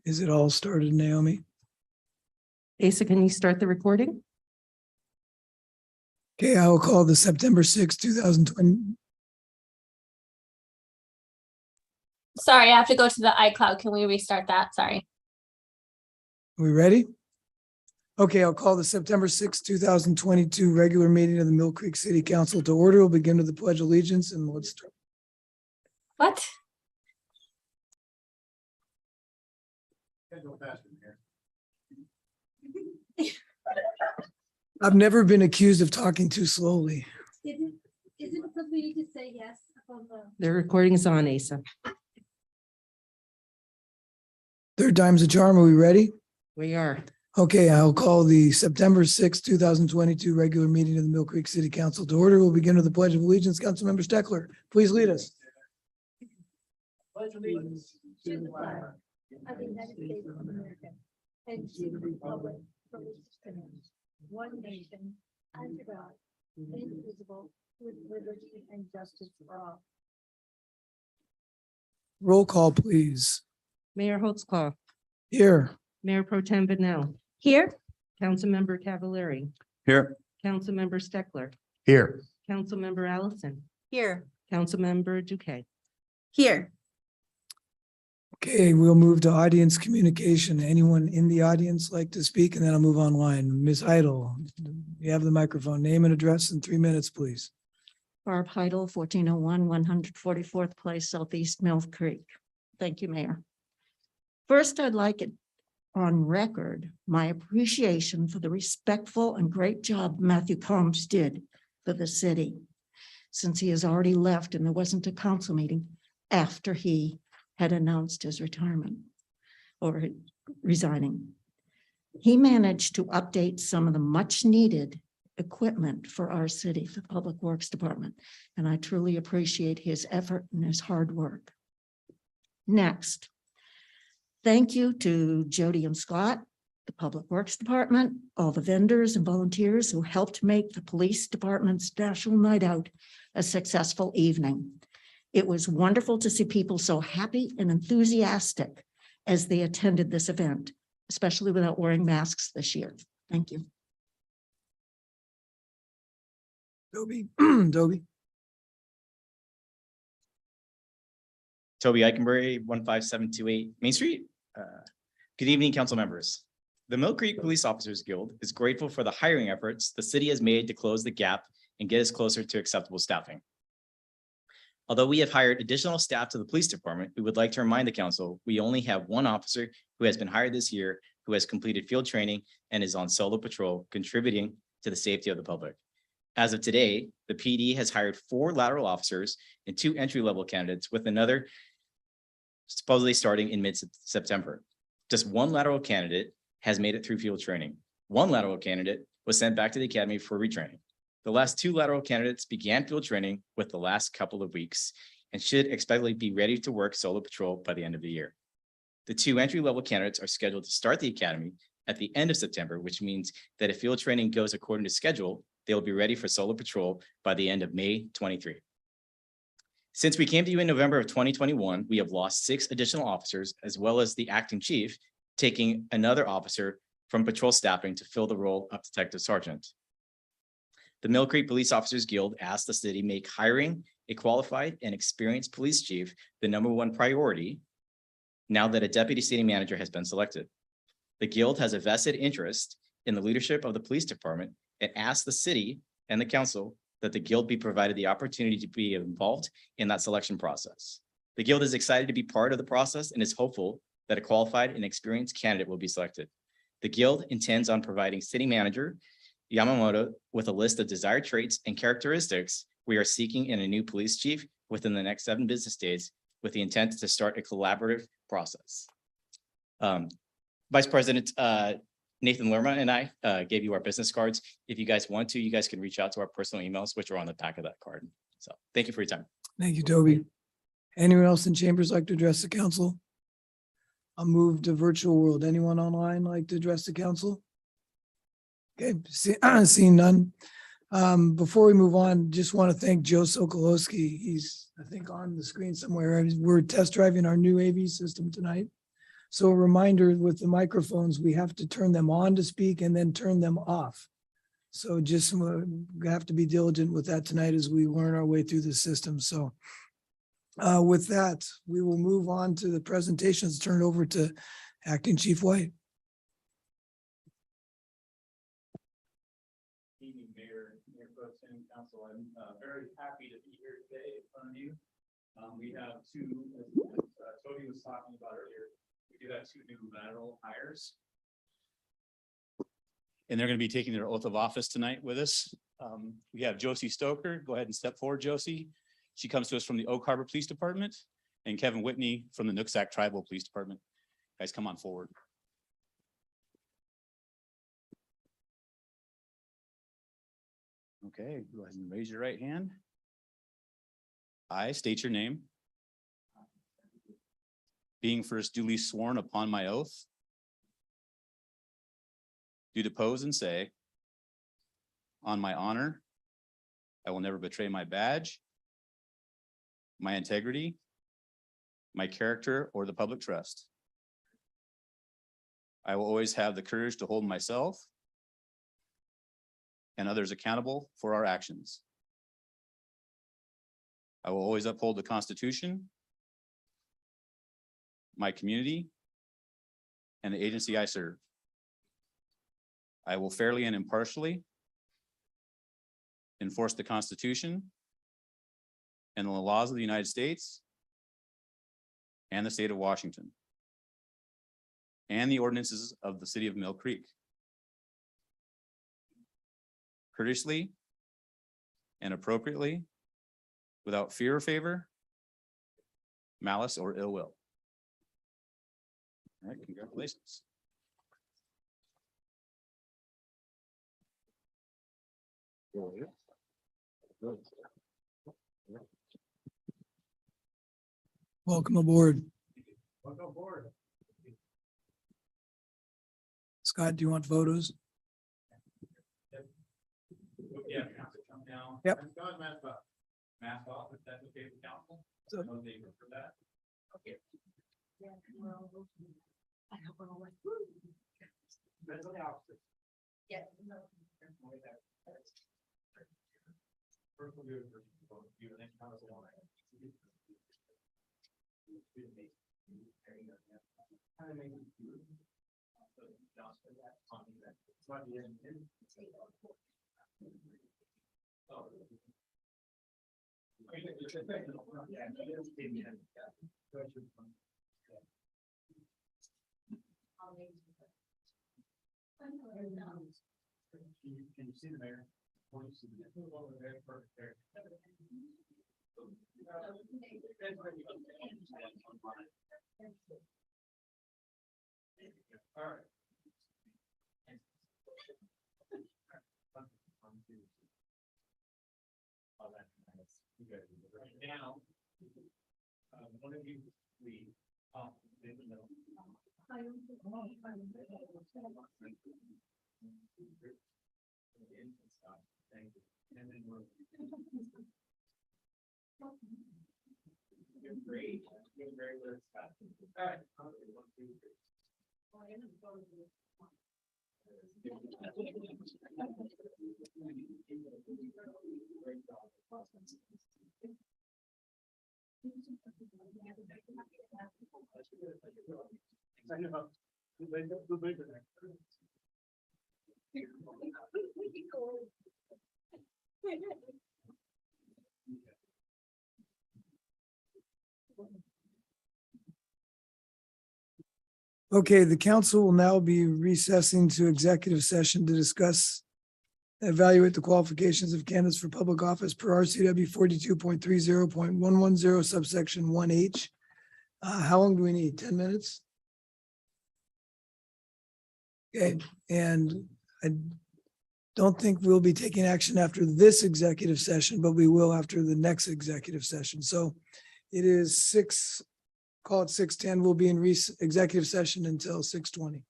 Is it all started, Naomi? Asa, can you start the recording? Okay, I will call the September 6, 2020. Sorry, I have to go to the iCloud. Can we restart that? Sorry. Are we ready? Okay, I'll call the September 6, 2022 regular meeting of the Mill Creek City Council to order. We'll begin with the Pledge of Allegiance and let's start. What? I've never been accused of talking too slowly. Isn't it because we need to say yes on the? The recording is on, Asa. Third time's a charm. Are we ready? We are. Okay, I'll call the September 6, 2022 regular meeting of the Mill Creek City Council to order. We'll begin with the Pledge of Allegiance. Councilmember Steckler, please lead us. Pledge allegiance to the flag of the United States of America and to the republic for which it stands, one nation, under God, indivisible, with liberty and justice for all. Roll call, please. Mayor Holtzclaw, Here. Mayor Pro Tem Vanel, Here. Councilmember Cavallari, Here. Councilmember Steckler, Here. Councilmember Allison, Here. Councilmember Duque. Here. Okay, we'll move to audience communication. Anyone in the audience like to speak? And then I'll move online. Ms. Heidel, you have the microphone. Name and address in 3 minutes, please. Barb Heidel, 1401 144th Place, Southeast Mill Creek. Thank you, Mayor. First, I'd like it on record, my appreciation for the respectful and great job Matthew Combs did for the city, since he has already left and there wasn't a council meeting after he had announced his retirement or resigning. He managed to update some of the much needed equipment for our city, for the Public Works Department, and I truly appreciate his effort and his hard work. Next, thank you to Jody and Scott, the Public Works Department, all the vendors and volunteers who helped make the Police Department's National Night Out a successful evening. It was wonderful to see people so happy and enthusiastic as they attended this event, especially without wearing masks this year. Thank you. Toby, Toby. Toby Eichenberry, 15728 Main Street. Good evening, council members. The Mill Creek Police Officers Guild is grateful for the hiring efforts the city has made to close the gap and get us closer to acceptable staffing. Although we have hired additional staff to the police department, we would like to remind the council, we only have one officer who has been hired this year, who has completed field training and is on solo patrol, contributing to the safety of the public. As of today, the PD has hired 4 lateral officers and 2 entry-level candidates, with another supposedly starting in mid-September. Just 1 lateral candidate has made it through field training. 1 lateral candidate was sent back to the academy for retraining. The last 2 lateral candidates began field training with the last couple of weeks and should expectedly be ready to work solo patrol by the end of the year. The 2 entry-level candidates are scheduled to start the academy at the end of September, which means that if field training goes according to schedule, they will be ready for solo patrol by the end of May 23. Since we came to you in November of 2021, we have lost 6 additional officers, as well as the acting chief, taking another officer from patrol staffing to fill the role of detective sergeant. The Mill Creek Police Officers Guild asked the city make hiring a qualified and experienced police chief the #1 priority now that a deputy city manager has been selected. The Guild has a vested interest in the leadership of the police department and asked the city and the council that the Guild be provided the opportunity to be involved in that selection process. The Guild is excited to be part of the process and is hopeful that a qualified and experienced candidate will be selected. The Guild intends on providing city manager Yamamoto with a list of desired traits and characteristics we are seeking in a new police chief within the next 7 business days, with the intent to start a collaborative process. Vice President Nathan Lerma and I gave you our business cards. If you guys want to, you guys can reach out to our personal emails, which are on the back of that card. So thank you for your time. Thank you, Toby. Anyone else in chambers like to address the council? I'll move to virtual world. Anyone online like to address the council? Okay, seeing none. Before we move on, just want to thank Joe Sokolowski. He's, I think, on the screen somewhere. We're test driving our new AV system tonight. So a reminder with the microphones, we have to turn them on to speak and then turn them off. So just we have to be diligent with that tonight as we learn our way through the system. So with that, we will move on to the presentations, turn it over to Acting Chief White. Evening, Mayor, Pro Tem, Council. I'm very happy to be here today in front of you. We have two, as Toby was talking about earlier, we do have two new lateral hires. And they're going to be taking their oath of office tonight with us. We have Josie Stoker. Go ahead and step forward, Josie. She comes to us from the Oak Harbor Police Department, and Kevin Whitney from the Nooksack Tribal Police Department. Guys, come on forward. Okay, go ahead and raise your right hand. I state your name. Being first duly sworn upon my oath, do depose and say, on my honor, I will never betray my badge, my integrity, my character, or the public trust. I will always have the courage to hold myself and others accountable for our actions. I will always uphold the Constitution, my community, and the agency I serve. I will fairly and impartially enforce the Constitution and the laws of the United States and the state of Washington and the ordinances of the city of Mill Creek. Courteously and appropriately, without fear or favor, malice or ill will. All right, congratulations. Welcome aboard. Welcome aboard. Scott, do you want photos? Yeah, have to come down. Yep. Go ahead, mask off, if that's okay with council. So- No need for that. Okay. That's what the opposite. Yeah. First we'll do it for you, and then count us along. Can you see the mayor? Can you see the mayor? Perfect there. All right. Now, one of you leave. In the middle. Thank you. And then we're. You're great. You're very good. All right. 1, 2, 3. Okay, the council will now be recessing to executive session to discuss, evaluate the qualifications of candidates for public office per RCW 42.30.110 subsection 1H. How long do we need? 10 minutes? Okay, and I don't think we'll be taking action after this executive session, but we will after the next executive session. So it is call it 6:10. We'll be in executive session until 6:20.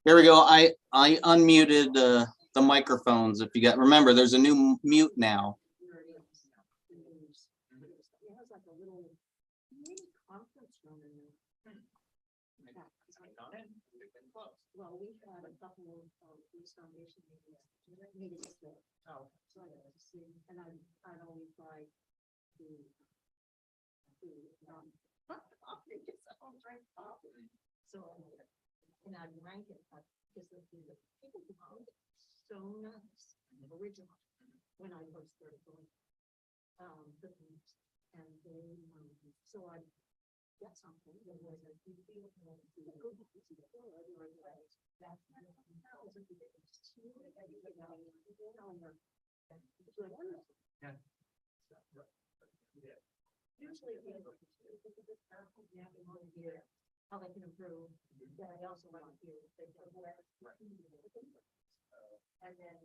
Here we go. I unmuted the microphones. If you got, remember, there's a new mute now. Well, we've had a couple of these foundation meetings. Oh. And I'd always like to. So, and I'd rank it up because the people who found it so nice, original, when I first started going. And they, so I get something that was a good. Usually. How they can improve, but I also want to hear. And then.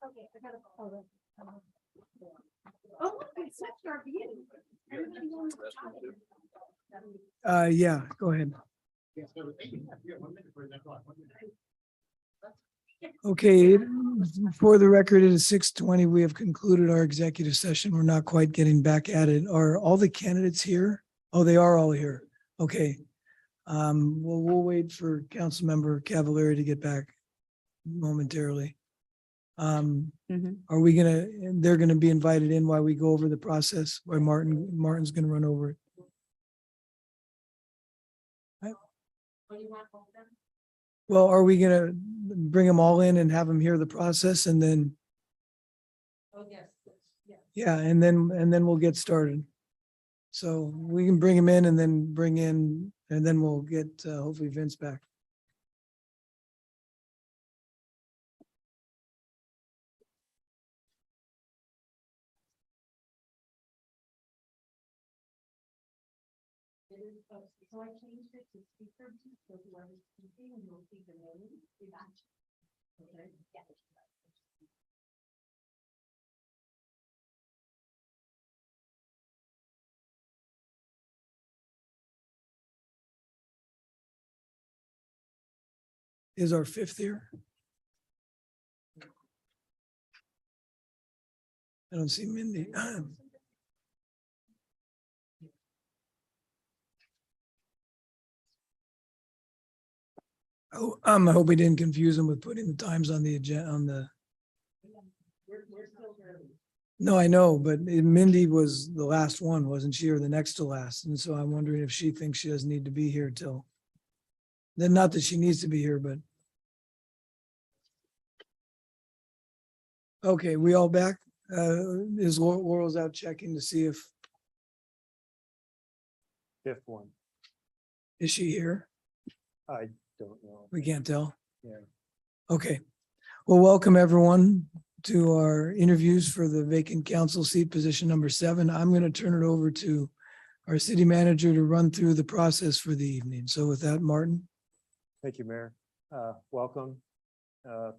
Okay, I gotta call them. Oh, it's such our view. Everybody wants to talk. Yeah, go ahead. Okay, for the record, it is 6:20. We have concluded our executive session. We're not quite getting back at it. Are all the candidates here? Oh, they are all here. Okay. Well, we'll wait for Councilmember Cavallari to get back momentarily. Are we they're gonna be invited in while we go over the process, while Martin's gonna run over it. Well, are we gonna bring them all in and have them hear the process and then? Oh, yes. Yeah, and then we'll get started. So we can bring them in and then bring in, and then we'll get hopefully Vince back. So I changed it to speaker, so whoever's speaking, you'll see the name. Okay. Is our fifth here? I don't see Mindy. Oh, I hope we didn't confuse them with putting the times on the agenda, on the. We're still early. No, I know, but Mindy was the last one, wasn't she, or the next to last? And so I'm wondering if she thinks she doesn't need to be here till. Then not that she needs to be here, but. Okay, we all back? Is Laurel's out checking to see if, Fifth one, is she here? I don't know. We can't tell. Yeah. Okay. Well, welcome everyone to our interviews for the vacant council seat position number 7. I'm going to turn it over to our city manager to run through the process for the evening. So with that, Martin. Thank you, Mayor. Welcome.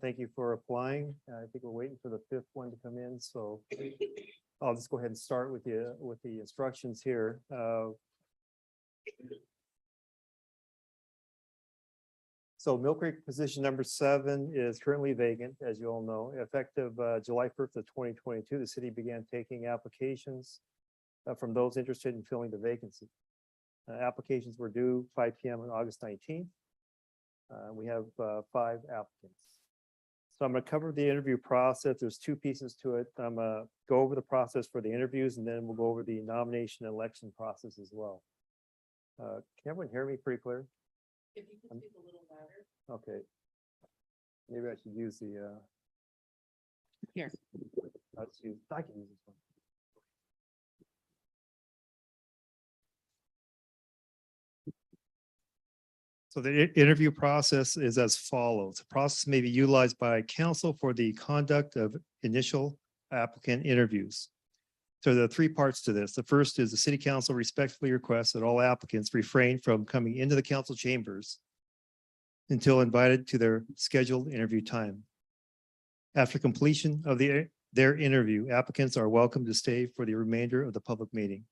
Thank you for applying. I think we're waiting for the fifth one to come in, so I'll just go ahead and start with you with the instructions here. So Mill Creek position number 7 is currently vacant, as you all know. Effective July 1st of 2022, the city began taking applications from those interested in filling the vacancy. Applications were due 5 p.m. on August 19th. We have 5 applicants. So I'm going to cover the interview process. There's 2 pieces to it. I'm going to go over the process for the interviews, and then we'll go over the nomination and election process as well. Can everyone hear me pretty clear? If you could speak a little louder. Okay. Maybe I should use the. Here. I can use this one. So the interview process is as follows. The process may be utilized by council for the conduct of initial applicant interviews. So there are 3 parts to this. The first is the city council respectfully requests that all applicants refrain from coming into the council chambers until invited to their scheduled interview time. After completion of their interview, applicants are welcome to stay for the remainder of the public meeting.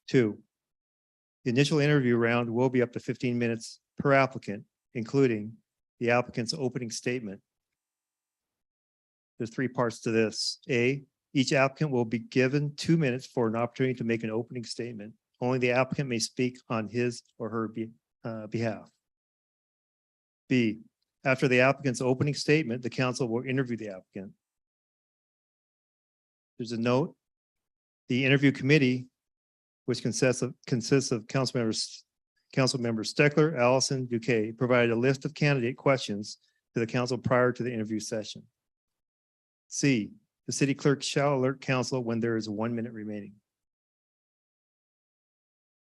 2, the initial interview round will be up to 15 minutes per applicant, including the applicant's opening statement. There's 3 parts to this. A, each applicant will be given 2 minutes for an opportunity to make an opening statement. Only the applicant may speak on his or her behalf. B, after the applicant's opening statement, the council will interview the applicant. There's a note. The interview committee, which consists of council members Steckler, Allison, Duque, provided a list of candidate questions to the council prior to the interview session. C, the city clerk shall alert council when there is 1 minute remaining.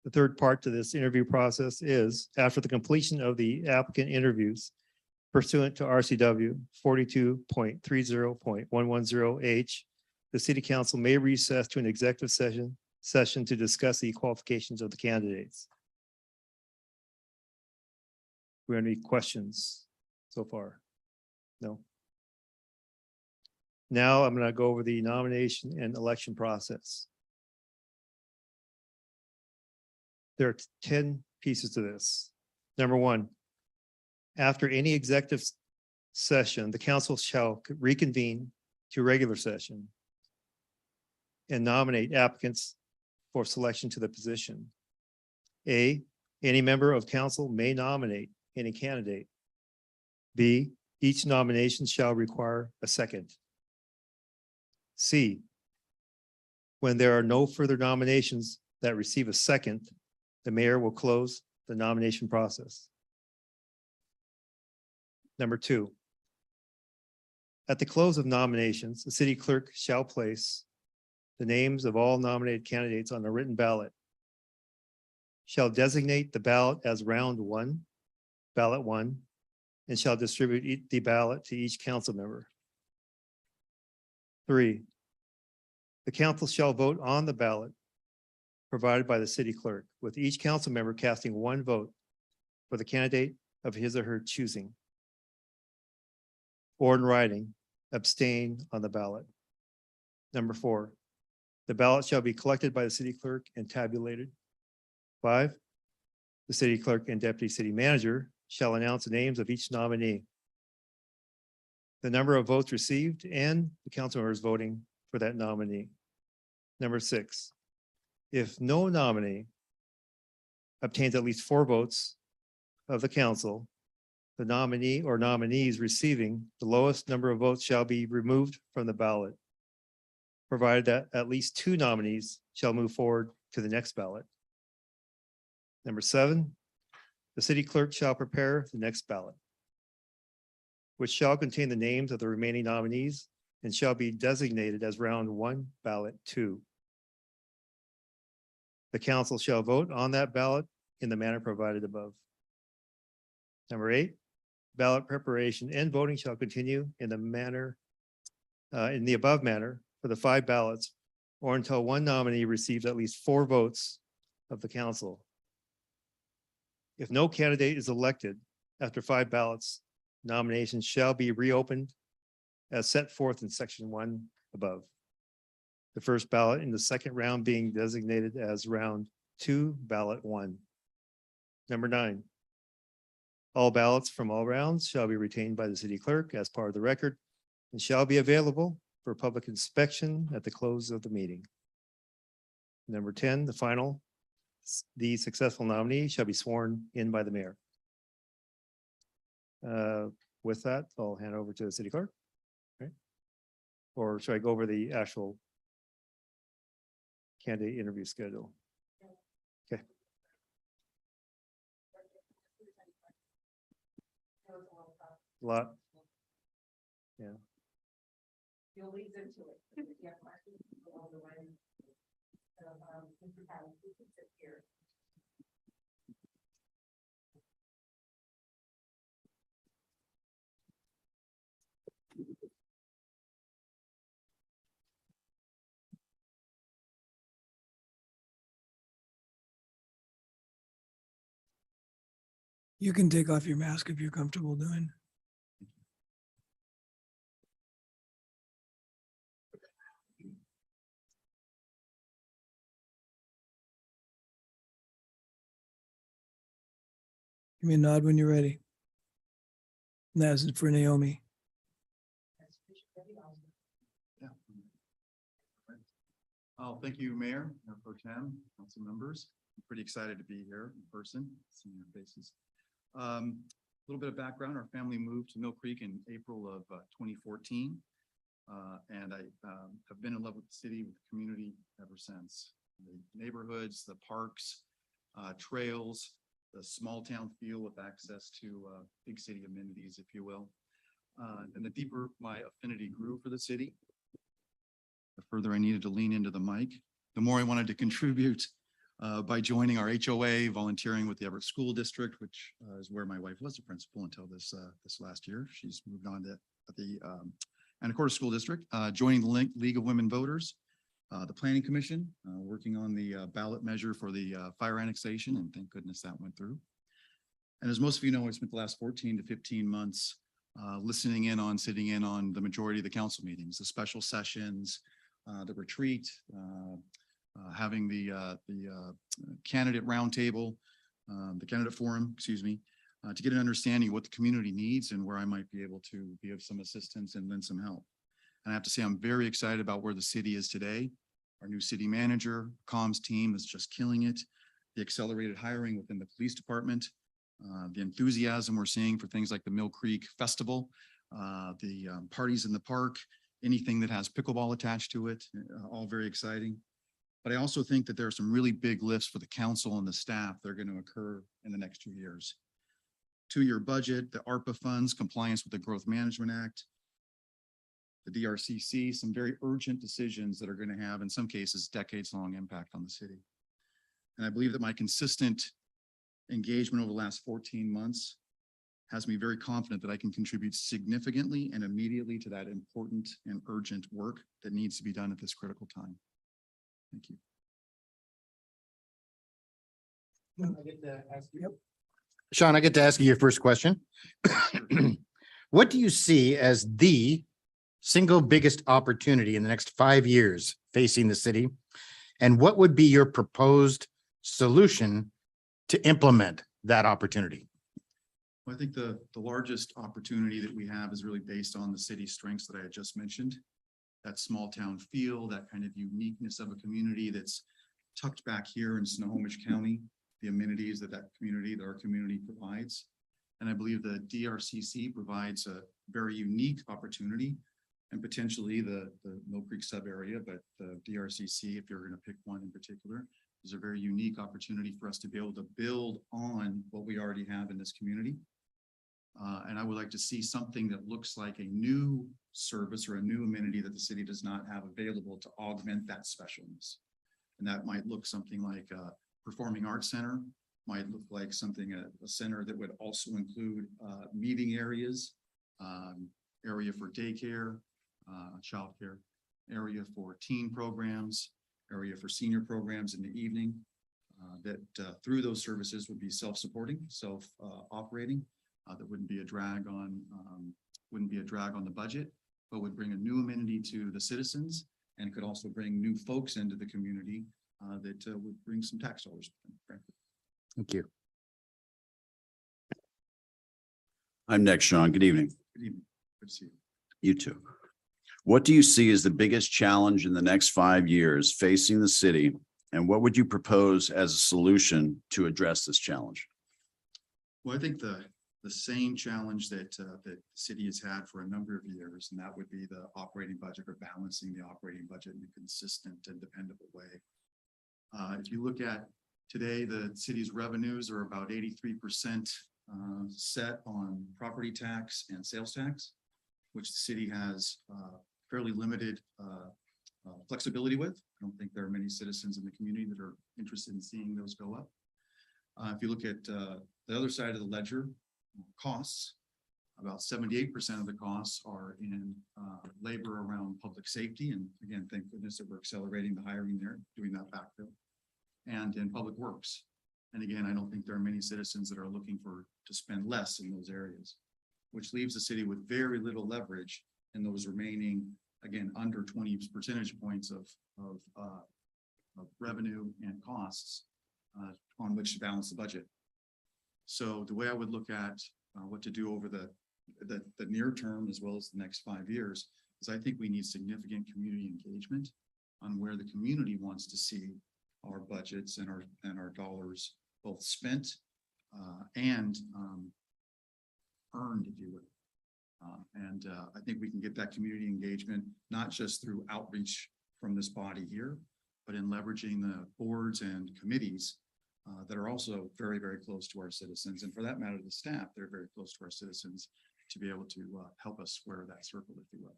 The third part to this interview process is after the completion of the applicant interviews pursuant to RCW 42.30.110H, the city council may recess to an executive session to discuss the qualifications of the candidates. Do we have any questions so far? No. Now I'm going to go over the nomination and election process. There are 10 pieces to this. Number one, after any executive session, the council shall reconvene to regular session and nominate applicants for selection to the position. A, any member of council may nominate any candidate. B, each nomination shall require a second. C, when there are no further nominations that receive a second, the mayor will close the nomination process. Number two, at the close of nominations, the city clerk shall place the names of all nominated candidates on a written ballot, shall designate the ballot as round one, ballot one, and shall distribute the ballot to each council member. Three, the council shall vote on the ballot provided by the city clerk, with each council member casting one vote for the candidate of his or her choosing, or in writing, abstain on the ballot. Number four, the ballot shall be collected by the city clerk and tabulated. Five, the city clerk and deputy city manager shall announce the names of each nominee, the number of votes received, and the council members voting for that nominee. Number six, if no nominee obtains at least 4 votes of the council, the nominee or nominees receiving the lowest number of votes shall be removed from the ballot, provided that at least 2 nominees shall move forward to the next ballot. Number 7, the city clerk shall prepare the next ballot, which shall contain the names of the remaining nominees and shall be designated as round 1, ballot 2. The council shall vote on that ballot in the manner provided above. Number 8, ballot preparation and voting shall continue in the above manner for the 5 ballots, or until one nominee receives at least 4 votes of the council. If no candidate is elected after 5 ballots, nominations shall be reopened as set forth in section 1 above. The first ballot in the second round being designated as round 2, ballot 1. Number 9, all ballots from all rounds shall be retained by the city clerk as part of the record and shall be available for public inspection at the close of the meeting. Number 10, the successful nominee shall be sworn in by the mayor. With that, I'll hand over to the city clerk. Okay. Or should I go over the actual candidate interview schedule? Okay. A lot. Yeah. You'll lead into it. If you have questions, go on the way. Mr. Patton, you can sit here. You can take off your mask if you're comfortable doing. Give me a nod when you're ready. And that's it for Naomi. Oh, thank you, Mayor, Mayor Pro Tem, council members. I'm pretty excited to be here in person, seeing your faces. A little bit of background, our family moved to Mill Creek in April of 2014. And I have been in love with the city, with the community ever since. The neighborhoods, the parks, trails, the small town feel with access to big city amenities, if you will. And the deeper my affinity grew for the city, the further I needed to lean into the mic, the more I wanted to contribute by joining our HOA, volunteering with the Everett School District, which is where my wife was a principal until this last year. She's moved on to the Anacortes School District, joining the League of Women Voters, the Planning Commission, working on the ballot measure for the fire annexation, and thank goodness that went through. And as most of you know, I spent the last 14 to 15 months listening in on, sitting in on the majority of the council meetings, the special sessions, the retreat, having the candidate roundtable, the candidate forum, excuse me, to get an understanding of what the community needs and where I might be able to be of some assistance and lend some help. And I have to say, I'm very excited about where the city is today. Our new city manager, comms team is just killing it. The accelerated hiring within the police department, the enthusiasm we're seeing for things like the Mill Creek Festival, the parties in the park, anything that has pickleball attached to it, all very exciting. But I also think that there are some really big lifts for the council and the staff that are going to occur in the next 2 years. 2-year budget, the ARPA funds, compliance with the Growth Management Act, the DRCC, some very urgent decisions that are going to have, in some cases, decades-long impact on the city. And I believe that my consistent engagement over the last 14 months has me very confident that I can contribute significantly and immediately to that important and urgent work that needs to be done at this critical time. Thank you. Sean, I get to ask you your first question. What do you see as the single biggest opportunity in the next 5 years facing the city? And what would be your proposed solution to implement that opportunity? Well, I think the largest opportunity that we have is really based on the city's strengths that I had just mentioned. That small town feel, that kind of uniqueness of a community that's tucked back here in Snohomish County, the amenities that our community provides. And I believe the DRCC provides a very unique opportunity, and potentially the Mill Creek sub area, but the DRCC, if you're going to pick one in particular, is a very unique opportunity for us to be able to build on what we already have in this community. And I would like to see something that looks like a new service or a new amenity that the city does not have available to augment that specialness. And that might look something like a performing arts center, might look like something, a center that would also include meeting areas, area for daycare, childcare, area for teen programs, area for senior programs in the evening, that through those services would be self-supporting, self-operating, that wouldn't be a drag on the budget, but would bring a new amenity to the citizens and could also bring new folks into the community that would bring some tax dollars. Frankly. Thank you. I'm next, Sean. Good evening. Good evening. Good to see you. You too. What do you see as the biggest challenge in the next 5 years facing the city? And what would you propose as a solution to address this challenge? Well, I think the same challenge that the city has had for a number of years, and that would be the operating budget or balancing the operating budget in a consistent and dependable way. If you look at today, the city's revenues are about 83% set on property tax and sales tax, which the city has fairly limited flexibility with. I don't think there are many citizens in the community that are interested in seeing those go up. If you look at the other side of the ledger, costs, about 78% of the costs are in labor around public safety. And again, thank goodness that we're accelerating the hiring there, doing that backfill, and in public works. And again, I don't think there are many citizens that are looking to spend less in those areas, which leaves the city with very little leverage in those remaining, again, under 20 percentage points of revenue and costs on which to balance the budget. So the way I would look at what to do over the near term as well as the next 5 years is I think we need significant community engagement on where the community wants to see our budgets and our dollars both spent and earned, if you would. I think we can get that community engagement, not just through outreach from this body here, but in leveraging the boards and committees that are also very, very close to our citizens. And for that matter, the staff, they're very close to our citizens to be able to help us square that circle, if you will.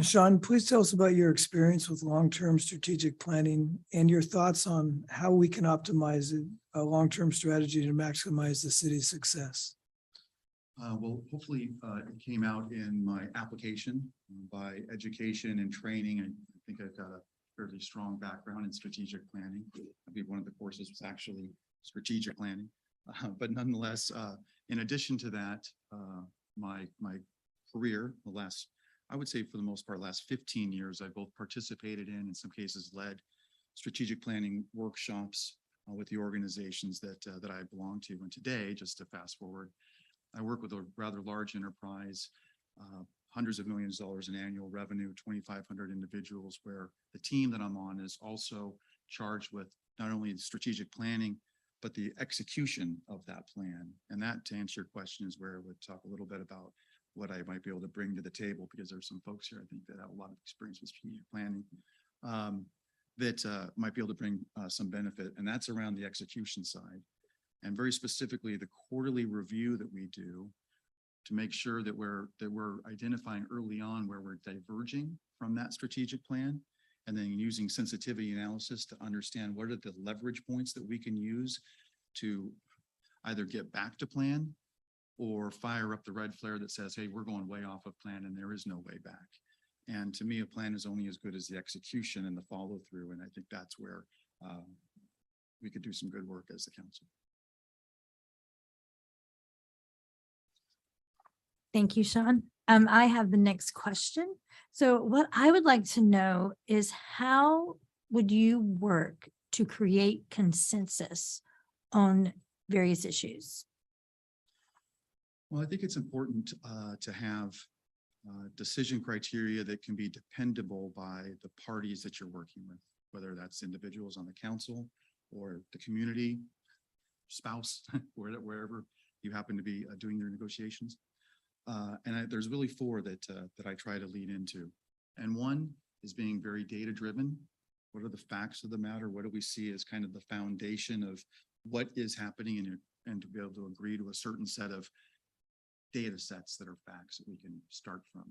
Sean, please tell us about your experience with long-term strategic planning and your thoughts on how we can optimize a long-term strategy to maximize the city's success. Well, hopefully it came out in my application by education and training. I think I've got a fairly strong background in strategic planning. I believe one of the courses was actually strategic planning. But nonetheless, in addition to that, my career, the last, I would say for the most part, last 15 years, I both participated in some cases led strategic planning workshops with the organizations that I belong to. And today, just to fast forward, I work with a rather large enterprise, hundreds of millions of dollars in annual revenue, 2,500 individuals, where the team that I'm on is also charged with not only strategic planning, but the execution of that plan. And that, to answer your question, is where I would talk a little bit about what I might be able to bring to the table, because there's some folks here, I think, that have a lot of experience with strategic planning that might be able to bring some benefit, and that's around the execution side. And very specifically, the quarterly review that we do to make sure that we're identifying early on where we're diverging from that strategic plan, and then using sensitivity analysis to understand what are the leverage points that we can use to either get back to plan or fire up the red flare that says, hey, we're going way off of plan and there is no way back. And to me, a plan is only as good as the execution and the follow through. And I think that's where we could do some good work as the council. Thank you, Sean. I have the next question. So what I would like to know is, how would you work to create consensus on various issues? Well, I think it's important to have decision criteria that can be dependable by the parties that you're working with, whether that's individuals on the council or the community, spouse, wherever you happen to be doing your negotiations. There's really four that I try to lead into. And one is being very data driven. What are the facts of the matter? What do we see as kind of the foundation of what is happening, and to be able to agree to a certain set of data sets that are facts that we can start from.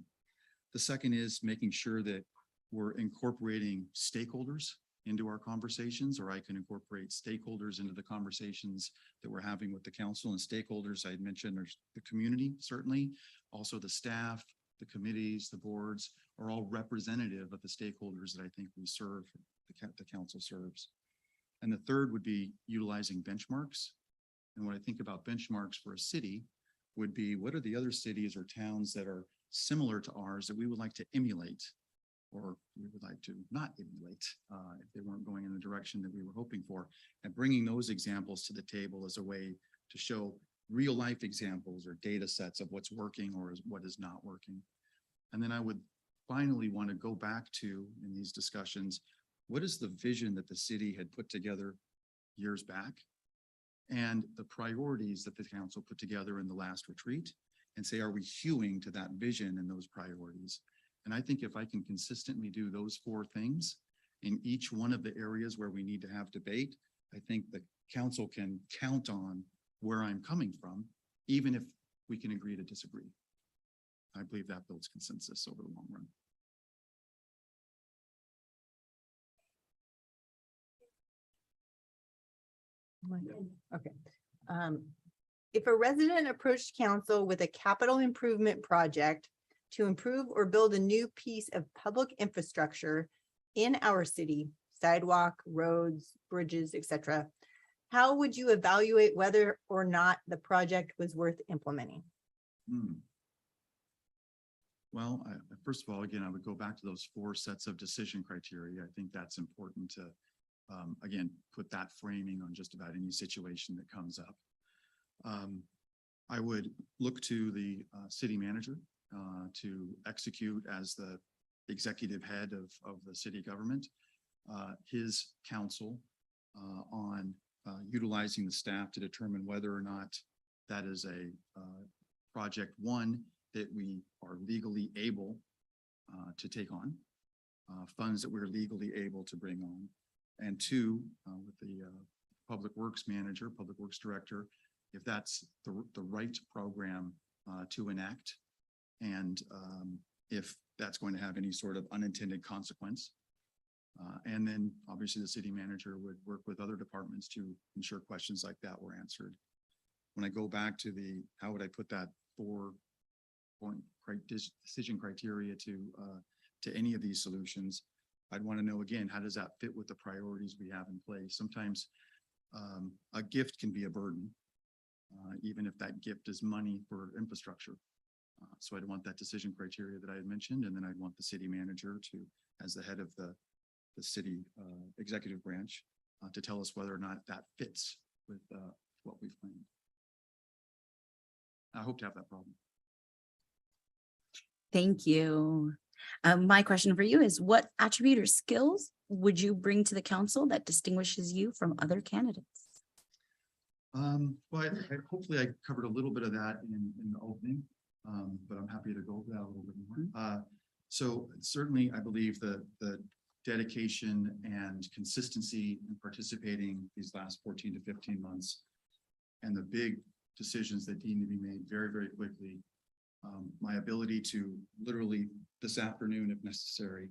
The second is making sure that we're incorporating stakeholders into our conversations, or I can incorporate stakeholders into the conversations that we're having with the council. And stakeholders, I mentioned, there's the community, certainly, also the staff, the committees, the boards are all representative of the stakeholders that I think we serve, the council serves. And the third would be utilizing benchmarks. And when I think about benchmarks for a city, would be, what are the other cities or towns that are similar to ours that we would like to emulate, or we would like to not emulate if they weren't going in the direction that we were hoping for, and bringing those examples to the table as a way to show real life examples or data sets of what's working or what is not working. And then I would finally want to go back to, in these discussions, what is the vision that the city had put together years back, and the priorities that the council put together in the last retreat, and say, are we hewing to that vision and those priorities? And I think if I can consistently do those four things in each one of the areas where we need to have debate, I think the council can count on where I'm coming from, even if we can agree to disagree. I believe that builds consensus over the long run. Okay. If a resident approached council with a capital improvement project to improve or build a new piece of public infrastructure in our city, sidewalk, roads, bridges, etc., how would you evaluate whether or not the project was worth implementing? Well, first of all, again, I would go back to those four sets of decision criteria. I think that's important to, again, put that framing on just about any situation that comes up. I would look to the city manager to execute as the executive head of the city government, his counsel on utilizing the staff to determine whether or not that is a project, one, that we are legally able to take on, funds that we're legally able to bring on, and two, with the public works manager, public works director, if that's the right program to enact, and if that's going to have any sort of unintended consequence. And then obviously the city manager would work with other departments to ensure questions like that were answered. When I go back to how would I put that four-point decision criteria to any of these solutions, I'd want to know, again, how does that fit with the priorities we have in place? Sometimes a gift can be a burden. even if that gift is money for infrastructure. So I'd want that decision criteria that I had mentioned, and then I'd want the city manager to, as the head of the city executive branch, to tell us whether or not that fits with what we've planned. I hope to have that problem. Thank you. My question for you is, what attribute or skills would you bring to the council that distinguishes you from other candidates? Well, hopefully I covered a little bit of that in the opening, but I'm happy to go over that a little bit more. So certainly, I believe the dedication and consistency in participating these last 14 to 15 months and the big decisions that need to be made very, very quickly. My ability to literally this afternoon, if necessary,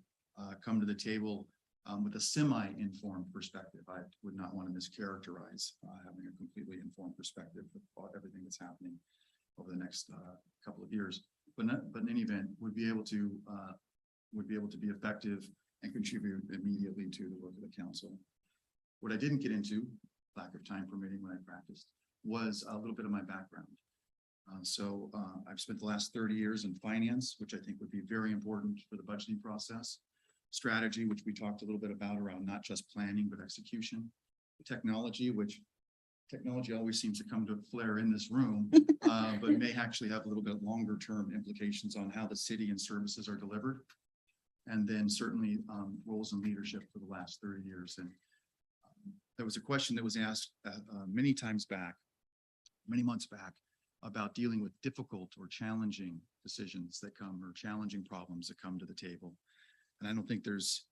come to the table with a semi-informed perspective. I would not want to mischaracterize having a completely informed perspective about everything that's happening over the next couple of years. But in any event, would be able to be effective and contribute immediately to the work of the council. What I didn't get into, lack of time permitting when I practiced, was a little bit of my background. I've spent the last 30 years in finance, which I think would be very important for the budgeting process. Strategy, which we talked a little bit about around not just planning, but execution. Technology, which technology always seems to come to flare in this room, but may actually have a little bit longer term implications on how the city and services are delivered. And then certainly roles in leadership for the last 30 years. And there was a question that was asked many months back, about dealing with difficult or challenging decisions that come, or challenging problems that come to the table. And I don't think there's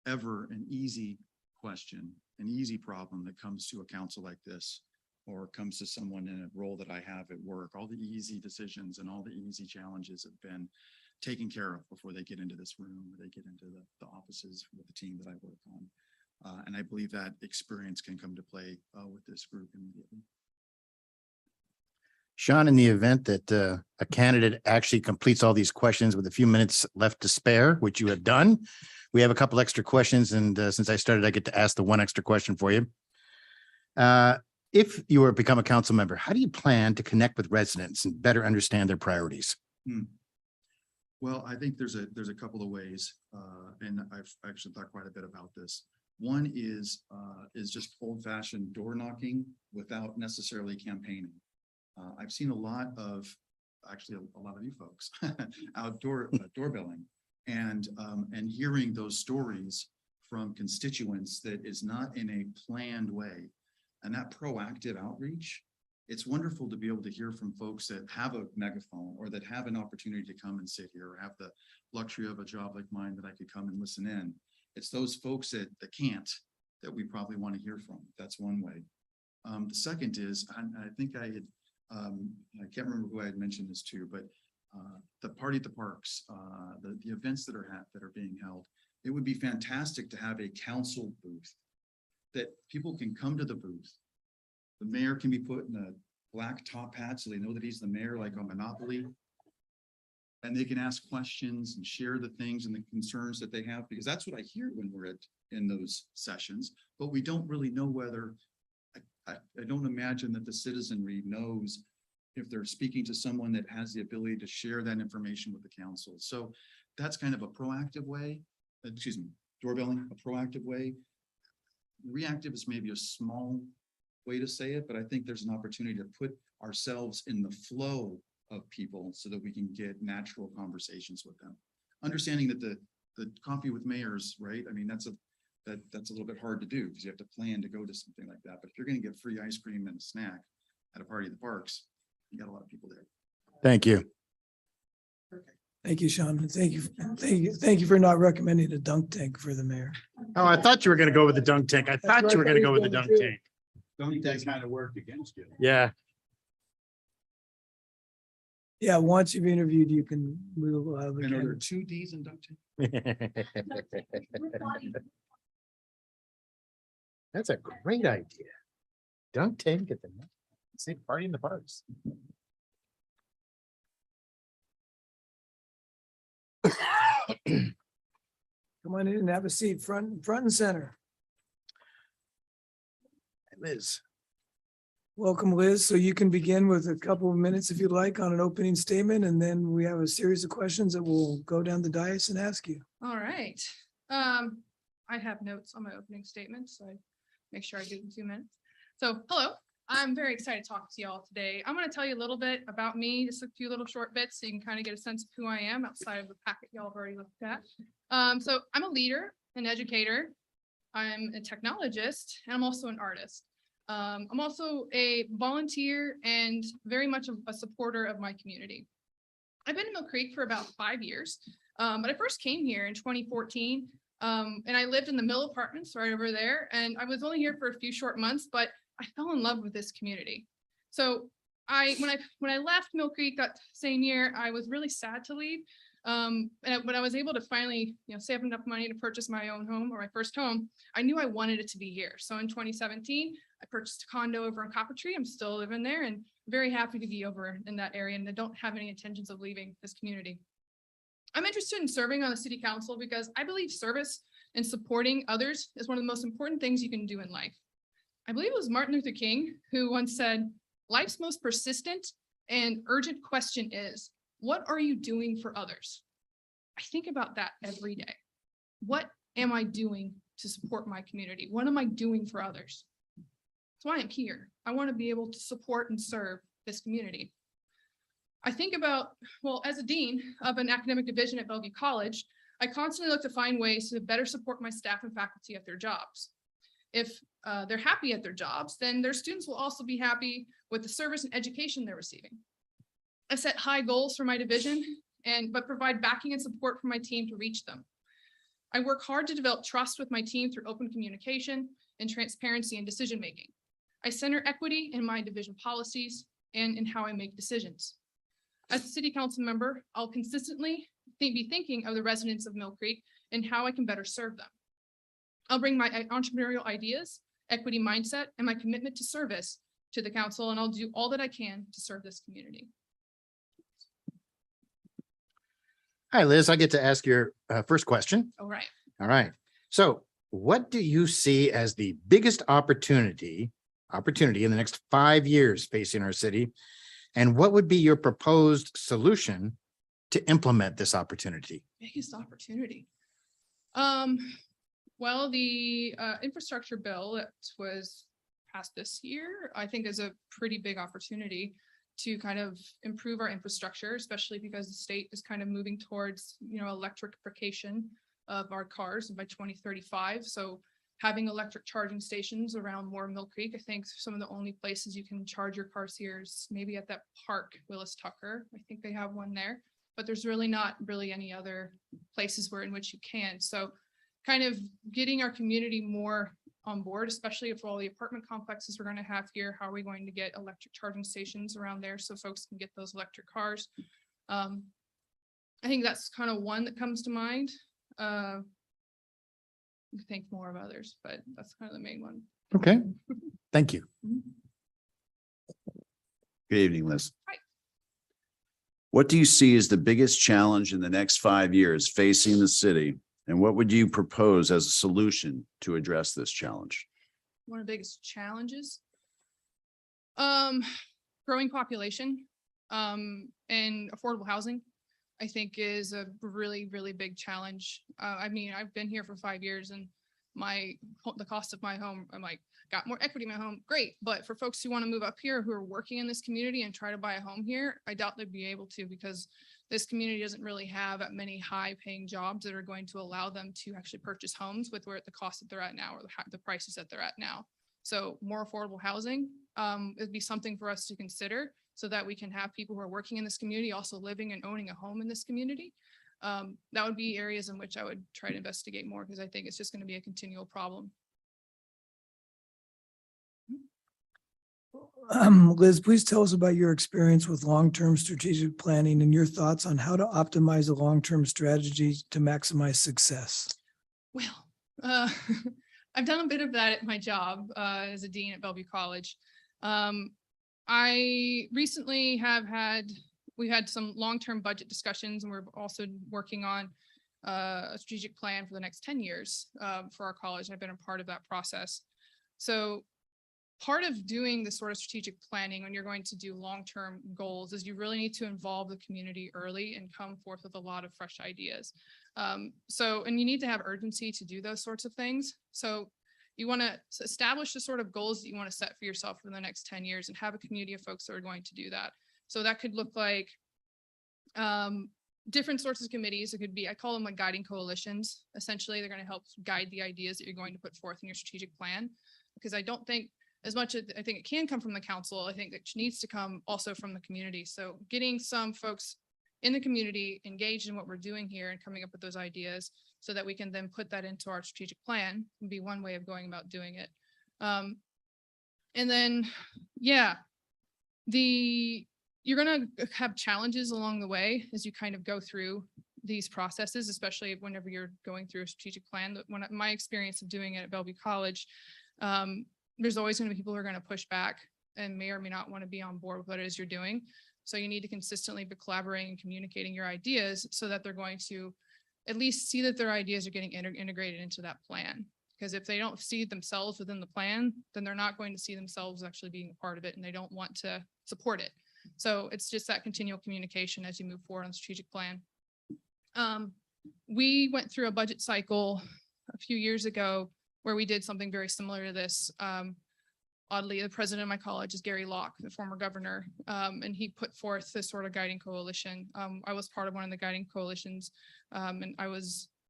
ever an easy question, an easy problem that comes to a council like this, or comes to someone in a role that I have at work. All the easy decisions and all the easy challenges have been taken care of before they get into this room, or they get into the offices with the team that I work on. And I believe that experience can come to play with this group immediately. Sean, in the event that a candidate actually completes all these questions with a few minutes left to spare, which you have done, we have a couple extra questions. And since I started, I get to ask the one extra question for you. If you were to become a council member, how do you plan to connect with residents and better understand their priorities? Well, I think there's a couple of ways, and I've actually thought quite a bit about this. One is just old-fashioned door knocking without necessarily campaigning. I've seen a lot of you folks outdoor doorbelling and hearing those stories from constituents that is not in a planned way. And that proactive outreach, it's wonderful to be able to hear from folks that have a megaphone or that have an opportunity to come and sit here, or have the luxury of a job like mine that I could come and listen in. It's those folks that can't, that we probably want to hear from. That's one way. The second is, I think I can't remember who I had mentioned this to, but the party at the parks, the events that are being held, it would be fantastic to have a council booth that people can come to the booth. The mayor can be put in a black top hat so they know that he's the mayor, like on Monopoly. And they can ask questions and share the things and the concerns that they have, because that's what I hear when we're in those sessions. But we don't really know whether, I don't imagine that the citizenry knows if they're speaking to someone that has the ability to share that information with the council. So that's kind of a proactive way, doorbelling, a proactive way. Reactive is maybe a small way to say it, but I think there's an opportunity to put ourselves in the flow of people so that we can get natural conversations with them. Understanding that the coffee with mayors, right? I mean, that's a little bit hard to do because you have to plan to go to something like that. But if you're going to get free ice cream and a snack at a party at the parks, you got a lot of people there. Thank you. Thank you, Sean. Thank you for not recommending a dunk tank for the mayor. Oh, I thought you were going to go with the dunk tank. I thought you were going to go with the dunk tank. Dunk tank kind of worked against you. Yeah. Yeah, once you've interviewed, we will have. And are there 2 Ds in dunk tank? That's a great idea. Dunk tank at the same party in the parks. Come on in and have a seat front and center. Liz. Welcome, Liz. So you can begin with a couple of minutes if you'd like on an opening statement, and then we have a series of questions that we'll go down the dais and ask you. All right. I have notes on my opening statement, so I make sure I do it in 2 minutes. So, hello, I'm very excited to talk to y'all today. I'm going to tell you a little bit about me, just a few little short bits so you can kind of get a sense of who I am outside of the packet y'all have already looked at. So I'm a leader, an educator, I'm a technologist, and I'm also an artist. I'm also a volunteer and very much a supporter of my community. I've been in Mill Creek for about 5 years, but I first came here in 2014, and I lived in the Mill Apartments right over there, and I was only here for a few short months, but I fell in love with this community. So when I left Mill Creek that same year, I was really sad to leave. When I was able to finally, save enough money to purchase my own home or my first home, I knew I wanted it to be here. So in 2017, I purchased a condo over in Copper Tree. I'm still living there and very happy to be over in that area, and I don't have any intentions of leaving this community. I'm interested in serving on the city council because I believe service and supporting others is one of the most important things you can do in life. I believe it was Martin Luther King who once said, "Life's most persistent and urgent question is, what are you doing for others?" I think about that every day. What am I doing to support my community? What am I doing for others? That's why I'm here. I want to be able to support and serve this community. I think about, well, as a dean of an academic division at Bellevue College, I constantly look to find ways to better support my staff and faculty at their jobs. If they're happy at their jobs, then their students will also be happy with the service and education they're receiving. I set high goals for my division, but provide backing and support for my team to reach them. I work hard to develop trust with my team through open communication and transparency in decision-making. I center equity in my division policies and in how I make decisions. As a city council member, I'll consistently be thinking of the residents of Mill Creek and how I can better serve them. I'll bring my entrepreneurial ideas, equity mindset, and my commitment to service to the council, and I'll do all that I can to serve this community. Hi, Liz. I get to ask your first question. All right. All right. So what do you see as the biggest opportunity in the next 5 years facing our city? And what would be your proposed solution to implement this opportunity? Biggest opportunity. Well, the infrastructure bill that was passed this year, I think is a pretty big opportunity to kind of improve our infrastructure, especially because the state is kind of moving towards, electrification of our cars by 2035. So having electric charging stations around more Mill Creek, I think some of the only places you can charge your cars here is maybe at that park, Willis Tucker. I think they have one there, but there's really not any other places in which you can. So kind of getting our community more on board, especially for all the apartment complexes we're going to have here. How are we going to get electric charging stations around there so folks can get those electric cars? I think that's kind of one that comes to mind. I think more of others, but that's kind of the main one. Okay, thank you. Good evening, Liz. Hi. What do you see as the biggest challenge in the next 5 years facing the city? And what would you propose as a solution to address this challenge? One of the biggest challenges, growing population, and affordable housing, I think is a really, really big challenge. I've been here for 5 years and the cost of my home, I'm like, got more equity in my home, great. But for folks who want to move up here, who are working in this community and try to buy a home here, I doubt they'd be able to, because this community doesn't really have that many high paying jobs that are going to allow them to actually purchase homes with the cost that they're at now, or the prices that they're at now. So more affordable housing would be something for us to consider, so that we can have people who are working in this community also living and owning a home in this community. That would be areas in which I would try to investigate more, because I think it's just going to be a continual problem. Liz, please tell us about your experience with long-term strategic planning and your thoughts on how to optimize a long-term strategy to maximize success. Well, I've done a bit of that at my job as a dean at Bellevue College. I recently we've had some long-term budget discussions, and we're also working on a strategic plan for the next 10 years for our college. I've been a part of that process. So part of doing this sort of strategic planning when you're going to do long-term goals is you really need to involve the community early and come forth with a lot of fresh ideas. And you need to have urgency to do those sorts of things. So you want to establish the sort of goals that you want to set for yourself for the next 10 years and have a community of folks that are going to do that. So that could look like different sorts of committees. It could be, I call them like guiding coalitions. Essentially, they're going to help guide the ideas that you're going to put forth in your strategic plan. Because I don't think, as much as I think it can come from the council, I think it needs to come also from the community. So getting some folks in the community engaged in what we're doing here and coming up with those ideas so that we can then put that into our strategic plan would be one way of going about doing it. And then, yeah, you're going to have challenges along the way as you kind of go through these processes, especially whenever you're going through a strategic plan. When my experience of doing it at Bellevue College, there's always going to be people who are going to push back and may or may not want to be on board with what it is you're doing. So you need to consistently be collaborating and communicating your ideas so that they're going to at least see that their ideas are getting integrated into that plan. Because if they don't see themselves within the plan, then they're not going to see themselves actually being a part of it and they don't want to support it. So it's just that continual communication as you move forward on the strategic plan. We went through a budget cycle a few years ago where we did something very similar to this. Oddly, the president of my college is Gary Locke, the former governor, and he put forth this sort of guiding coalition. I was part of one of the guiding coalitions, and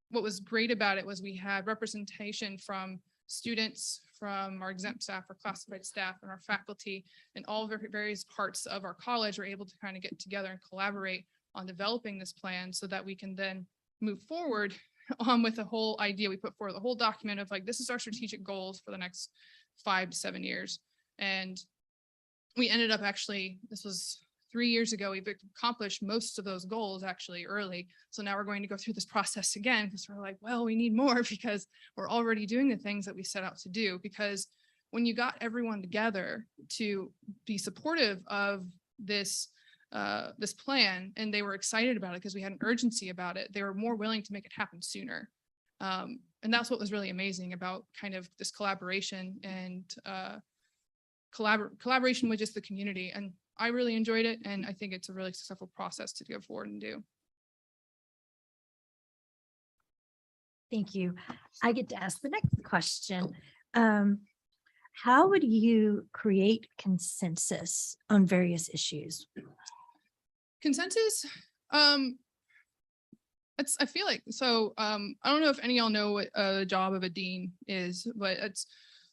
what was great about it was we had representation from students, from our exempt staff, our classified staff, and our faculty, and all the various parts of our college were able to kind of get together and collaborate on developing this plan so that we can then move forward with the whole idea. We put forward the whole document of like, this is our strategic goals for the next 5 to 7 years. And we ended up actually, this was 3 years ago, we've accomplished most of those goals actually early. So now we're going to go through this process again because we're like, well, we need more because we're already doing the things that we set out to do. Because when you got everyone together to be supportive of this plan and they were excited about it because we had an urgency about it, they were more willing to make it happen sooner. And that's what was really amazing about kind of this collaboration and collaboration with just the community. And I really enjoyed it. And I think it's a really successful process to go forward and do. Thank you. I get to ask the next question. How would you create consensus on various issues? Consensus, I feel like, so I don't know if any of y'all know what the job of a dean is, but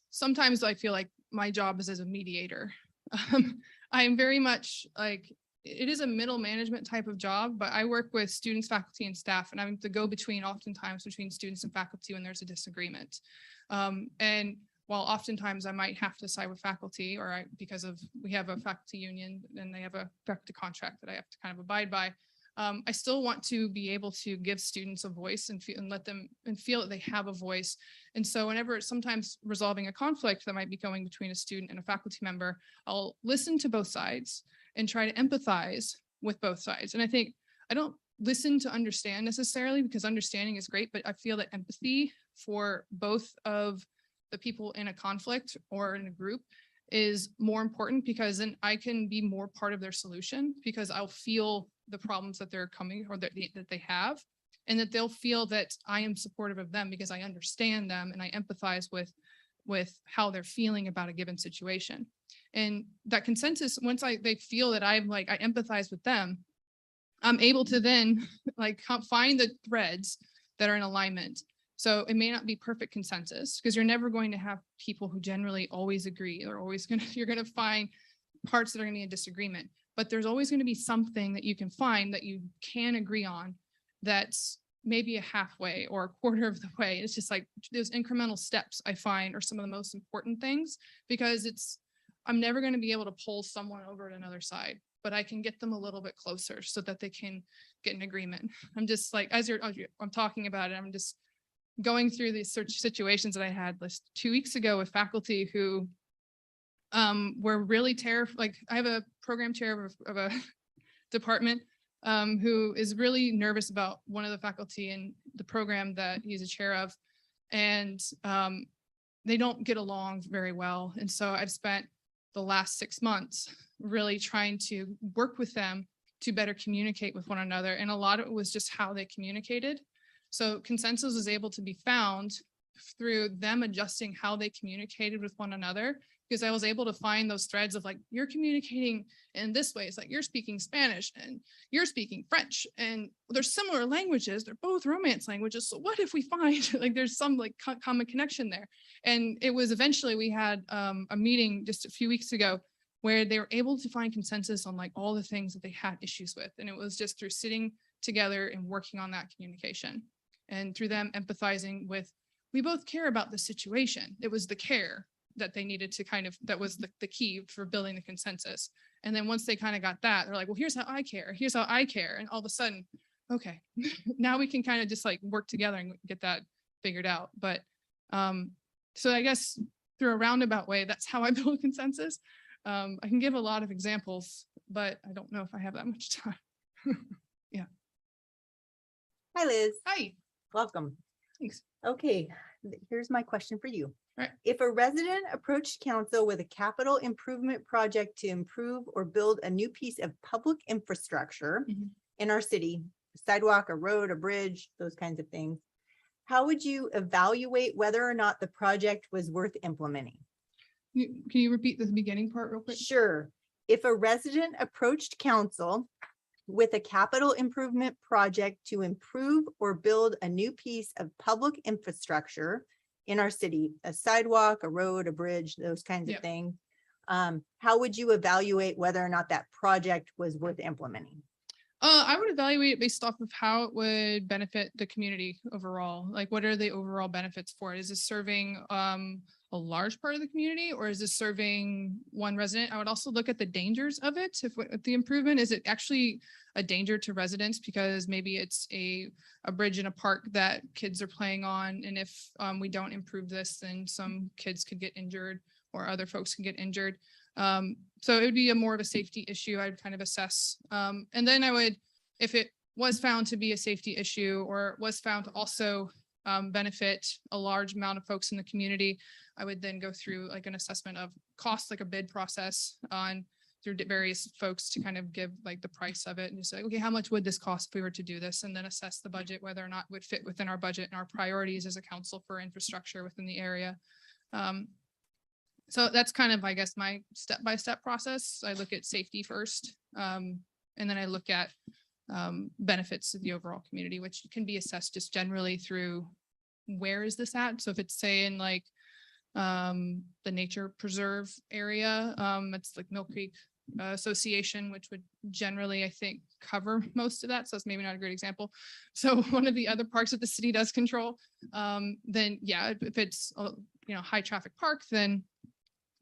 sometimes I feel like my job is as a mediator. I am very much like, it is a middle management type of job, but I work with students, faculty, and staff, and I'm the go-between oftentimes between students and faculty when there's a disagreement. And while oftentimes I might have to side with faculty because we have a faculty union and they have a faculty contract that I have to kind of abide by, I still want to be able to give students a voice and let them feel that they have a voice. And so whenever it's sometimes resolving a conflict that might be going between a student and a faculty member, I'll listen to both sides and try to empathize with both sides. And I think I don't listen to understand necessarily because understanding is great, but I feel that empathy for both of the people in a conflict or in a group is more important because then I can be more part of their solution because I'll feel the problems that they're coming or that they have, and that they'll feel that I am supportive of them because I understand them and I empathize with how they're feeling about a given situation. And that consensus, once they feel that I empathize with them, I'm able to then find the threads that are in alignment. So it may not be perfect consensus because you're never going to have people who generally always agree. You're going to find parts that are going to be in disagreement, but there's always going to be something that you can find that you can agree on that's maybe a halfway or a quarter of the way. It's just like those incremental steps I find are some of the most important things because I'm never going to be able to pull someone over to another side, but I can get them a little bit closer so that they can get an agreement. I'm just like, I'm talking about it, I'm just going through these situations that I had 2 weeks ago with faculty who were really terrified. Like I have a program chair of a department who is really nervous about one of the faculty in the program that he's a chair of. And they don't get along very well. And so I've spent the last 6 months really trying to work with them to better communicate with one another. And a lot of it was just how they communicated. So consensus was able to be found through them adjusting how they communicated with one another, because I was able to find those threads of like, you're communicating in this way. It's like you're speaking Spanish and you're speaking French, and there's similar languages. They're both Romance languages. So what if we find like there's some like common connection there? And it was eventually we had a meeting just a few weeks ago where they were able to find consensus on like all the things that they had issues with. And it was just through sitting together and working on that communication, and through them empathizing with, we both care about the situation. It was the care that they needed to kind of, that was the key for building the consensus. And then once they kind of got that, they're like, well, here's how I care. Here's how I care. And all of a sudden, okay, now we can kind of just like work together and get that figured out. But so I guess through a roundabout way, that's how I build consensus. I can give a lot of examples, but I don't know if I have that much time. Yeah. Hi, Liz. Hi. Welcome. Thanks. Okay, here's my question for you. Right. If a resident approached council with a capital improvement project to improve or build a new piece of public infrastructure in our city, a sidewalk, a road, a bridge, those kinds of things, how would you evaluate whether or not the project was worth implementing? Can you repeat the beginning part real quick? Sure. If a resident approached council with a capital improvement project to improve or build a new piece of public infrastructure in our city, a sidewalk, a road, a bridge, those kinds of things, how would you evaluate whether or not that project was worth implementing? I would evaluate it based off of how it would benefit the community overall. Like, what are the overall benefits for it? Is this serving a large part of the community, or is this serving one resident? I would also look at the dangers of it. If the improvement, is it actually a danger to residents because maybe it's a bridge in a park that kids are playing on, and if we don't improve this, then some kids could get injured or other folks can get injured. So it would be a more of a safety issue. I'd kind of assess. And then I would, if it was found to be a safety issue or was found to also benefit a large amount of folks in the community, I would then go through like an assessment of cost, like a bid process on through various folks to kind of give like the price of it and just say, okay, how much would this cost if we were to do this? And then assess the budget, whether or not it would fit within our budget and our priorities as a council for infrastructure within the area. So that's kind of, I guess, my step-by-step process. I look at safety first, and then I look at benefits to the overall community, which can be assessed just generally through where is this at? So if it's say in like the nature preserve area, it's like Mill Creek Association, which would generally, I think, cover most of that. So it's maybe not a great example. So one of the other parks that the city does control, then yeah, if it's a high traffic park, then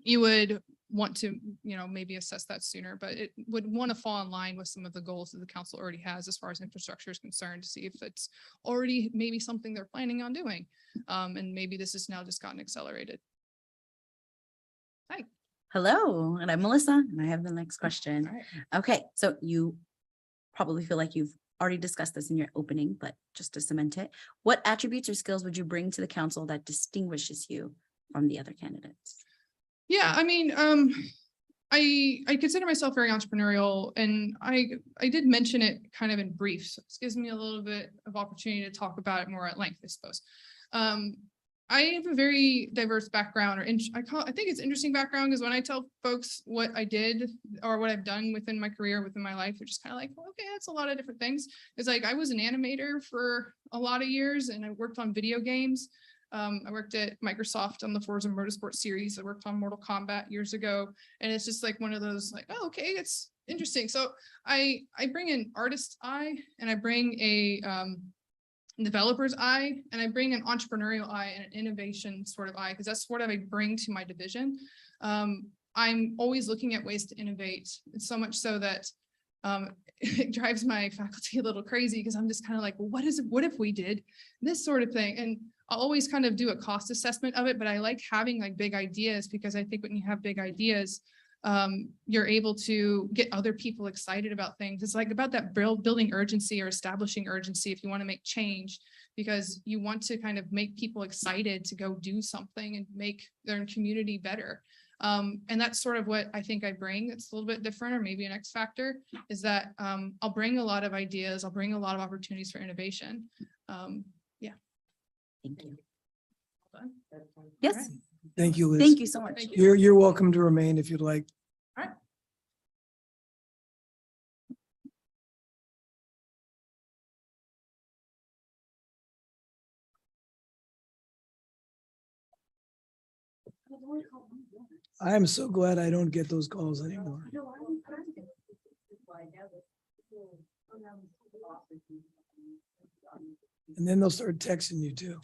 you would want to, maybe assess that sooner, but it would want to fall in line with some of the goals that the council already has as far as infrastructure is concerned, to see if it's already maybe something they're planning on doing. And maybe this has now just gotten accelerated. Hi. Hello, and I'm Melissa, and I have the next question. All right. Okay, so you probably feel like you've already discussed this in your opening, but just to cement it, what attributes or skills would you bring to the council that distinguishes you from the other candidates? Yeah, I mean, I consider myself very entrepreneurial, and I did mention it kind of in brief, so this gives me a little bit of opportunity to talk about it more at length, I suppose. I have a very diverse background, or I think it's interesting background, because when I tell folks what I did or what I've done within my career, within my life, they're just kind of like, well, okay, that's a lot of different things. It's like I was an animator for a lot of years, and I worked on video games. I worked at Microsoft on the Forza Motorsport series. I worked on Mortal Kombat years ago, and it's just like one of those like, oh, okay, it's interesting. So I bring an artist's eye, and I bring a developer's eye, and I bring an entrepreneurial eye and an innovation sort of eye, because that's what I bring to my division. I'm always looking at ways to innovate. It's so much so that it drives my faculty a little crazy, because I'm just kind of like, well, what if we did this sort of thing? And I'll always kind of do a cost assessment of it, but I like having like big ideas, because I think when you have big ideas, you're able to get other people excited about things. It's like about that building urgency or establishing urgency if you want to make change, because you want to kind of make people excited to go do something and make their community better. And that's sort of what I think I bring. It's a little bit different, or maybe an X factor, is that I'll bring a lot of ideas. I'll bring a lot of opportunities for innovation. Yeah. Thank you. Hold on. Yes, Thank you, Liz. thank you so much. Thank you. You're welcome to remain if you'd like. I am so glad I don't get those calls anymore. And then they'll start texting you too.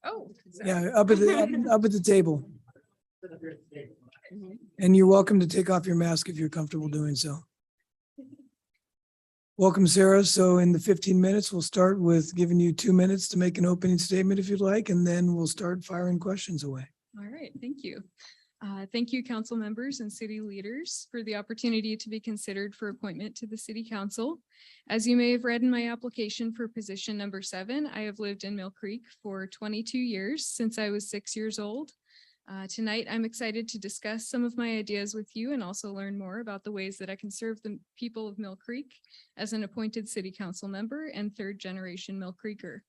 Oh. Yeah, up at the table. And you're welcome to take off your mask if you're comfortable doing so. Welcome, Sarah. So in the 15 minutes, we'll start with giving you 2 minutes to make an opening statement if you'd like, and then we'll start firing questions away. All right, thank you. Thank you, council members and city leaders, for the opportunity to be considered for appointment to the city council. As you may have read in my application for position number 7, I have lived in Mill Creek for 22 years since I was 6 years old. Tonight, I'm excited to discuss some of my ideas with you and also learn more about the ways that I can serve the people of Mill Creek as an appointed city council member and third-generation Mill Creeker.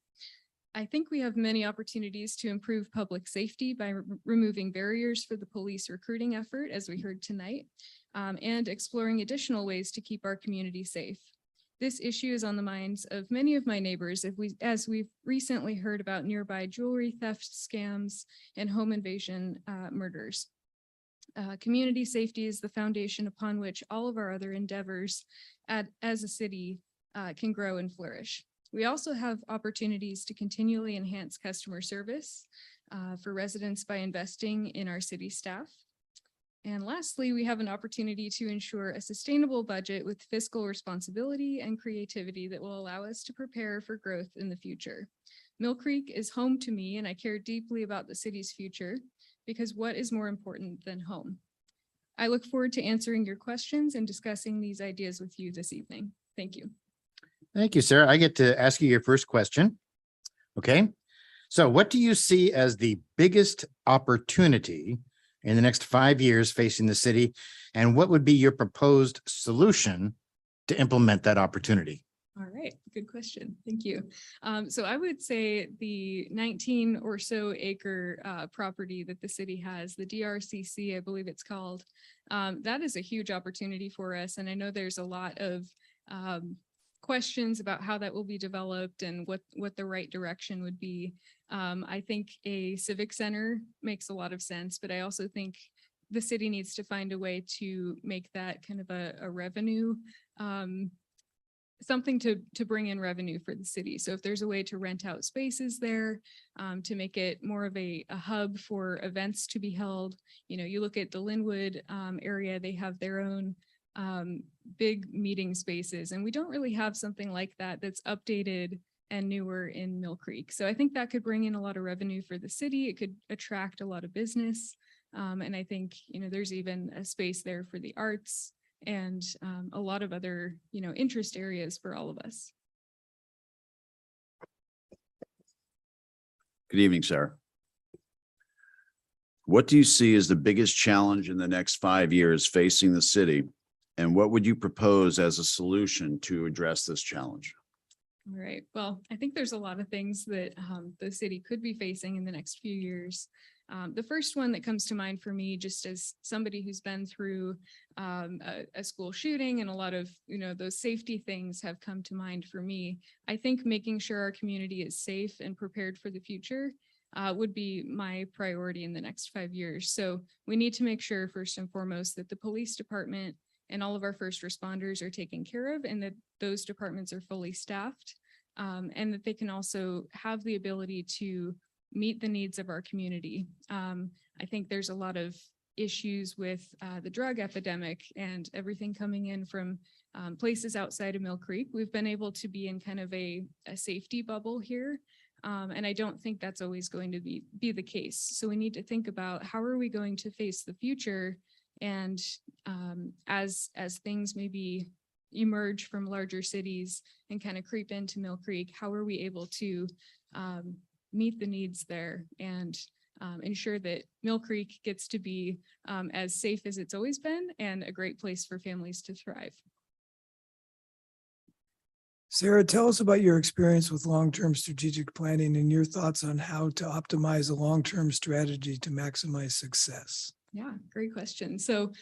I think we have many opportunities to improve public safety by removing barriers for the police recruiting effort, as we heard tonight, and exploring additional ways to keep our community safe. This issue is on the minds of many of my neighbors as we've recently heard about nearby jewelry theft scams and home invasion murders. Community safety is the foundation upon which all of our other endeavors as a city can grow and flourish. We also have opportunities to continually enhance customer service for residents by investing in our city staff. And lastly, we have an opportunity to ensure a sustainable budget with fiscal responsibility and creativity that will allow us to prepare for growth in the future. Mill Creek is home to me, and I care deeply about the city's future, because what is more important than home? I look forward to answering your questions and discussing these ideas with you this evening. Thank you. Thank you, Sarah. I get to ask you your first question. Okay. So what do you see as the biggest opportunity in the next 5 years facing the city? And what would be your proposed solution to implement that opportunity? All right, good question. Thank you. So I would say the 19 or so acre property that the city has, the DRCC, I believe it's called, that is a huge opportunity for us. And I know there's a lot of questions about how that will be developed and what the right direction would be. I think a civic center makes a lot of sense, but I also think the city needs to find a way to make that kind of a revenue, something to bring in revenue for the city. So if there's a way to rent out spaces there, to make it more of a hub for events to be held. You know, you look at the Linwood area, they have their own big meeting spaces, and we don't really have something like that that's updated and newer in Mill Creek. So I think that could bring in a lot of revenue for the city. It could attract a lot of business. And I think, you know, there's even a space there for the arts and a lot of other, you know, interest areas for all of us. Good evening, Sarah. What do you see as the biggest challenge in the next 5 years facing the city? And what would you propose as a solution to address this challenge? All right. Well, I think there's a lot of things that the city could be facing in the next few years. The first one that comes to mind for me, just as somebody who's been through a school shooting, and a lot of, you know, those safety things have come to mind for me. I think making sure our community is safe and prepared for the future would be my priority in the next 5 years. So we need to make sure, first and foremost, that the police department and all of our first responders are taken care of, and that those departments are fully staffed, and that they can also have the ability to meet the needs of our community. I think there's a lot of issues with the drug epidemic and everything coming in from places outside of Mill Creek. We've been able to be in kind of a safety bubble here. And I don't think that's always going to be the case. So we need to think about how are we going to face the future? And as things maybe emerge from larger cities and kind of creep into Mill Creek, how are we able to meet the needs there and ensure that Mill Creek gets to be as safe as it's always been and a great place for families to thrive. Sarah, tell us about your experience with long-term strategic planning and your thoughts on how to optimize a long-term strategy to maximize success. Yeah, great question. So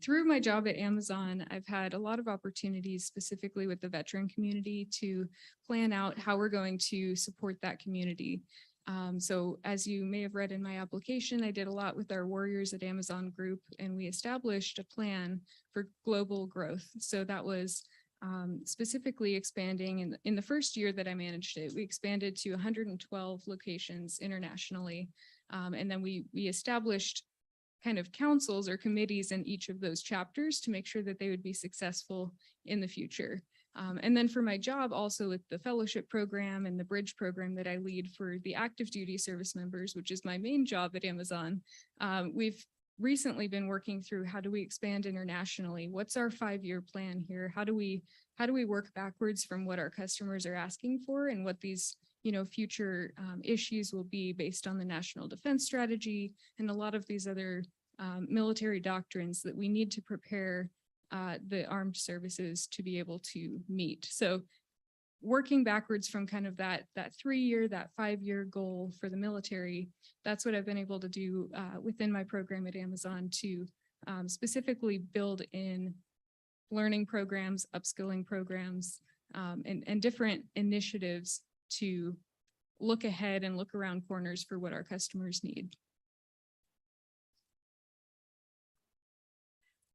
through my job at Amazon, I've had a lot of opportunities specifically with the veteran community to plan out how we're going to support that community. So as you may have read in my application, I did a lot with our Warriors at Amazon group, and we established a plan for global growth. So that was specifically expanding in the first year that I managed it, we expanded to 112 locations internationally. And then we established kind of councils or committees in each of those chapters to make sure that they would be successful in the future. And then for my job also with the fellowship program and the bridge program that I lead for the active duty service members, which is my main job at Amazon, we've recently been working through how do we expand internationally? What's our 5-year plan here? How do we work backwards from what our customers are asking for and what these future issues will be based on the national defense strategy and a lot of these other military doctrines that we need to prepare the armed services to be able to meet. So working backwards from kind of that 3-year, that 5-year goal for the military, that's what I've been able to do within my program at Amazon to specifically build in learning programs, upskilling programs, and different initiatives to look ahead and look around corners for what our customers need.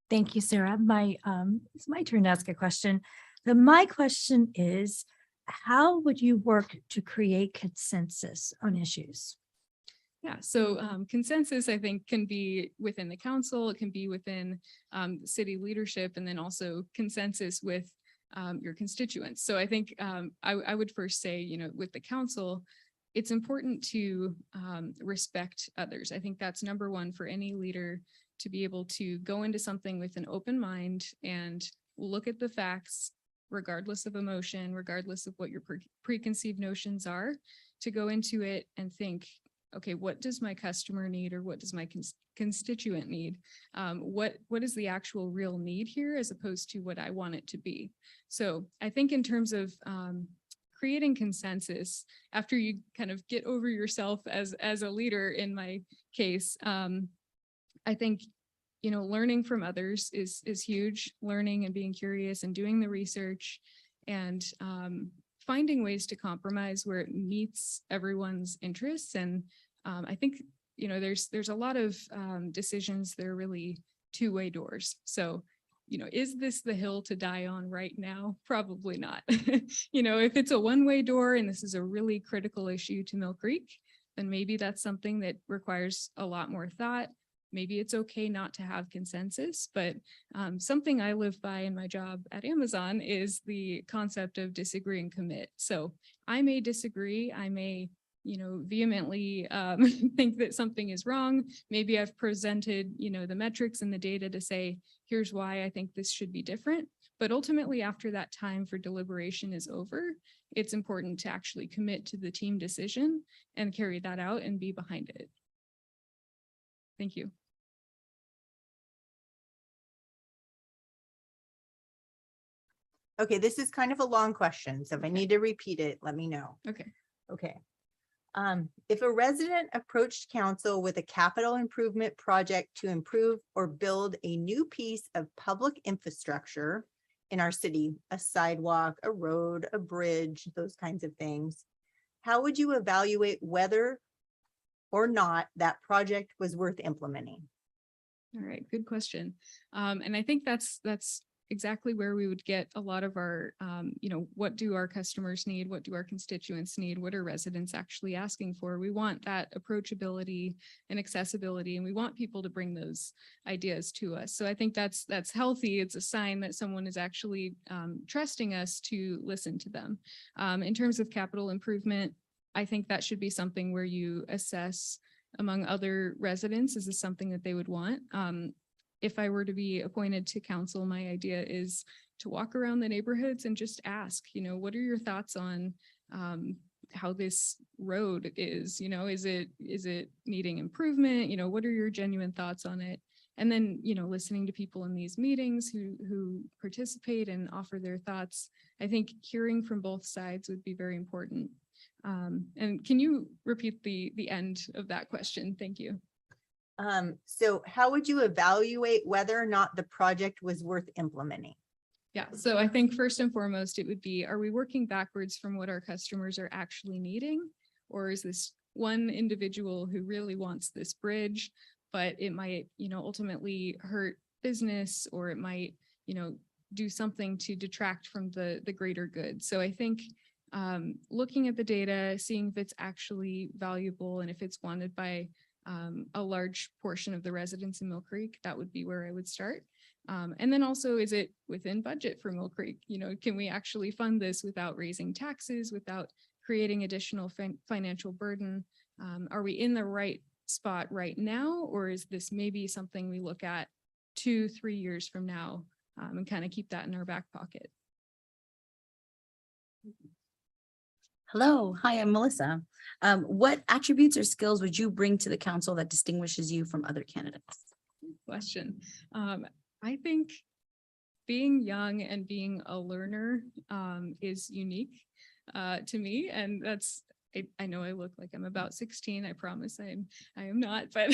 Thank you, Sarah. It's my turn to ask a question. My question is, how would you work to create consensus on issues? Yeah, so consensus, I think, can be within the council, it can be within city leadership, and then also consensus with your constituents. So I think I would first say, with the council, it's important to respect others. I think that's number one for any leader, to be able to go into something with an open mind and look at the facts, regardless of emotion, regardless of what your preconceived notions are, to go into it and think, okay, what does my customer need, or what does my constituent need? What is the actual real need here as opposed to what I want it to be? So I think in terms of creating consensus, after you kind of get over yourself as a leader in my case, I think, learning from others is huge. Learning and being curious and doing the research and finding ways to compromise where it meets everyone's interests. And I think, there's a lot of decisions that are really two-way doors. So, is this the hill to die on right now? Probably not. If it's a one-way door and this is a really critical issue to Mill Creek, then maybe that's something that requires a lot more thought. Maybe it's okay not to have consensus, but something I live by in my job at Amazon is the concept of disagree and commit. So I may disagree, I may, vehemently think that something is wrong. Maybe I've presented, the metrics and the data to say, here's why I think this should be different. But ultimately, after that time for deliberation is over, it's important to actually commit to the team decision and carry that out and be behind it. Thank you. Okay, this is kind of a long question, so if I need to repeat it, let me know. Okay. Okay. If a resident approached council with a capital improvement project to improve or build a new piece of public infrastructure in our city, a sidewalk, a road, a bridge, those kinds of things, how would you evaluate whether or not that project was worth implementing? All right, good question. And I think that's exactly where we would get a lot of our, what do our customers need? What do our constituents need? What are residents actually asking for? We want that approachability and accessibility, and we want people to bring those ideas to us. So I think that's healthy. It's a sign that someone is actually trusting us to listen to them. In terms of capital improvement, I think that should be something where you assess among other residents, is this something that they would want? If I were to be appointed to council, my idea is to walk around the neighborhoods and just ask, what are your thoughts on how this road is, is it needing improvement? What are your genuine thoughts on it? And then, listening to people in these meetings who participate and offer their thoughts. I think hearing from both sides would be very important. And can you repeat the end of that question? Thank you. So how would you evaluate whether or not the project was worth implementing? Yeah, so I think first and foremost, it would be, are we working backwards from what our customers are actually needing? Or is this one individual who really wants this bridge, but it might, ultimately hurt business, or it might, do something to detract from the greater good. So I think looking at the data, seeing if it's actually valuable and if it's wanted by a large portion of the residents in Mill Creek, that would be where I would start. And then also, is it within budget for Mill Creek? Can we actually fund this without raising taxes, without creating additional financial burden? Are we in the right spot right now, or is this maybe something we look at 2-3 years from now and kind of keep that in our back pocket? Hello, hi, I'm Melissa. What attributes or skills would you bring to the council that distinguishes you from other candidates? Question. I think being young and being a learner is unique to me, and that's, I know I look like I'm about 16. I promise I am not, but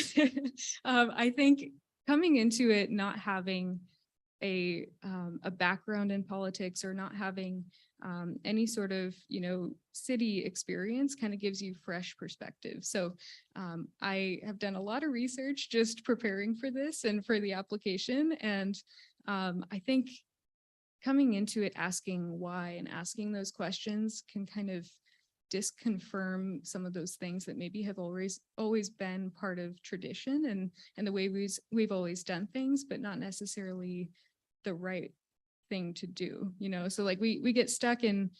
I think coming into it not having a background in politics, or not having any sort of, city experience, kind of gives you fresh perspective. So I have done a lot of research just preparing for this and for the application. And I think coming into it asking why and asking those questions can kind of disconfirm some of those things that maybe have always been part of tradition and the way we've always done things, but not necessarily the right thing to do, so like we get stuck in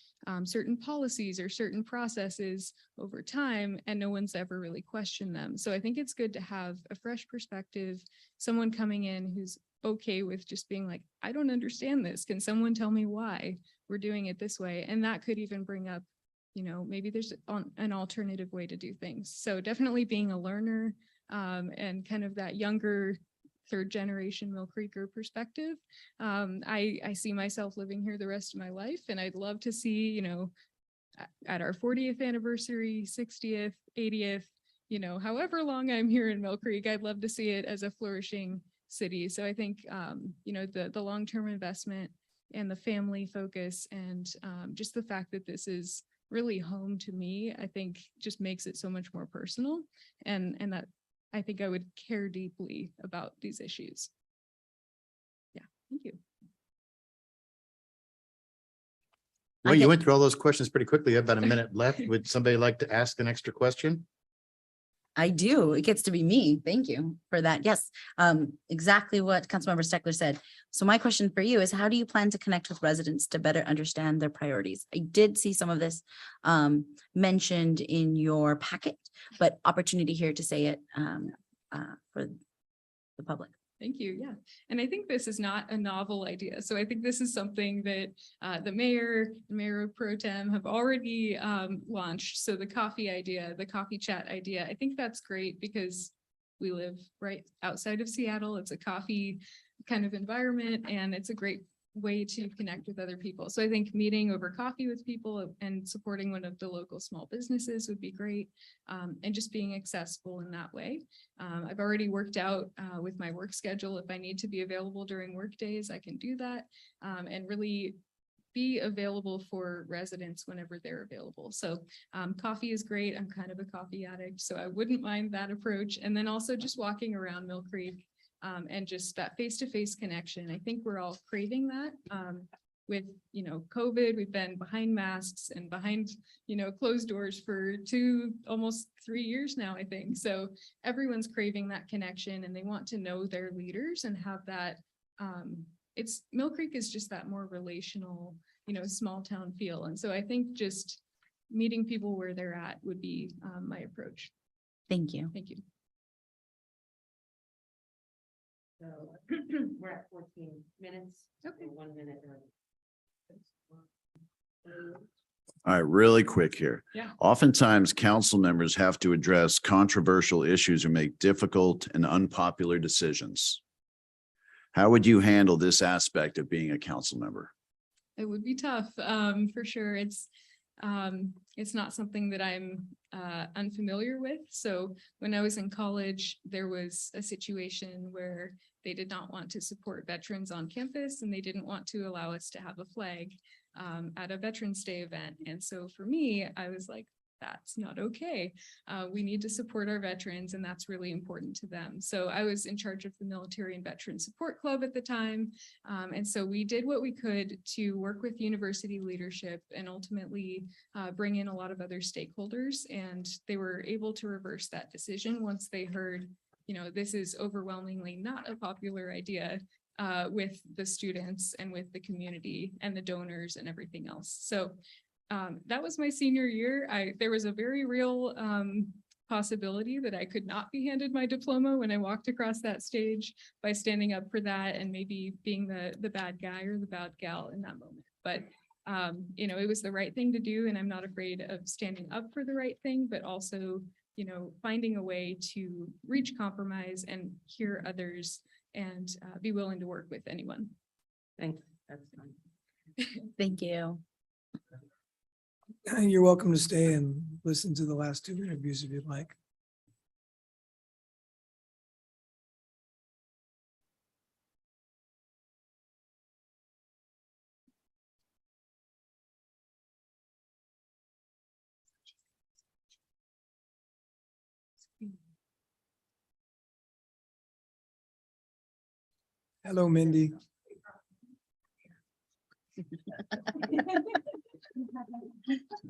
certain policies or certain processes over time, and no one's ever really questioned them. So I think it's good to have a fresh perspective, someone coming in who's okay with just being like, I don't understand this. Can someone tell me why we're doing it this way? And that could even bring up, maybe there's an alternative way to do things. So definitely being a learner and kind of that younger third generation Mill Creeker perspective. I see myself living here the rest of my life, and I'd love to see, at our 40th anniversary, 60th, 80th, however long I'm here in Mill Creek, I'd love to see it as a flourishing city. So I think, the long-term investment and the family focus and just the fact that this is really home to me, I think just makes it so much more personal, and that I think I would care deeply about these issues. Yeah, thank you. Well, you went through all those questions pretty quickly. You have about a minute left. Would somebody like to ask an extra question? I do. It gets to be me. Thank you for that. Yes, exactly what Councilmember Steckler said. So my question for you is, how do you plan to connect with residents to better understand their priorities? I did see some of this mentioned in your packet, but opportunity here to say it for the public. Thank you. Yeah. And I think this is not a novel idea. So I think this is something that the mayor pro tem have already launched. So the coffee idea, the coffee chat idea, I think that's great because we live right outside of Seattle. It's a coffee kind of environment, and it's a great way to connect with other people. So I think meeting over coffee with people and supporting one of the local small businesses would be great, and just being accessible in that way. I've already worked out with my work schedule. If I need to be available during work days, I can do that, and really be available for residents whenever they're available. So coffee is great. I'm kind of a coffee addict, so I wouldn't mind that approach. And then also just walking around Mill Creek and just that face-to-face connection. I think we're all craving that. With, COVID, we've been behind masks and behind, closed doors for almost 3 years now, I think. So everyone's craving that connection, and they want to know their leaders and have that. Mill Creek is just that more relational, small town feel. And so I think just meeting people where they're at would be my approach. Thank you. Thank you. So we're at 14 minutes. Okay. 1 minute. All right, really quick here. Yeah. Oftentimes, council members have to address controversial issues or make difficult and unpopular decisions. How would you handle this aspect of being a council member? It would be tough, for sure. It's not something that I'm unfamiliar with. So when I was in college, there was a situation where they did not want to support veterans on campus, and they didn't want to allow us to have a flag at a Veterans Day event. And so for me, I was like, that's not okay. We need to support our veterans, and that's really important to them. So I was in charge of the Military and Veteran Support Club at the time. And so we did what we could to work with university leadership and ultimately bring in a lot of other stakeholders. And they were able to reverse that decision once they heard, you know, this is overwhelmingly not a popular idea with the students and with the community and the donors and everything else. So that was my senior year. There was a very real possibility that I could not be handed my diploma when I walked across that stage by standing up for that and maybe being the bad guy or the bad gal in that moment. But you know, it was the right thing to do, and I'm not afraid of standing up for the right thing, but also, you know, finding a way to reach compromise and hear others and be willing to work with anyone. Thanks. That's fine. Thank you. You're welcome to stay and listen to the last 2 interviews if you'd like. Hello, Mindy.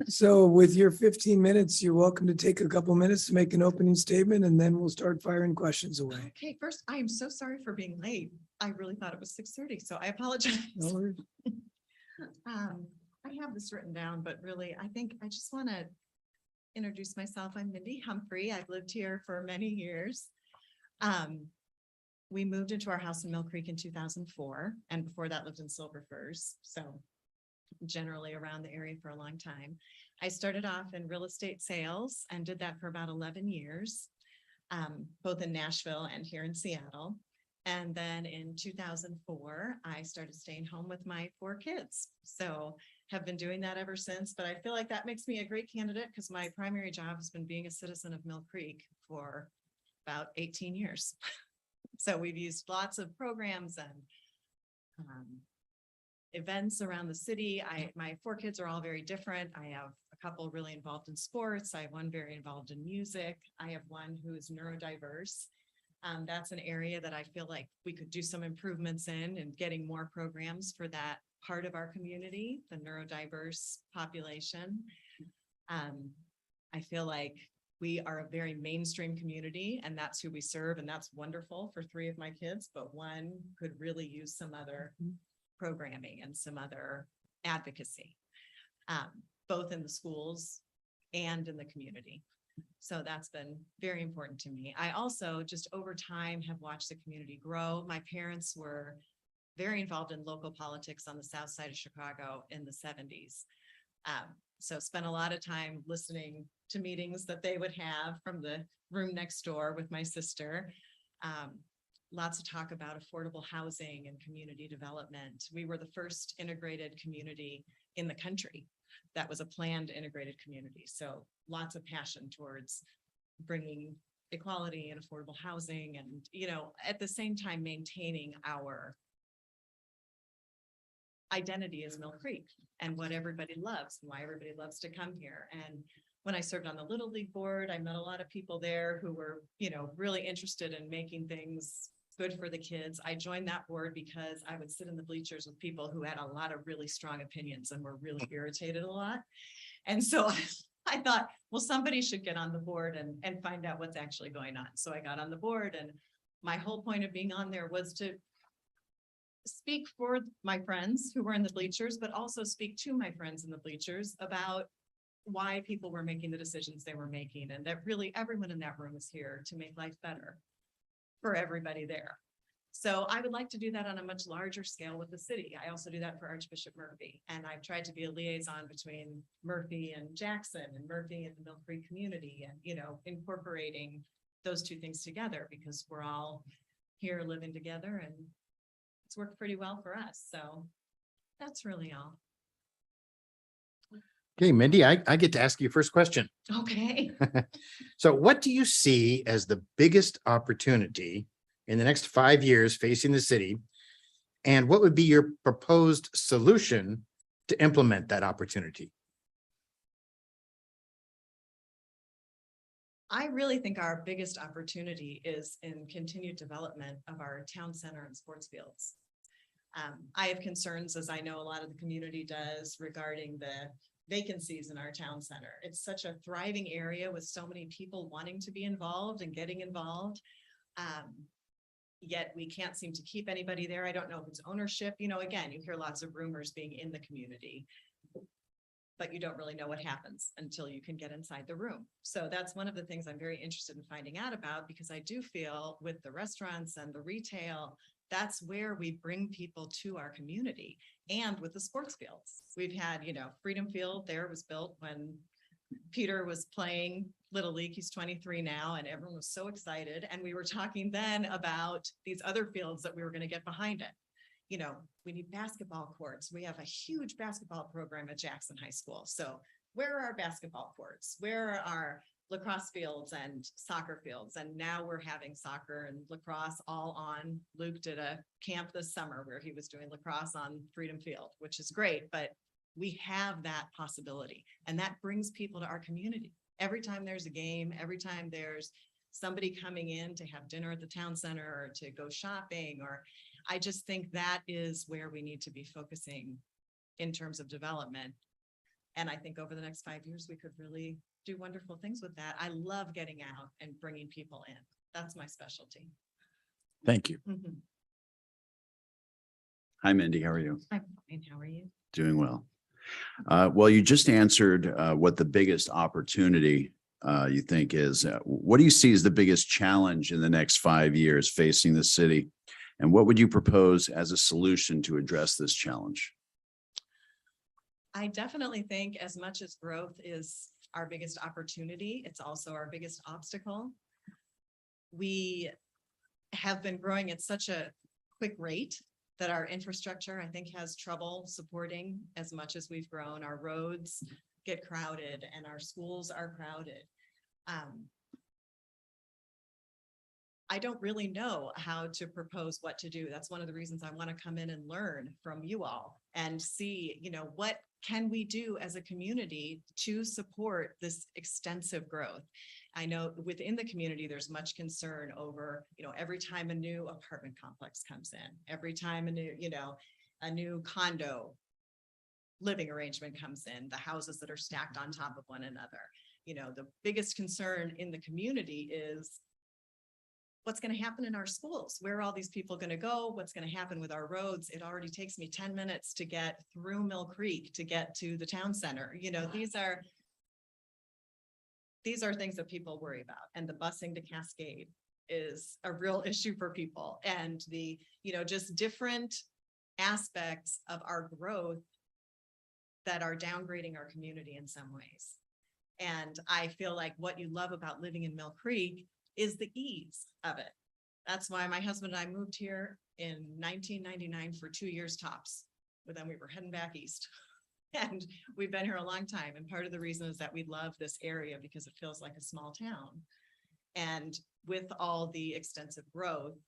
So with your 15 minutes, you're welcome to take a couple minutes to make an opening statement, and then we'll start firing questions away. Okay, first, I am so sorry for being late. I really thought it was 6:30, so I apologize. No worries. I have this written down, but really, I think I just want to introduce myself. I'm Mindy Humphrey. I've lived here for many years. We moved into our house in Mill Creek in 2004, and before that lived in Silver Firs. So generally around the area for a long time. I started off in real estate sales and did that for about 11 years, both in Nashville and here in Seattle. And then in 2004, I started staying home with my 4 kids. So have been doing that ever since, but I feel like that makes me a great candidate because my primary job has been being a citizen of Mill Creek for about 18 years. So we've used lots of programs and events around the city. My 4 kids are all very different. I have a couple really involved in sports. I have one very involved in music. I have one who is neurodiverse. That's an area that I feel like we could do some improvements in and getting more programs for that part of our community, the neurodiverse population. I feel like we are a very mainstream community, and that's who we serve, and that's wonderful for 3 of my kids, but one could really use some other programming and some other advocacy, both in the schools and in the community. So that's been very important to me. I also just over time have watched the community grow. My parents were very involved in local politics on the south side of Chicago in the 70s. So spent a lot of time listening to meetings that they would have from the room next door with my sister. Lots of talk about affordable housing and community development. We were the first integrated community in the country that was a planned integrated community. So lots of passion towards bringing equality and affordable housing and, you know, at the same time, maintaining our identity as Mill Creek and what everybody loves and why everybody loves to come here. And when I served on the Little League board, I met a lot of people there who were, you know, really interested in making things good for the kids. I joined that board because I would sit in the bleachers with people who had a lot of really strong opinions and were really irritated a lot. And so I thought, well, somebody should get on the board and find out what's actually going on. So I got on the board, and my whole point of being on there was to speak for my friends who were in the bleachers, but also speak to my friends in the bleachers about why people were making the decisions they were making, and that really everyone in that room is here to make life better for everybody there. So I would like to do that on a much larger scale with the city. I also do that for Archbishop Murphy, and I've tried to be a liaison between Murphy and Jackson and Murphy and the Mill Creek community, and, you know, incorporating those two things together because we're all here living together and it's worked pretty well for us. So that's really all. Okay, Mindy, I get to ask you first question. Okay. So what do you see as the biggest opportunity in the next 5 years facing the city? And what would be your proposed solution to implement that opportunity? I really think our biggest opportunity is in continued development of our town center and sports fields. I have concerns, as I know a lot of the community does, regarding the vacancies in our town center. It's such a thriving area with so many people wanting to be involved and getting involved. Yet we can't seem to keep anybody there. I don't know if it's ownership. You know, again, you hear lots of rumors being in the community, but you don't really know what happens until you can get inside the room. So that's one of the things I'm very interested in finding out about, because I do feel with the restaurants and the retail, that's where we bring people to our community. And with the sports fields, we've had, you know, Freedom Field there was built when Peter was playing Little League. He's 23 now, and everyone was so excited. And we were talking then about these other fields that we were going to get behind it. You know, we need basketball courts. We have a huge basketball program at Jackson High School. So where are our basketball courts? Where are our lacrosse fields and soccer fields? And now we're having soccer and lacrosse all on. Luke did a camp this summer where he was doing lacrosse on Freedom Field, which is great, but we have that possibility, and that brings people to our community. Every time there's a game, every time there's somebody coming in to have dinner at the town center or to go shopping, or I just think that is where we need to be focusing in terms of development. And I think over the next 5 years, we could really do wonderful things with that. I love getting out and bringing people in. That's my specialty. Thank you. Mhm. Hi, Mindy. How are you? I'm fine. How are you? Doing well. Well, you just answered what the biggest opportunity you think is. What do you see as the biggest challenge in the next 5 years facing the city? And what would you propose as a solution to address this challenge? I definitely think as much as growth is our biggest opportunity, it's also our biggest obstacle. We have been growing at such a quick rate that our infrastructure, I think, has trouble supporting as much as we've grown. Our roads get crowded and our schools are crowded. I don't really know how to propose what to do. That's one of the reasons I want to come in and learn from you all and see, you know, what can we do as a community to support this extensive growth? I know within the community, there's much concern over, you know, every time a new apartment complex comes in, every time a new, you know, a new condo living arrangement comes in, the houses that are stacked on top of one another. You know, the biggest concern in the community is what's going to happen in our schools? Where are all these people going to go? What's going to happen with our roads? It already takes me 10 minutes to get through Mill Creek to get to the town center. You know, these are things that people worry about. And the busing to Cascade is a real issue for people. And the, you know, just different aspects of our growth that are downgrading our community in some ways. And I feel like what you love about living in Mill Creek is the ease of it. That's why my husband and I moved here in 1999 for 2 years tops, but then we were heading back east. And we've been here a long time. And part of the reason is that we love this area because it feels like a small town. And with all the extensive growth,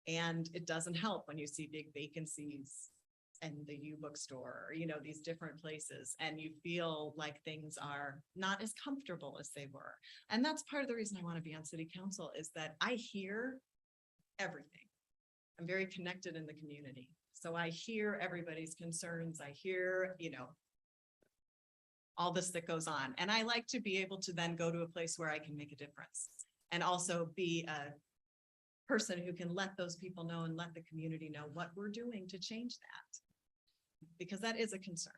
and it doesn't help when you see big vacancies and the U bookstore, or, you know, these different places, and you feel like things are not as comfortable as they were. And that's part of the reason I want to be on city council, is that I hear everything. I'm very connected in the community. So I hear everybody's concerns. I hear, you know, all this that goes on. And I like to be able to then go to a place where I can make a difference and also be a person who can let those people know and let the community know what we're doing to change that. Because that is a concern.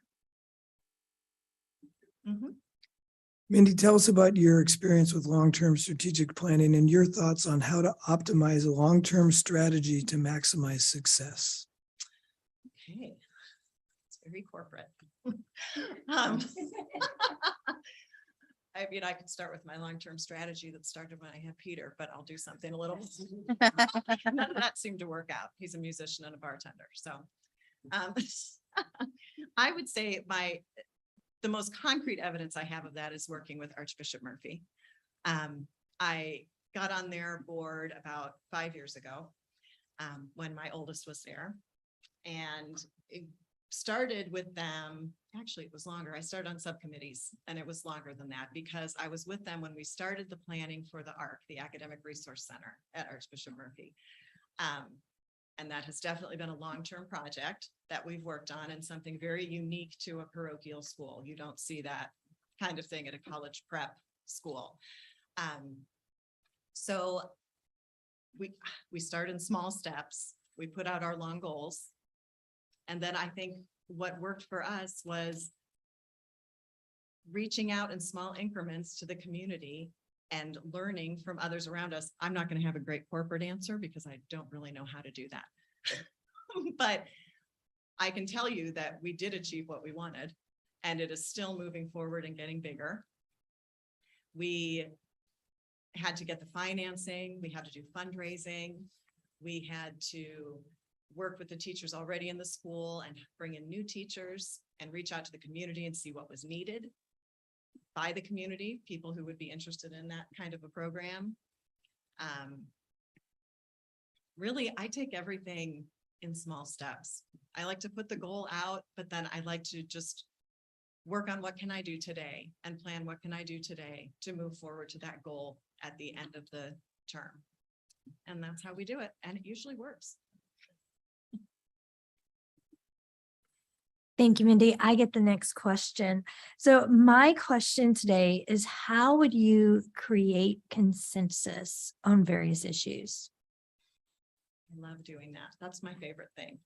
Mindy, tell us about your experience with long-term strategic planning and your thoughts on how to optimize a long-term strategy to maximize success. Okay. It's very corporate. Um, I mean, I could start with my long-term strategy that started when I had Peter, but I'll do something a little. None of that seemed to work out. He's a musician and a bartender, so. um, I would say the most concrete evidence I have of that is working with Archbishop Murphy. I got on their board about 5 years ago, when my oldest was there. And it started with them, actually it was longer. I started on subcommittees and it was longer than that because I was with them when we started the planning for the ARC, the Academic Resource Center at Archbishop Murphy. And that has definitely been a long-term project that we've worked on and something very unique to a parochial school. You don't see that kind of thing at a college prep school. So we start in small steps. We put out our long goals. And then I think what worked for us was reaching out in small increments to the community and learning from others around us. I'm not going to have a great corporate answer because I don't really know how to do that. But I can tell you that we did achieve what we wanted, and it is still moving forward and getting bigger. We had to get the financing, we had to do fundraising, we had to work with the teachers already in the school and bring in new teachers and reach out to the community and see what was needed by the community, people who would be interested in that kind of a program. Really, I take everything in small steps. I like to put the goal out, but then I like to just work on what can I do today and plan what can I do today to move forward to that goal at the end of the term. And that's how we do it. And it usually works. Thank you, Mindy. I get the next question. So my question today is, how would you create consensus on various issues? I love doing that. That's my favorite thing.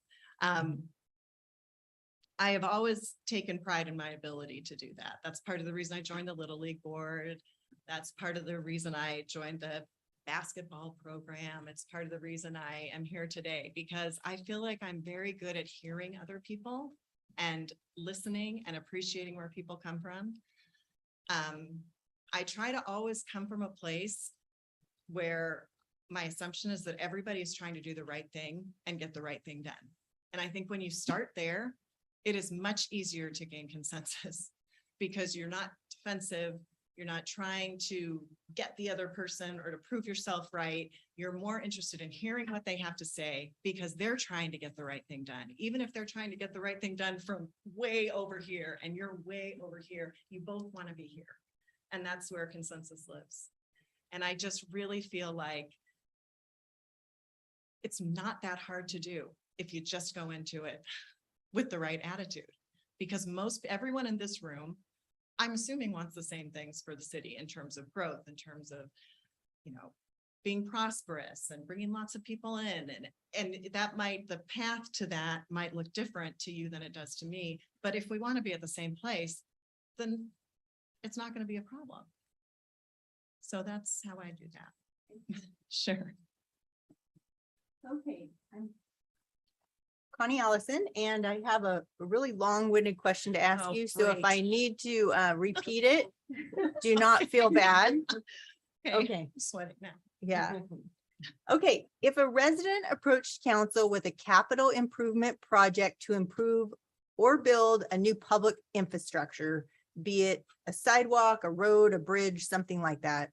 I have always taken pride in my ability to do that. That's part of the reason I joined the Little League board. That's part of the reason I joined the basketball program. It's part of the reason I am here today, because I feel like I'm very good at hearing other people and listening and appreciating where people come from. I try to always come from a place where my assumption is that everybody is trying to do the right thing and get the right thing done. And I think when you start there, it is much easier to gain consensus because you're not defensive. You're not trying to get the other person or to prove yourself right. You're more interested in hearing what they have to say because they're trying to get the right thing done. Even if they're trying to get the right thing done from way over here and you're way over here, you both want to be here. And that's where consensus lives. And I just really feel like it's not that hard to do if you just go into it with the right attitude, because everyone in this room, I'm assuming, wants the same things for the city in terms of growth, in terms of, being prosperous and bringing lots of people in. And the path to that might look different to you than it does to me. But if we want to be at the same place, then it's not going to be a problem. So that's how I do that. Sure. Okay, I'm Connie Allison, and I have a really long-winded question to ask you. So if I need to repeat it, do not feel bad. Okay. I'm sweating now. Yeah. Okay, if a resident approached council with a capital improvement project to improve or build a new public infrastructure, be it a sidewalk, a road, a bridge, something like that,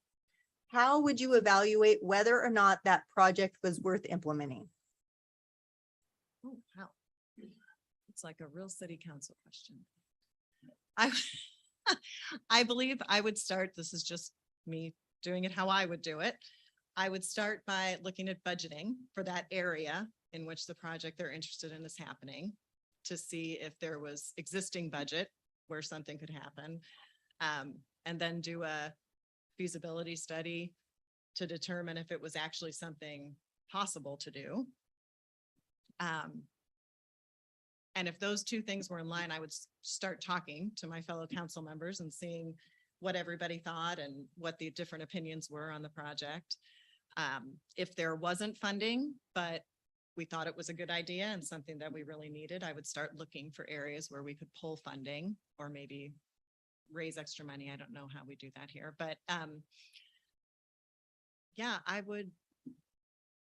how would you evaluate whether or not that project was worth implementing? Oh, wow. It's like a real city council question. I believe I would start, this is just me doing it how I would do it. I would start by looking at budgeting for that area in which the project they're interested in is happening, to see if there was existing budget where something could happen. And then do a feasibility study to determine if it was actually something possible to do. And if those two things were in line, I would start talking to my fellow council members and seeing what everybody thought and what the different opinions were on the project. If there wasn't funding, but we thought it was a good idea and something that we really needed, I would start looking for areas where we could pull funding or maybe raise extra money. I don't know how we do that here, but yeah, I would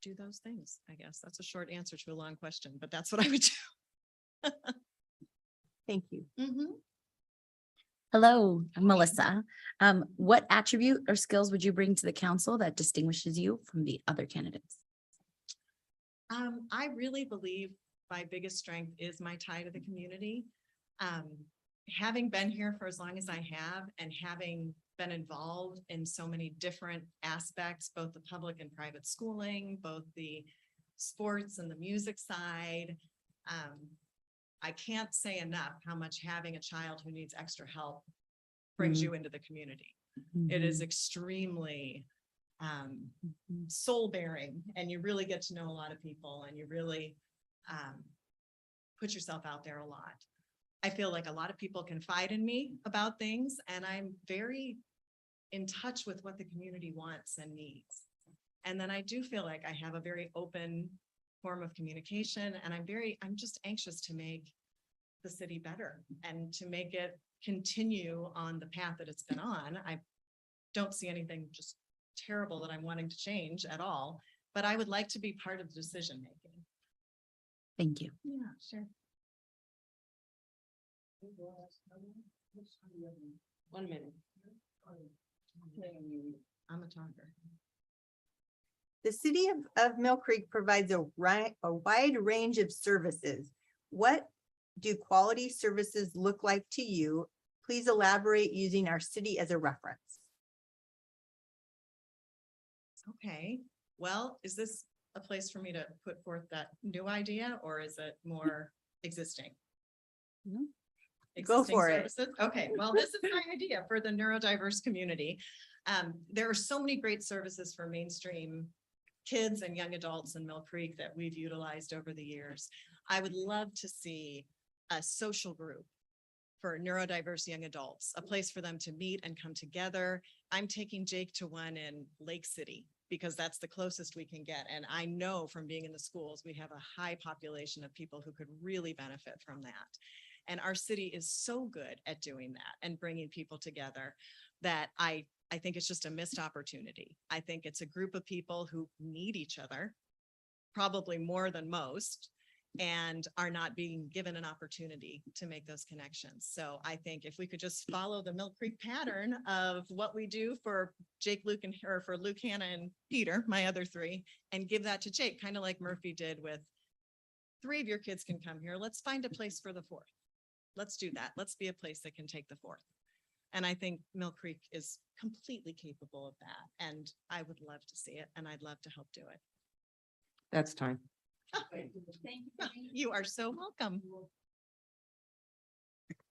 do those things. I guess that's a short answer to a long question, but that's what I would do. Thank you. Hello, I'm Melissa. What attribute or skills would you bring to the council that distinguishes you from the other candidates? I really believe my biggest strength is my tie to the community. Having been here for as long as I have and having been involved in so many different aspects, both the public and private schooling, both the sports and the music side. I can't say enough how much having a child who needs extra help brings you into the community. It is extremely soul bearing, and you really get to know a lot of people, and you really put yourself out there a lot. I feel like a lot of people confide in me about things, and I'm very in touch with what the community wants and needs. And then I do feel like I have a very open form of communication, and I'm just anxious to make the city better and to make it continue on the path that it's been on. I don't see anything just terrible that I'm wanting to change at all, but I would like to be part of the decision making. Thank you. Yeah, sure. 1 minute. I'm a talker. The city of Mill Creek provides a wide range of services. What do quality services look like to you? Please elaborate using our city as a reference. Okay, well, is this a place for me to put forth that new idea, or is it more existing? Go Existing for it. services? Okay, well, this is my idea for the neurodiverse community. There are so many great services for mainstream kids and young adults in Mill Creek that we've utilized over the years. I would love to see a social group for neurodiverse young adults, a place for them to meet and come together. I'm taking Jake to one in Lake City because that's the closest we can get. And I know from being in the schools, we have a high population of people who could really benefit from that. And our city is so good at doing that and bringing people together that I think it's just a missed opportunity. I think it's a group of people who need each other, probably more than most, and are not being given an opportunity to make those connections. So I think if we could just follow the Mill Creek pattern of what we do for Jake, Luke, or for Luke, Hannah, and Peter, my other three, and give that to Jake, kind of like Murphy did with 3 of your kids can come here. Let's find a place for the 4th. Let's do that. Let's be a place that can take the 4th. And I think Mill Creek is completely capable of that. And I would love to see it, and I'd love to help do it. That's time. Thank you. You are so welcome.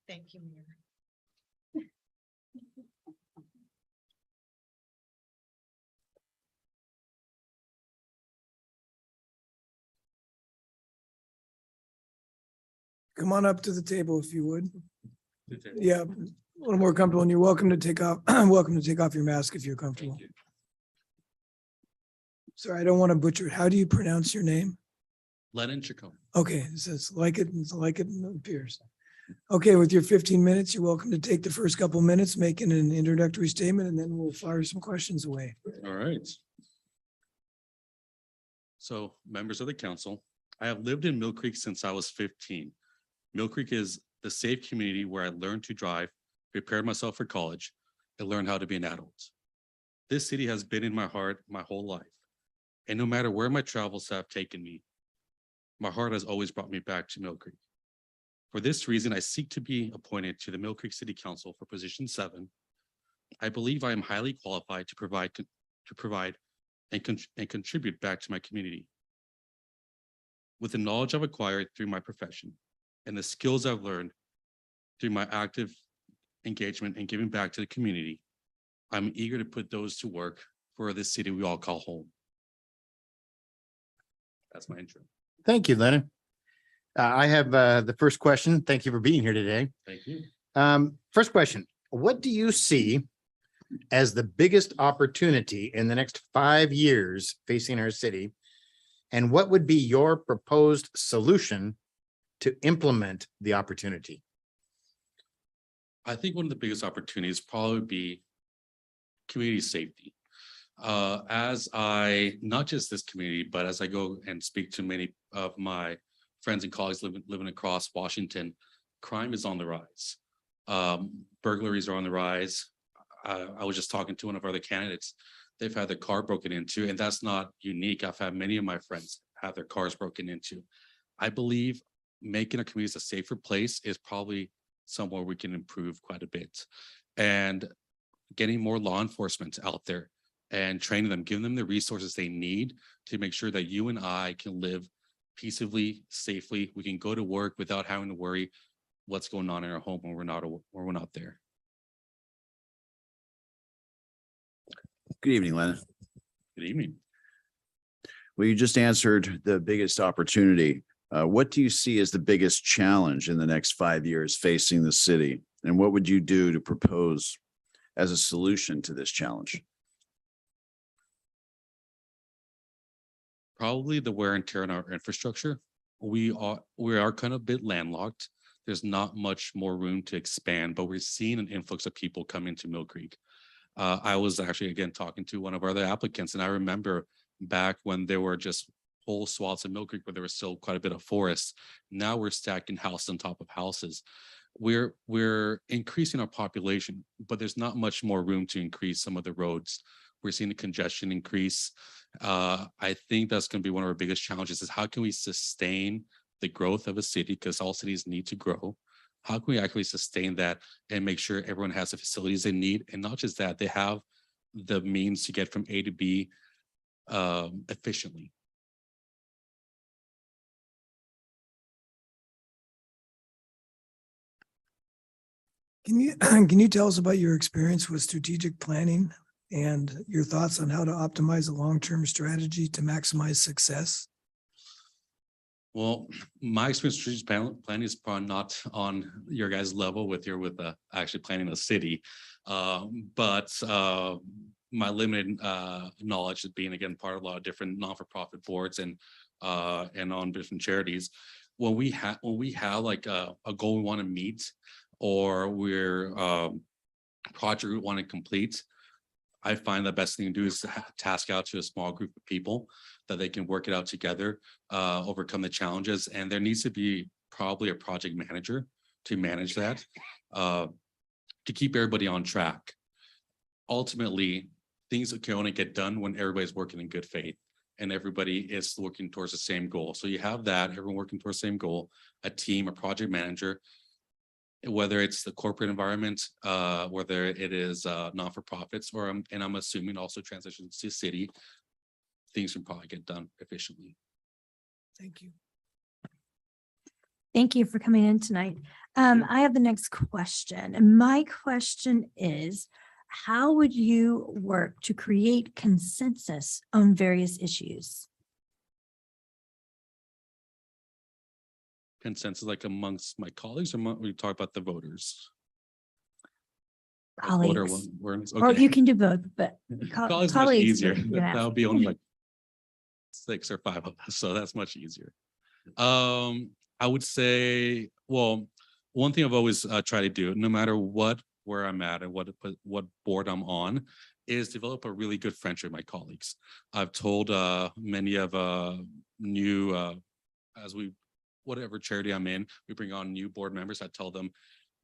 Thank you, Mayor. Come on up to the table if you would. Yeah, a little more comfortable, and you're welcome to take off, welcome to take off your mask if you're comfortable. Sorry, I don't want to butcher it. How do you pronounce your name? Lennon Chacon. Okay, it says like it appears. Okay, with your 15 minutes, you're welcome to take the first couple minutes, making an introductory statement, and then we'll fire some questions away. All right. So, members of the council, I have lived in Mill Creek since I was 15. Mill Creek is the safe community where I learned to drive, prepared myself for college, and learned how to be an adult. This city has been in my heart my whole life. And no matter where my travels have taken me, my heart has always brought me back to Mill Creek. For this reason, I seek to be appointed to the Mill Creek City Council for position 7. I believe I am highly qualified to provide and contribute back to my community. With the knowledge I've acquired through my profession and the skills I've learned through my active engagement and giving back to the community, I'm eager to put those to work for this city we all call home. That's my intro. Thank you, Lennon. I have the first question. Thank you for being here today. Thank you. First question, what do you see as the biggest opportunity in the next 5 years facing our city? And what would be your proposed solution to implement the opportunity? I think one of the biggest opportunities probably would be community safety. As I, not just this community, but as I go and speak to many of my friends and colleagues living across Washington, crime is on the rise. Burglaries are on the rise. I was just talking to one of our other candidates. They've had their car broken into, and that's not unique. I've had many of my friends have their cars broken into. I believe making our communities a safer place is probably somewhere we can improve quite a bit. And getting more law enforcement out there and training them, giving them the resources they need to make sure that you and I can live peaceably, safely. We can go to work without having to worry what's going on in our home when we're not there. Good evening, Lennon. Good evening. Well, you just answered the biggest opportunity. What do you see as the biggest challenge in the next 5 years facing the city? And what would you do to propose as a solution to this challenge? Probably the wear and tear on our infrastructure. We are kind of a bit landlocked. There's not much more room to expand, but we're seeing an influx of people come into Mill Creek. I was actually, again, talking to one of our other applicants, and I remember back when there were just whole swaths of Mill Creek where there was still quite a bit of forest. Now we're stacking houses on top of houses. We're increasing our population, but there's not much more room to increase some of the roads. We're seeing the congestion increase. I think that's going to be one of our biggest challenges is how can we sustain the growth of a city, because all cities need to grow. How can we actually sustain that and make sure everyone has the facilities they need? And not just that, they have the means to get from A to B efficiently. Can you tell us about your experience with strategic planning and your thoughts on how to optimize a long-term strategy to maximize success? Well, my experience with strategic planning is probably not on your guys' level with actually planning a city. But my limited knowledge of being, again, part of a lot of different non-for-profit boards and on different charities. When we have like a goal we want to meet, or we're project we want to complete, I find the best thing to do is to task out to a small group of people that they can work it out together, overcome the challenges. And there needs to be probably a project manager to manage that, to keep everybody on track. Ultimately, things can only get done when everybody's working in good faith and everybody is working towards the same goal. So you have that, everyone working towards the same goal, a team, a project manager, whether it's the corporate environment, whether it is non-for-profits, or I'm assuming also transitions to city, things can probably get done efficiently. Thank you. Thank you for coming in tonight. I have the next question, and my question is, how would you work to create consensus on various issues? Consensus like amongst my colleagues, or we talk about the voters? Colleagues. Or Okay. you can do both, but Colleagues much colleagues. easier. you can That ask. would be only like 6 or 5 of us, so that's much easier. I would say, well, one thing I've always tried to do, no matter where I'm at and what board I'm on, is develop a really good friendship with my colleagues. I've told many of new whatever charity I'm in, we bring on new board members. I tell them,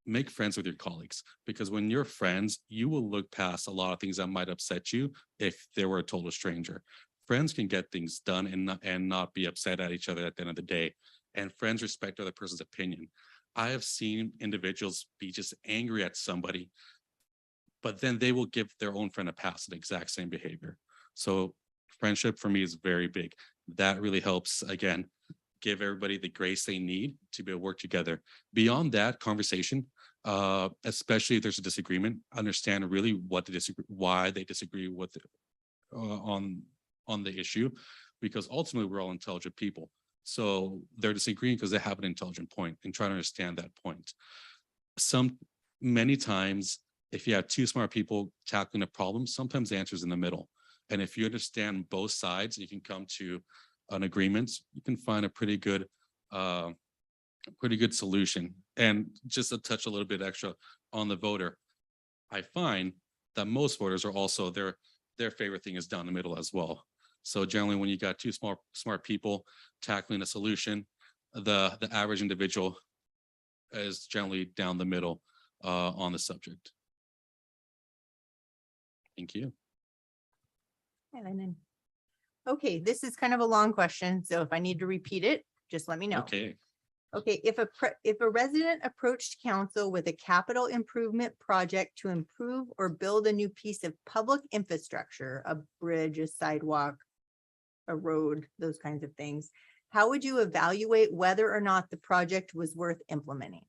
make friends with your colleagues, because when you're friends, you will look past a lot of things that might upset you if they were a total stranger. Friends can get things done and not be upset at each other at the end of the day. And friends respect the other person's opinion. I have seen individuals be just angry at somebody, but then they will give their own friend a pass on the exact same behavior. So friendship for me is very big. That really helps, again, give everybody the grace they need to be able to work together. Beyond that, conversation, especially if there's a disagreement, understand really why they disagree with on the issue, because ultimately we're all intelligent people. So they're disagreeing because they have an intelligent point, and try to understand that point. Many times if you have two smart people tackling a problem, sometimes the answer is in the middle. And if you understand both sides, you can come to an agreement, you can find a pretty good solution. And just to touch a little bit extra on the voter, I find that most voters are also their favorite thing is down the middle as well. So generally, when you got two smart people tackling a solution, the average individual is generally down the middle on the subject. Thank you. Okay, this is kind of a long question, so if I need to repeat it, just let me know. Okay. Okay, if a resident approached council with a capital improvement project to improve or build a new piece of public infrastructure, a bridge, a sidewalk, a road, those kinds of things, how would you evaluate whether or not the project was worth implementing?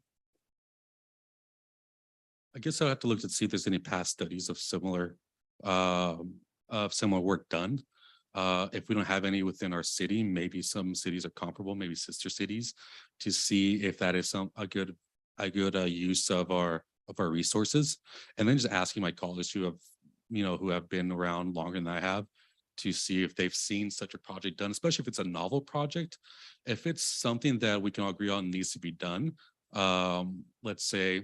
I guess I'll have to look to see if there's any past studies of similar work done. If we don't have any within our city, maybe some cities are comparable, maybe sister cities, to see if that is a good use of our resources. And then just asking my colleagues who have been around longer than I have to see if they've seen such a project done, especially if it's a novel project. If it's something that we can all agree on needs to be done, let's say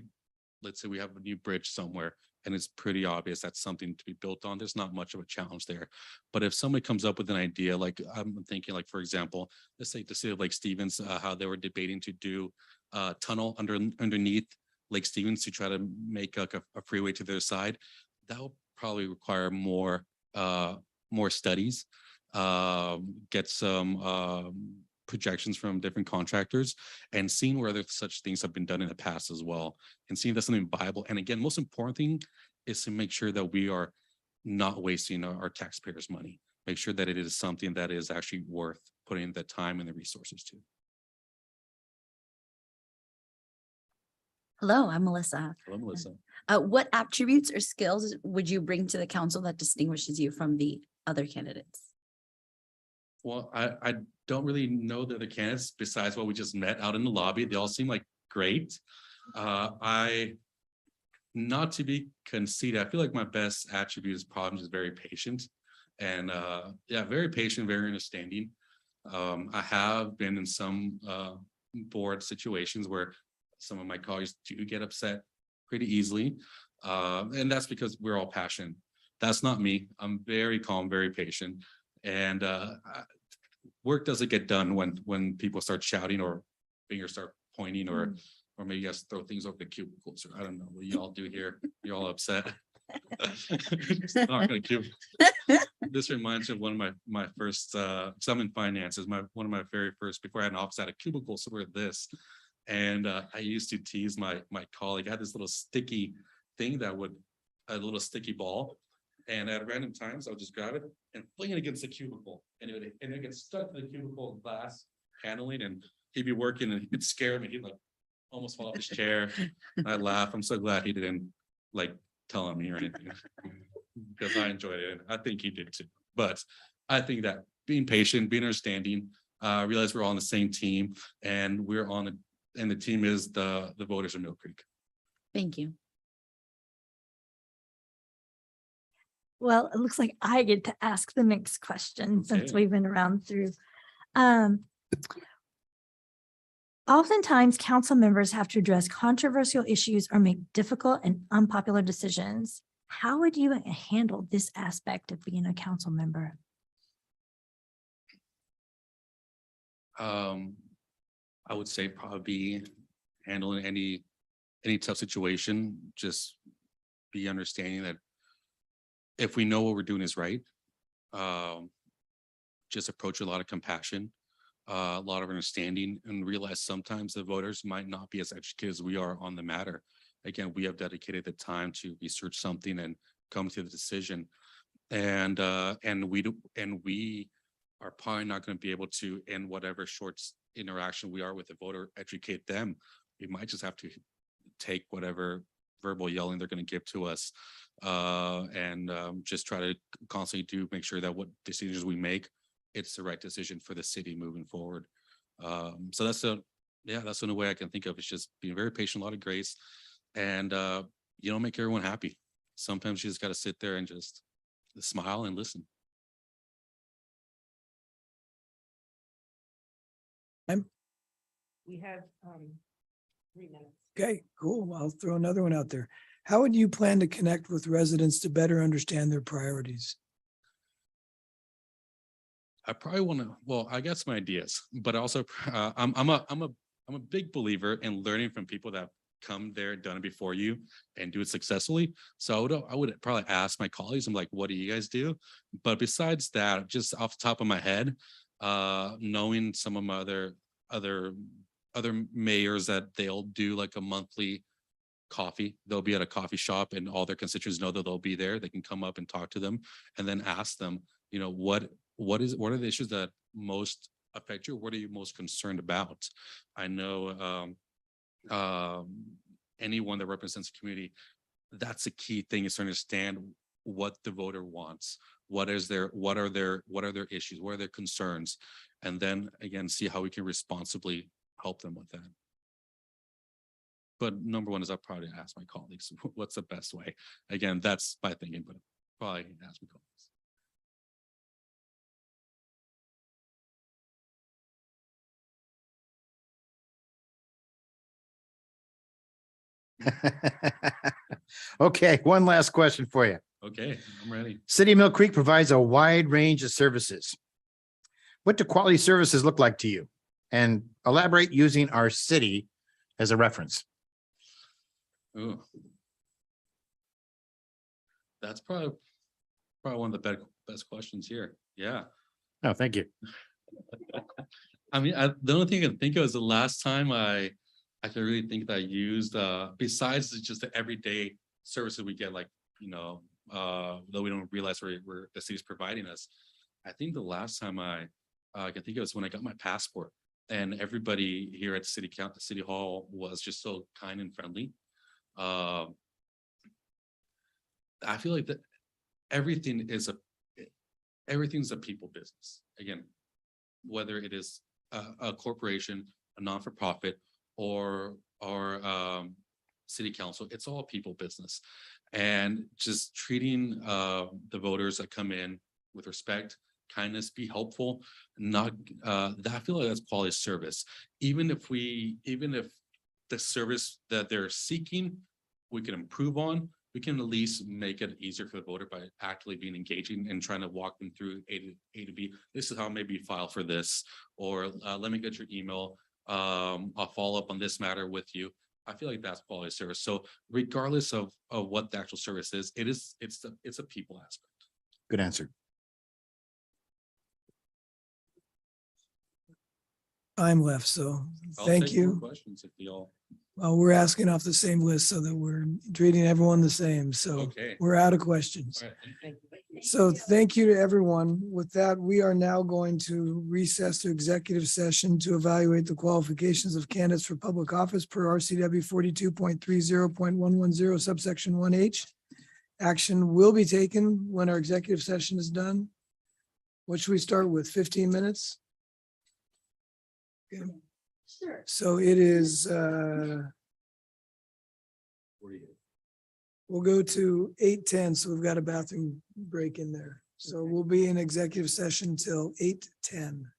we have a new bridge somewhere and it's pretty obvious that's something to be built on, there's not much of a challenge there. But if somebody comes up with an idea, like I'm thinking, like, for example, let's say the city of Lake Stevens, how they were debating to do a tunnel underneath Lake Stevens to try to make a freeway to their side, that will probably require more studies, get some projections from different contractors, and seeing whether such things have been done in the past as well, and seeing if that's something viable. And again, most important thing is to make sure that we are not wasting our taxpayers' money. Make sure that it is something that is actually worth putting the time and the resources to. Hello, I'm Melissa. Hello, Melissa. What attributes or skills would you bring to the council that distinguishes you from the other candidates? Well, I don't really know the other candidates besides what we just met out in the lobby. They all seem like great. Not to be conceited, I feel like my best attribute is probably just very patient. And very patient, very understanding. I have been in some board situations where some of my colleagues do get upset pretty easily. And that's because we're all passionate. That's not me. I'm very calm, very patient. And work doesn't get done when people start shouting or fingers start pointing or maybe you guys throw things over the cubicles, or I don't know what y'all do here. You're all upset. Not gonna this reminds me of one of my first some in finances. One of my very first, before I had an office, I had a cubicle similar to this. And I used to tease my colleague. I had this little sticky thing a little sticky ball. And at random times, I would just grab it and fling it against the cubicle. And it would get stuck to the cubicle glass paneling, and he'd be working and he'd scare me. He'd like almost fall off his chair. I'd laugh. I'm so glad he didn't like tell on me or anything because I enjoyed it. I think he did too. But I think that being patient, being understanding, realize we're all on the same team, and the team is the voters of Mill Creek. Thank you. Well, it looks like I get to ask the next question since Okay. we've been around through. Oftentimes, council members have to address controversial issues or make difficult and unpopular decisions. How would you handle this aspect of being a council member? I would say probably handling any tough situation, just be understanding that if we know what we're doing is right, just approach with a lot of compassion, a lot of understanding, and realize sometimes the voters might not be as educated as we are on the matter. Again, we have dedicated the time to research something and come to the decision. And we are probably not going to be able to, in whatever short interaction we are with the voter, educate them. We might just have to take whatever verbal yelling they're going to give to us and just try to constantly make sure that what decisions we make, it's the right decision for the city moving forward. So that's the only way I can think of. It's just being very patient, a lot of grace, and you don't make everyone happy. Sometimes you just got to sit there and just smile and listen. We have 3 minutes. Okay, cool. I'll throw another one out there. How would you plan to connect with residents to better understand their priorities? I probably want to, well, I got some ideas, but also I'm a big believer in learning from people that have come there, done it before you and do it successfully. So I would probably ask my colleagues, I'm like, what do you guys do? But besides that, just off the top of my head, knowing some of my other mayors that they'll do like a monthly coffee. They'll be at a coffee shop and all their constituents know that they'll be there. They can come up and talk to them and then ask them, you know, what are the issues that most affect you? What are you most concerned about? I know anyone that represents the community, that's a key thing, is to understand what the voter wants. What are their issues? What are their concerns? And then again, see how we can responsibly help them with that. But number one is I'll probably ask my colleagues, what's the best way? Again, that's my thinking, but probably ask my colleagues. Okay, one last question for you. Okay, I'm ready. City of Mill Creek provides a wide range of services. What do quality services look like to you? And elaborate using our city as a reference. Ooh. That's probably one of the best questions here. Yeah. No, thank you. I mean, the only thing I can think of is the last time I can really think that I used, besides just the everyday services we get, like, you know, though we don't realize we're the city's providing us. I think the last time I can think of is when I got my passport, and everybody here at City Hall was just so kind and friendly. I feel like that everything's a people business. Again, whether it is a corporation, a non-for-profit, or city council, it's all people business. And just treating the voters that come in with respect, kindness, be helpful, not that, I feel like that's quality service. Even if the service that they're seeking, we can improve on, we can at least make it easier for the voter by actively being engaging and trying to walk them through A to B. This is how maybe file for this, or let me get your email. I'll follow up on this matter with you. I feel like that's quality service. So regardless of what the actual service is, it's a people aspect. Good answer. Time left, so I'll thank take more you. questions if y'all. Well, we're asking off the same list so that we're treating everyone the same. So Okay. we're out of questions. All right. So thank you to everyone. With that, we are now going to recess to executive session to evaluate the qualifications of candidates for public office per RCW 42.30.110 subsection 1H. Action will be taken when our executive session is done. What should we start with? 15 minutes? Okay. Sure. So it is, we'll go to 8:10, so we've got a bathroom break in there. So we'll be in executive session till 8:10.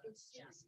It's just.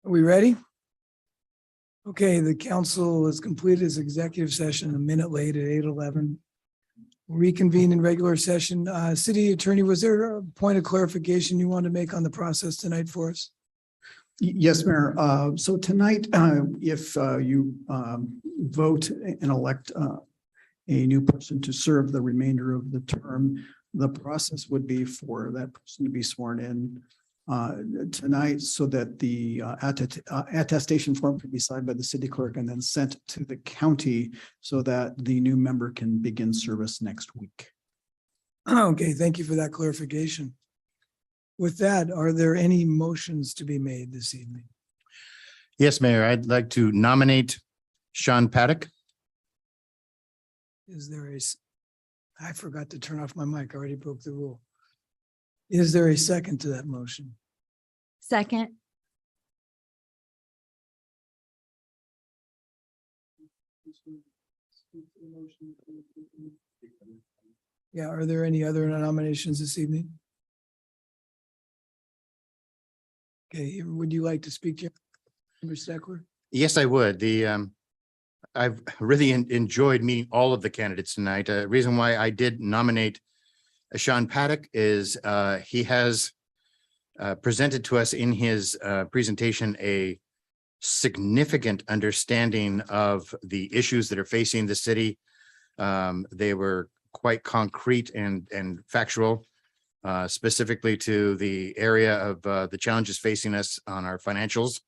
Are we ready? Okay, the council has completed its executive session a minute late at 8:11. Reconvene in regular session. City Attorney, was there a point of clarification you want to make on the process tonight for us? Yes, Mayor. So tonight, if you vote and elect a new person to serve the remainder of the term, the process would be for that person to be sworn in tonight so that the attestation form can be signed by the city clerk and then sent to the county so that the new member can begin service next week. Okay, thank you for that clarification. With that, are there any motions to be made this evening? Yes, Mayor, I'd like to nominate Sean Paddock. Is there I forgot to turn off my mic. I already broke the rule. Is there a second to that motion? Second. Yeah, are there any other nominations this evening? Okay, would you like to speak, Jim? Member Steckler? Yes, I would. I've really enjoyed meeting all of the candidates tonight. Reason why I did nominate Sean Paddock is he has presented to us in his presentation a significant understanding of the issues that are facing the city. They were quite concrete and factual, specifically to the area of the challenges facing us on our financials.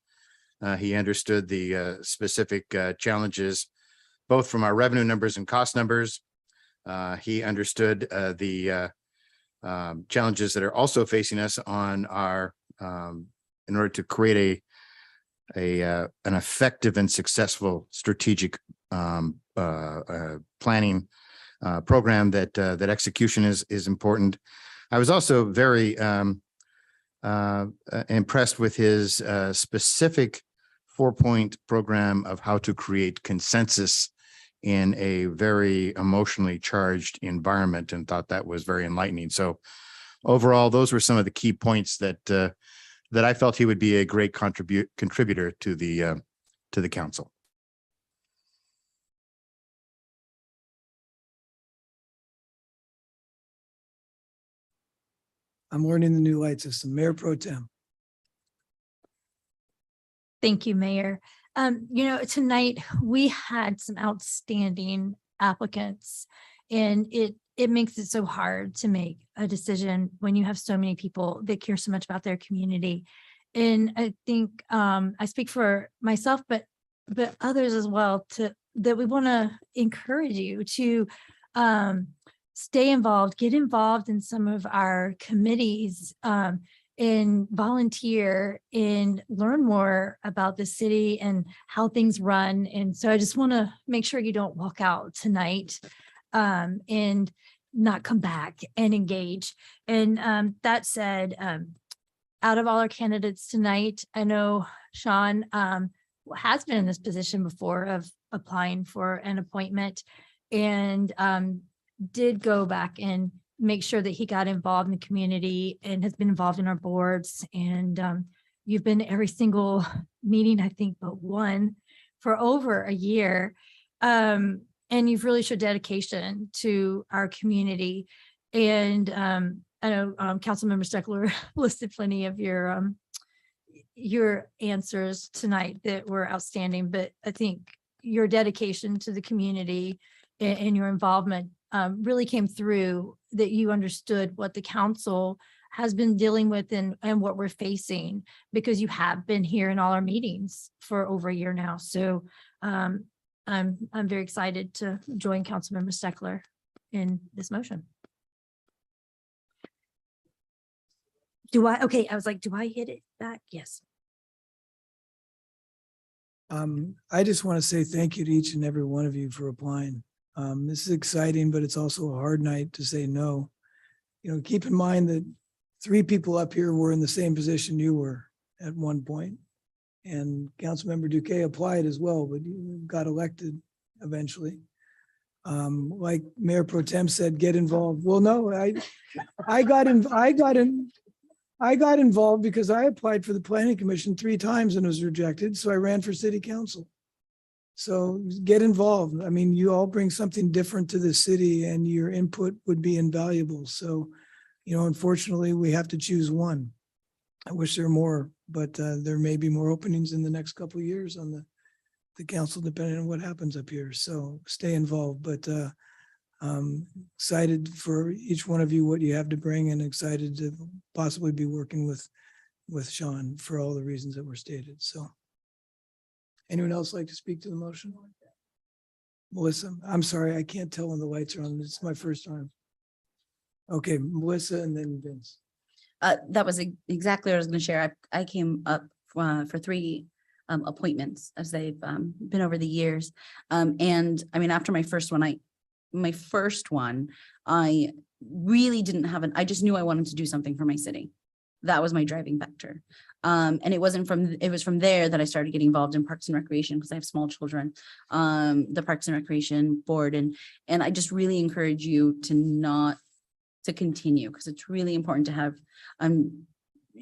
He understood the specific challenges, both from our revenue numbers and cost numbers. He understood the challenges that are also facing us on our in order to create an effective and successful strategic planning program that execution is important. I was also very impressed with his specific 4-point program of how to create consensus in a very emotionally charged environment, and thought that was very enlightening. So overall, those were some of the key points that I felt he would be a great contributor to the council. I'm learning the new light system. Mayor Pro Tem. Thank you, Mayor. Tonight we had some outstanding applicants, and it makes it so hard to make a decision when you have so many people that care so much about their community. And I think I speak for myself, but others as well, that we want to encourage you to stay involved, get involved in some of our committees, and volunteer and learn more about the city and how things run. And so I just want to make sure you don't walk out tonight and not come back and engage. And that said, out of all our candidates tonight, I know Sean has been in this position before of applying for an appointment, and did go back and make sure that he got involved in the community and has been involved in our boards. And you've been to every single meeting, I think, but one, for over a year. And you've really showed dedication to our community. And I know Councilmember Steckler listed plenty of your answers tonight that were outstanding, but I think your dedication to the community and your involvement really came through, that you understood what the council has been dealing with and what we're facing, because you have been here in all our meetings for over a year now. So I'm very excited to join Councilmember Steckler in this motion. Okay, I was like, do I hit it back? Yes. I just want to say thank you to each and every one of you for applying. This is exciting, but it's also a hard night to say no. Keep in mind that 3 people up here were in the same position you were. at one point. And Councilmember Duque applied as well, but you got elected eventually. Like Mayor Pro Tem said, get involved. Well, no, I got involved because I applied for the planning commission 3 times and was rejected, so I ran for city council. So get involved. I mean, you all bring something different to the city and your input would be invaluable. So, unfortunately, we have to choose one. I wish there were more, but there may be more openings in the next couple of years on the council, depending on what happens up here. So stay involved, but excited for each one of you, what you have to bring, and excited to possibly be working with Sean for all the reasons that were stated. So anyone else like to speak to the motion? Melissa, I'm sorry, I can't tell when the lights are on. It's my first time. Okay, Melissa and then Vince. That was exactly what I was going to share. I came up for 3 appointments as they've been over the years. And I mean, after my first one, I really didn't have I just knew I wanted to do something for my city. That was my driving factor. And it was from there that I started getting involved in Parks and Recreation because I have small children, the Parks and Recreation Board. And I just really encourage you to continue, because it's really important to have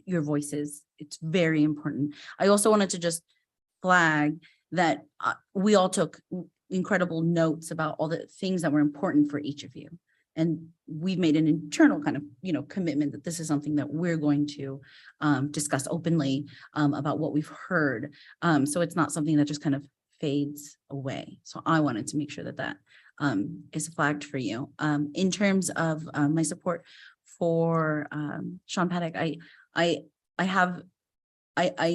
your voices. It's very important. I also wanted to just flag that we all took incredible notes about all the things that were important for each of you. And we've made an internal kind of, commitment that this is something that we're going to discuss openly about what we've heard. So it's not something that just kind of fades away. So I wanted to make sure that is flagged for you. In terms of my support for Sean Paddock, I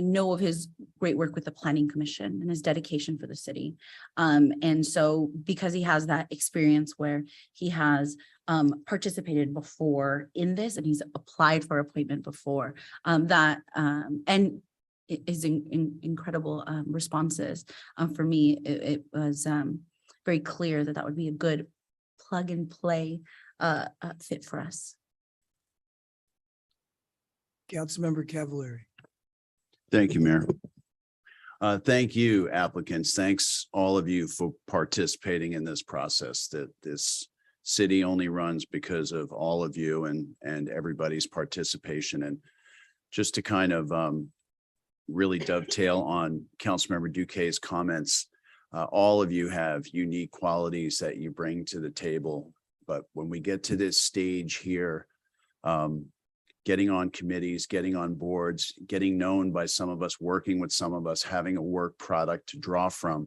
know of his great work with the Planning Commission and his dedication for the city. And so because he has that experience where he has participated before in this and he's applied for appointment before, and his incredible responses, for me, it was very clear that would be a good plug and play fit for us. Councilmember Cavallari. Thank you, Mayor. Thank you, applicants. Thanks all of you for participating in this process. That this city only runs because of all of you and everybody's participation. And just to kind of really dovetail on Councilmember Duque's comments, all of you have unique qualities that you bring to the table. But when we get to this stage here, getting on committees, getting on boards, getting known by some of us, working with some of us, having a work product to draw from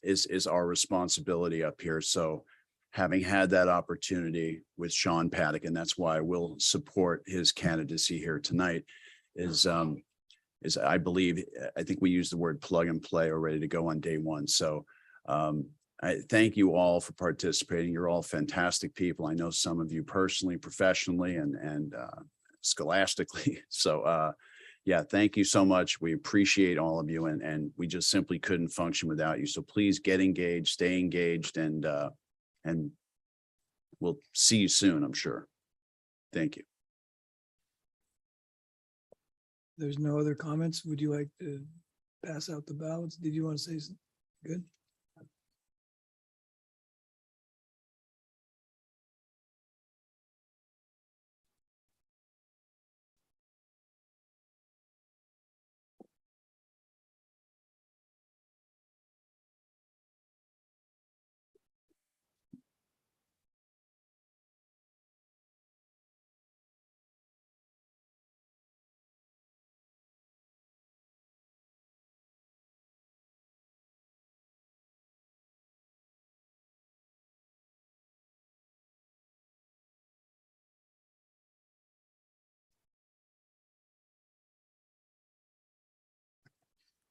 is our responsibility up here. So having had that opportunity with Sean Paddock, and that's why we'll support his candidacy here tonight, is I think we used the word plug and play or ready to go on day one. So I thank you all for participating. You're all fantastic people. I know some of you personally, professionally, and scholastically. So yeah, thank you so much. We appreciate all of you, and we just simply couldn't function without you. So please get engaged, stay engaged, and we'll see you soon, I'm sure. Thank you. There's no other comments. Would you like to pass out the ballots? Did you want to say something? Good.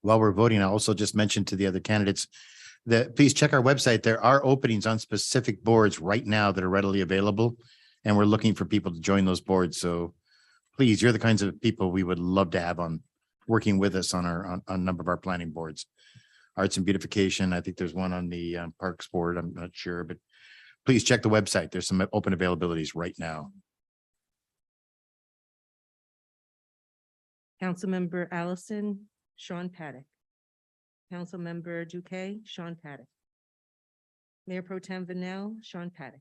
While we're voting, I also just mentioned to the other candidates that please check our website. There are openings on specific boards right now that are readily available, and we're looking for people to join those boards. So please, you're the kinds of people we would love to have on working with us on a number of our planning boards. Arts and Beautification, I think there's one on the Parks Board, I'm not sure, but please check the website. There's some open availabilities right now. Councilmember Allison, Sean Paddock. Councilmember Duque, Sean Paddock. Mayor Pro Tem Vanel, Sean Paddock.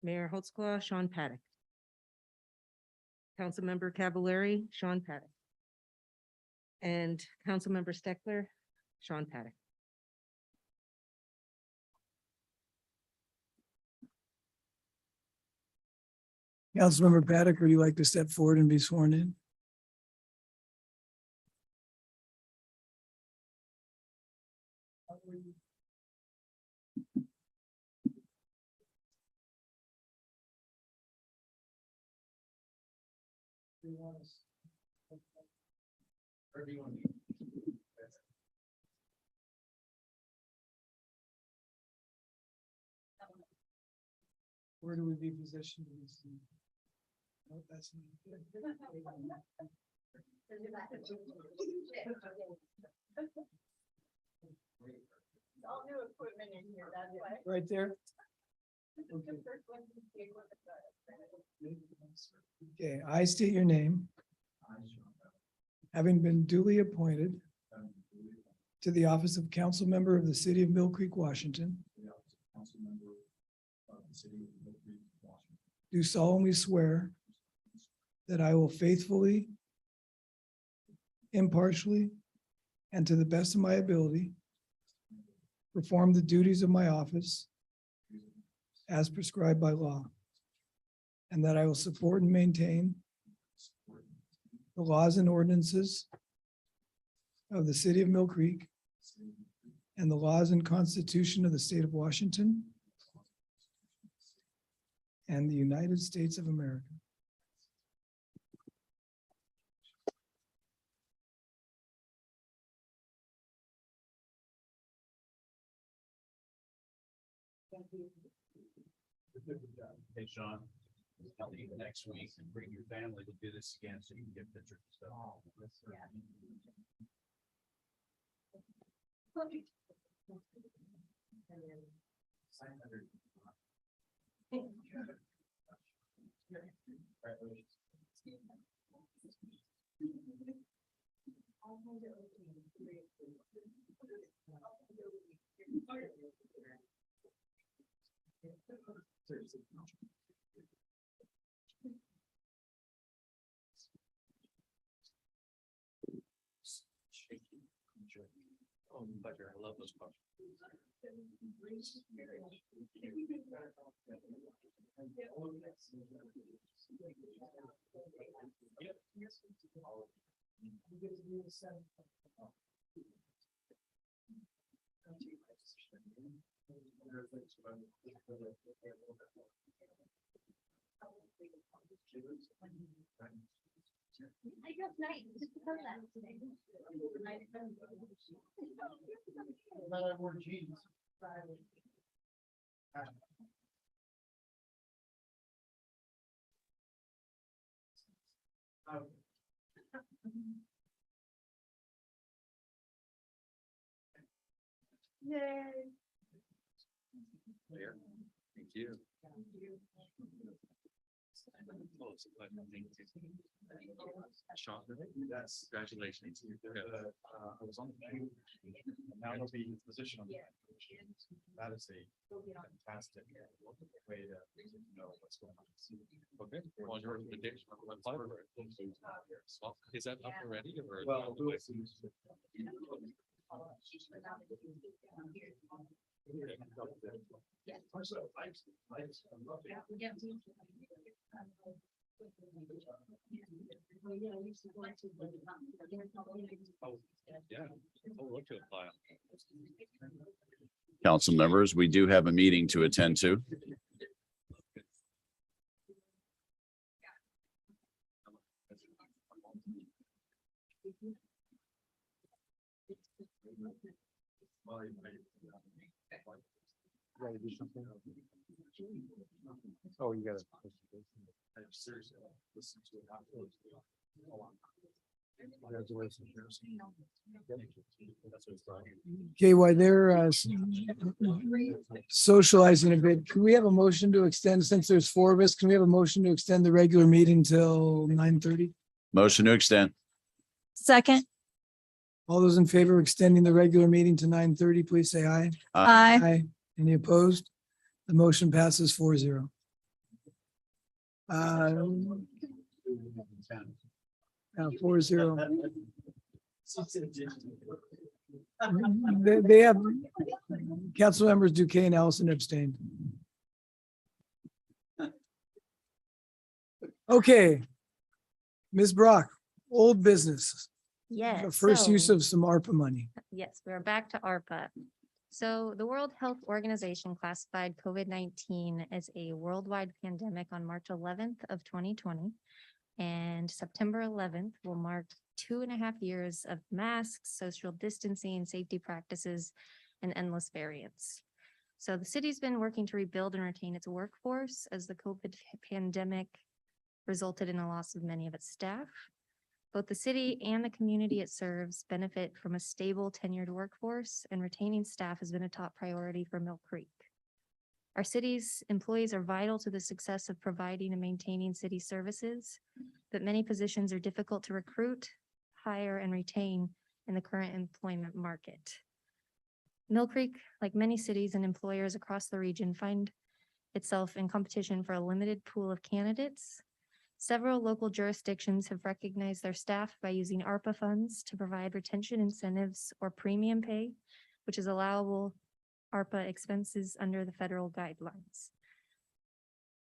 Mayor Holtzclaw, Sean Paddock. Councilmember Cavallari, Sean Paddock. And Councilmember Steckler, Sean Paddock. Councilmember Paddock, would you like to step forward and be sworn in? Where do we be positioned? in this? No, that's not good. All new equipment in here, that's why. Right there? Okay, I state your name. Having been duly appointed to the office of council member of the city of Mill Creek, Washington, do solemnly swear that I will faithfully, impartially, and to the best of my ability perform the duties of my office as prescribed by law, and that I will support and maintain the laws and ordinances of the city of Mill Creek and the laws and constitution of the state of Washington and the United States of America. Hey, Sean, I'll leave next week and bring your family to do this again so you can get pictures and stuff. Oh, pleasure. I love those questions. I dressed nice just because of that today. I wore jeans. Yay. There. Thank you. Oh, it's a pleasure. Thank you. Sean, yes, congratulations. I was on the panel. Now he'll be in position on the panel. That is a fantastic way to know what's going on. Okay, well, your invitation, is that up already or? Well, Yeah. I'll look to apply. Council members, we do have a meeting to attend to. Gotta do something. Oh, you gotta. I seriously listen to it afterwards. Congratulations. That's what it's like. Okay, while they're socializing a bit, can we have a motion to extend, since there's four of us, can we have a motion to extend the regular meeting till 9:30? Motion to extend. Second. All those in favor of extending the regular meeting to 9:30, please say aye. Aye. Any opposed? The motion passes 4-0. Uh, 4-0. They have, council members Duquesne and Allison abstained. Okay. Ms. Brock, old business. Yes. The first use so- of some ARPA money. Yes, we're back to ARPA. So the World Health Organization classified COVID-19 as a worldwide pandemic on March 11th of 2020. And September 11th will mark 2.5 years of masks, social distancing, safety practices, and endless variants. So the city's been working to rebuild and retain its workforce as the COVID pandemic resulted in a loss of many of its staff. Both the city and the community it serves benefit from a stable tenured workforce, and retaining staff has been a top priority for Mill Creek. Our city's employees are vital to the success of providing and maintaining city services, but many positions are difficult to recruit, hire, and retain in the current employment market. Mill Creek, like many cities and employers across the region, find itself in competition for a limited pool of candidates. Several local jurisdictions have recognized their staff by using ARPA funds to provide retention incentives or premium pay, which is allowable ARPA expenses under the federal guidelines.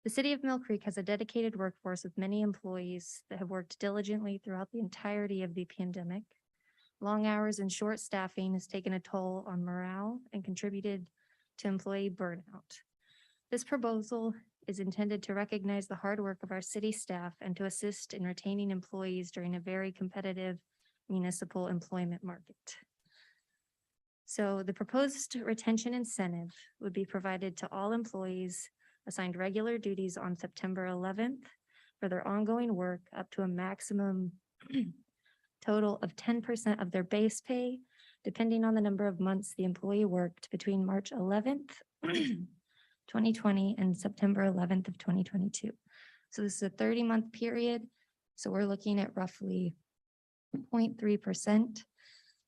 The city of Mill Creek has a dedicated workforce with many employees that have worked diligently throughout the entirety of the pandemic. Long hours and short staffing has taken a toll on morale and contributed to employee burnout. This proposal is intended to recognize the hard work of our city staff and to assist in retaining employees during a very competitive municipal employment market. So the proposed retention incentive would be provided to all employees assigned regular duties on September 11th for their ongoing work up to a maximum total of 10% of their base pay, depending on the number of months the employee worked between March 11th, 2020 and September 11th of 2022. So this is a 30-month period. So we're looking at roughly 0.3%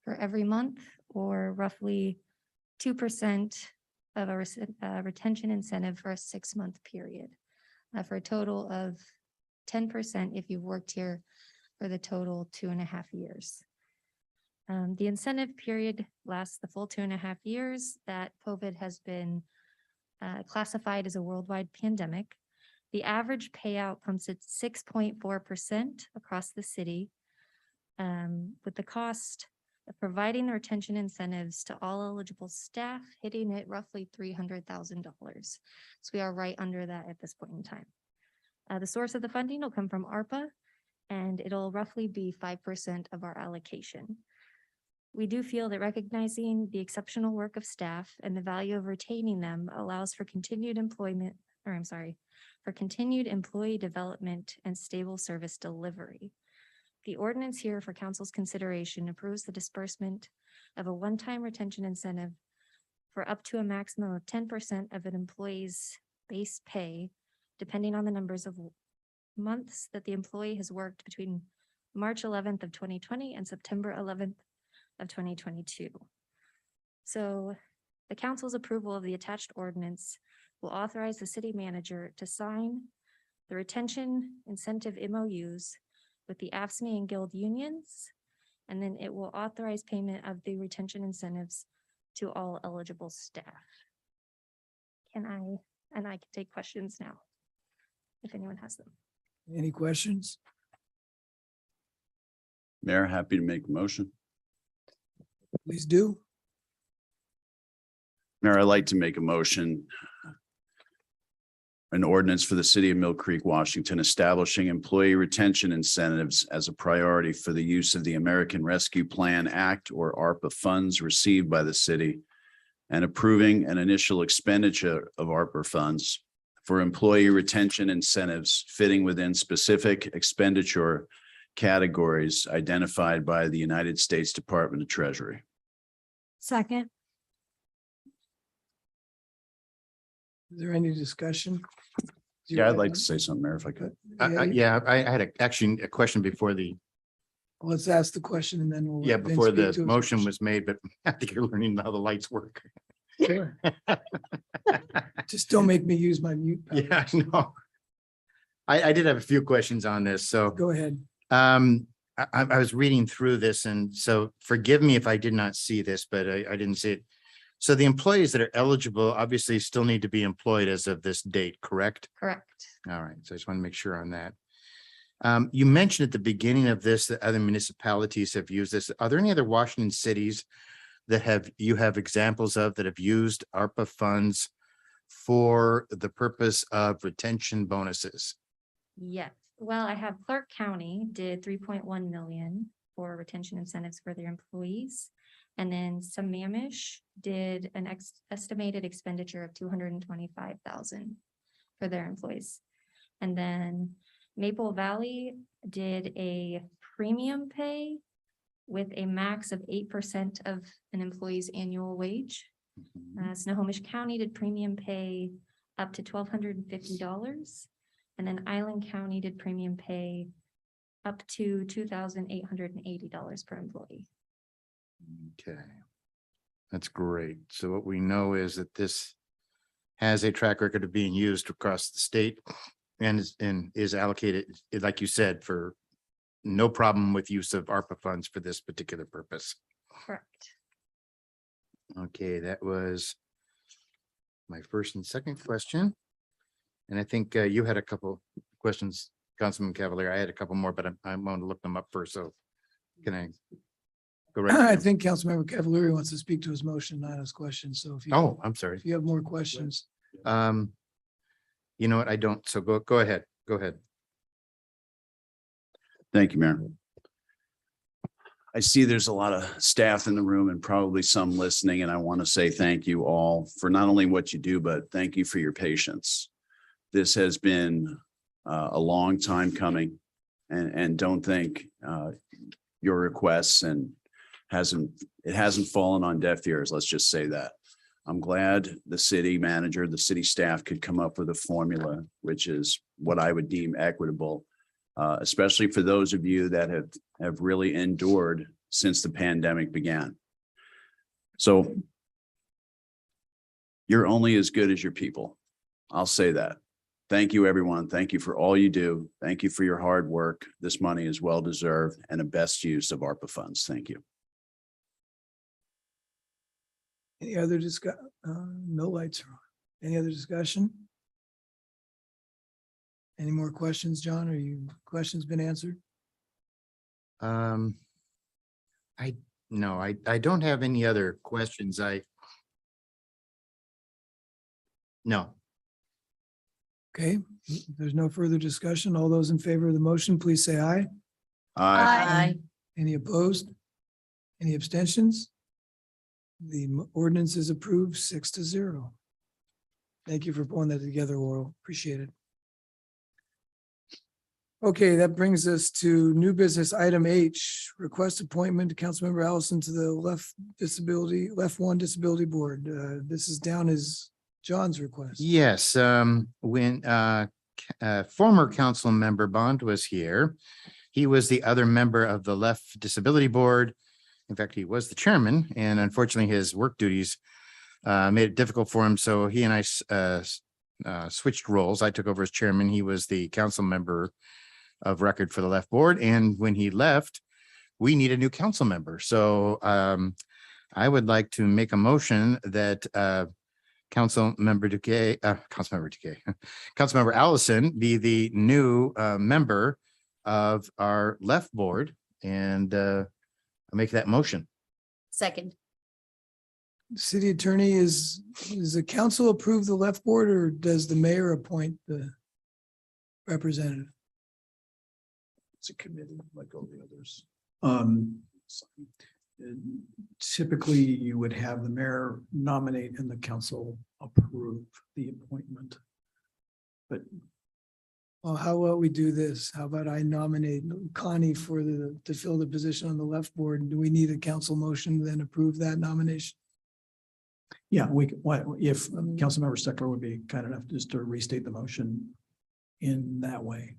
for every month, or roughly 2% of a retention incentive for a 6-month period, for a total of 10% if you've worked here for the total 2.5 years. The incentive period lasts the full 2.5 years that COVID has been classified as a worldwide pandemic. The average payout comes at 6.4% across the city, with the cost of providing the retention incentives to all eligible staff hitting at roughly $300,000. So we are right under that at this point in time. The source of the funding will come from ARPA, and it'll roughly be 5% of our allocation. We do feel that recognizing the exceptional work of staff and the value of retaining them allows for continued continued employee development and stable service delivery. The ordinance here for council's consideration approves the disbursement of a one-time retention incentive for up to a maximum of 10% of an employee's base pay, depending on the numbers of months that the employee has worked between March 11th of 2020 and September 11th of 2022. So the council's approval of the attached ordinance will authorize the city manager to sign the retention incentive MOUs with the AFSCME and Guild unions, and then it will authorize payment of the retention incentives to all eligible staff. I can take questions now, if anyone has them. Any questions? Mayor, happy to make a motion. Please do. Mayor, I'd like to make a motion. An ordinance for the city of Mill Creek, Washington, establishing employee retention incentives as a priority for the use of the American Rescue Plan Act or ARPA funds received by the city, and approving an initial expenditure of ARPA funds for employee retention incentives fitting within specific expenditure categories identified by the United States Department of Treasury. Second. Is there any discussion? Do you Yeah, I'd have like one? to say something, Mayor, if I could. Yeah, I had actually a question before Let's ask the question and then we'll. let Vince before speak the to his motion was made, but I think you're learning how the lights work. Sure. Just don't make me use my mute. button. Yeah, I know. I did have a few questions on this, so. Go ahead. I was reading through this, and so forgive me if I did not see this, but I didn't see it. So the employees that are eligible obviously still need to be employed as of this date, correct? Correct. All right, so I just want to make sure on that. You mentioned at the beginning of this that other municipalities have used this. Are there any other Washington cities that you have examples of that have used ARPA funds for the purpose of retention bonuses? Yes. Well, I have Clark County did 3.1 million for retention incentives for their employees. And then Sammamish did an estimated expenditure of 225,000 for their employees. And then Maple Valley did a premium pay with a max of 8% of an employee's annual wage. Snohomish County did premium pay up to $1,250. And then Island County did premium pay up to $2,880 per employee. Okay. That's great. So what we know is that this has a track record of being used across the state and is allocated, like you said, for no problem with use of ARPA funds for this particular purpose. Correct. Okay, that was my first and second question. And I think you had a couple questions, Councilman Cavalier. I had a couple more, but I'm going to look them up first. So can I go right? I think Councilmember Cavalieri wants to speak to his motion, not his question. So if you. Oh, I'm sorry. If you have more questions. You know what? I don't. So go ahead. Go ahead. Thank you, Mayor. I see there's a lot of staff in the room and probably some listening, and I want to say thank you all for not only what you do, but thank you for your patience. This has been a long time coming, and don't think your requests and it hasn't fallen on deaf ears. Let's just say that. I'm glad the city manager, the city staff could come up with a formula, which is what I would deem equitable, especially for those of you that have really endured since the pandemic began. So you're only as good as your people. I'll say that. Thank you, everyone. Thank you for all you do. Thank you for your hard work. This money is well-deserved and a best use of ARPA funds. Thank you. Any other no lights are on. Any other discussion? Any more questions, John? Questions been answered? No, I don't have any other questions. No. Okay, if there's no further discussion. All those in favor of the motion, please say aye. Aye. Any opposed? Any abstentions? The ordinance is approved 6-0. Thank you for pulling that together, Laurel. Appreciate it. Okay, that brings us to new business item H, request appointment to Councilmember Allison to the Left One Disability Board. This is down as John's request. Yes, when former council member Bond was here, he was the other member of the Left Disability Board. In fact, he was the chairman, and unfortunately his work duties made it difficult for him. So he and I switched roles. I took over as chairman. He was the council member of record for the Left Board. And when he left, we need a new council member. So I would like to make a motion that Councilmember Allison be the new member of our Left Board, and I'll make that motion. Second. City attorney, is the council approve the Left Board, or does the mayor appoint the representative? It's a committee like all the others. Typically, you would have the mayor nominate and the council approve the appointment. But Well, how about we do this? How about I nominate Connie to fill the position on the Left Board? Do we need a council motion to then approve that nomination? yeah, if Councilmember Steckler would be kind enough just to restate the motion. in that way?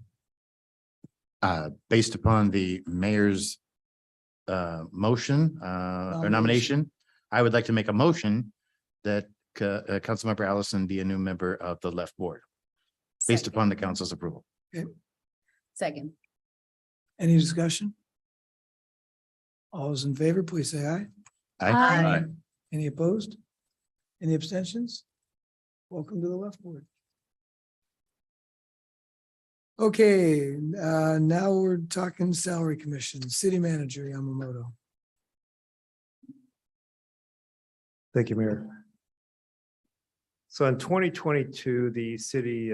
Based upon the mayor's motion or nomination, I would like to make a motion that Councilmember Allison be a new member of the left board, based upon the council's approval. Second. Any discussion? All those in favor, please say aye. Aye. Any opposed? Any abstentions? Welcome to the left board. Okay, now we're talking salary commission, city manager Yamamoto. Thank you, Mayor. So in 2022, the city,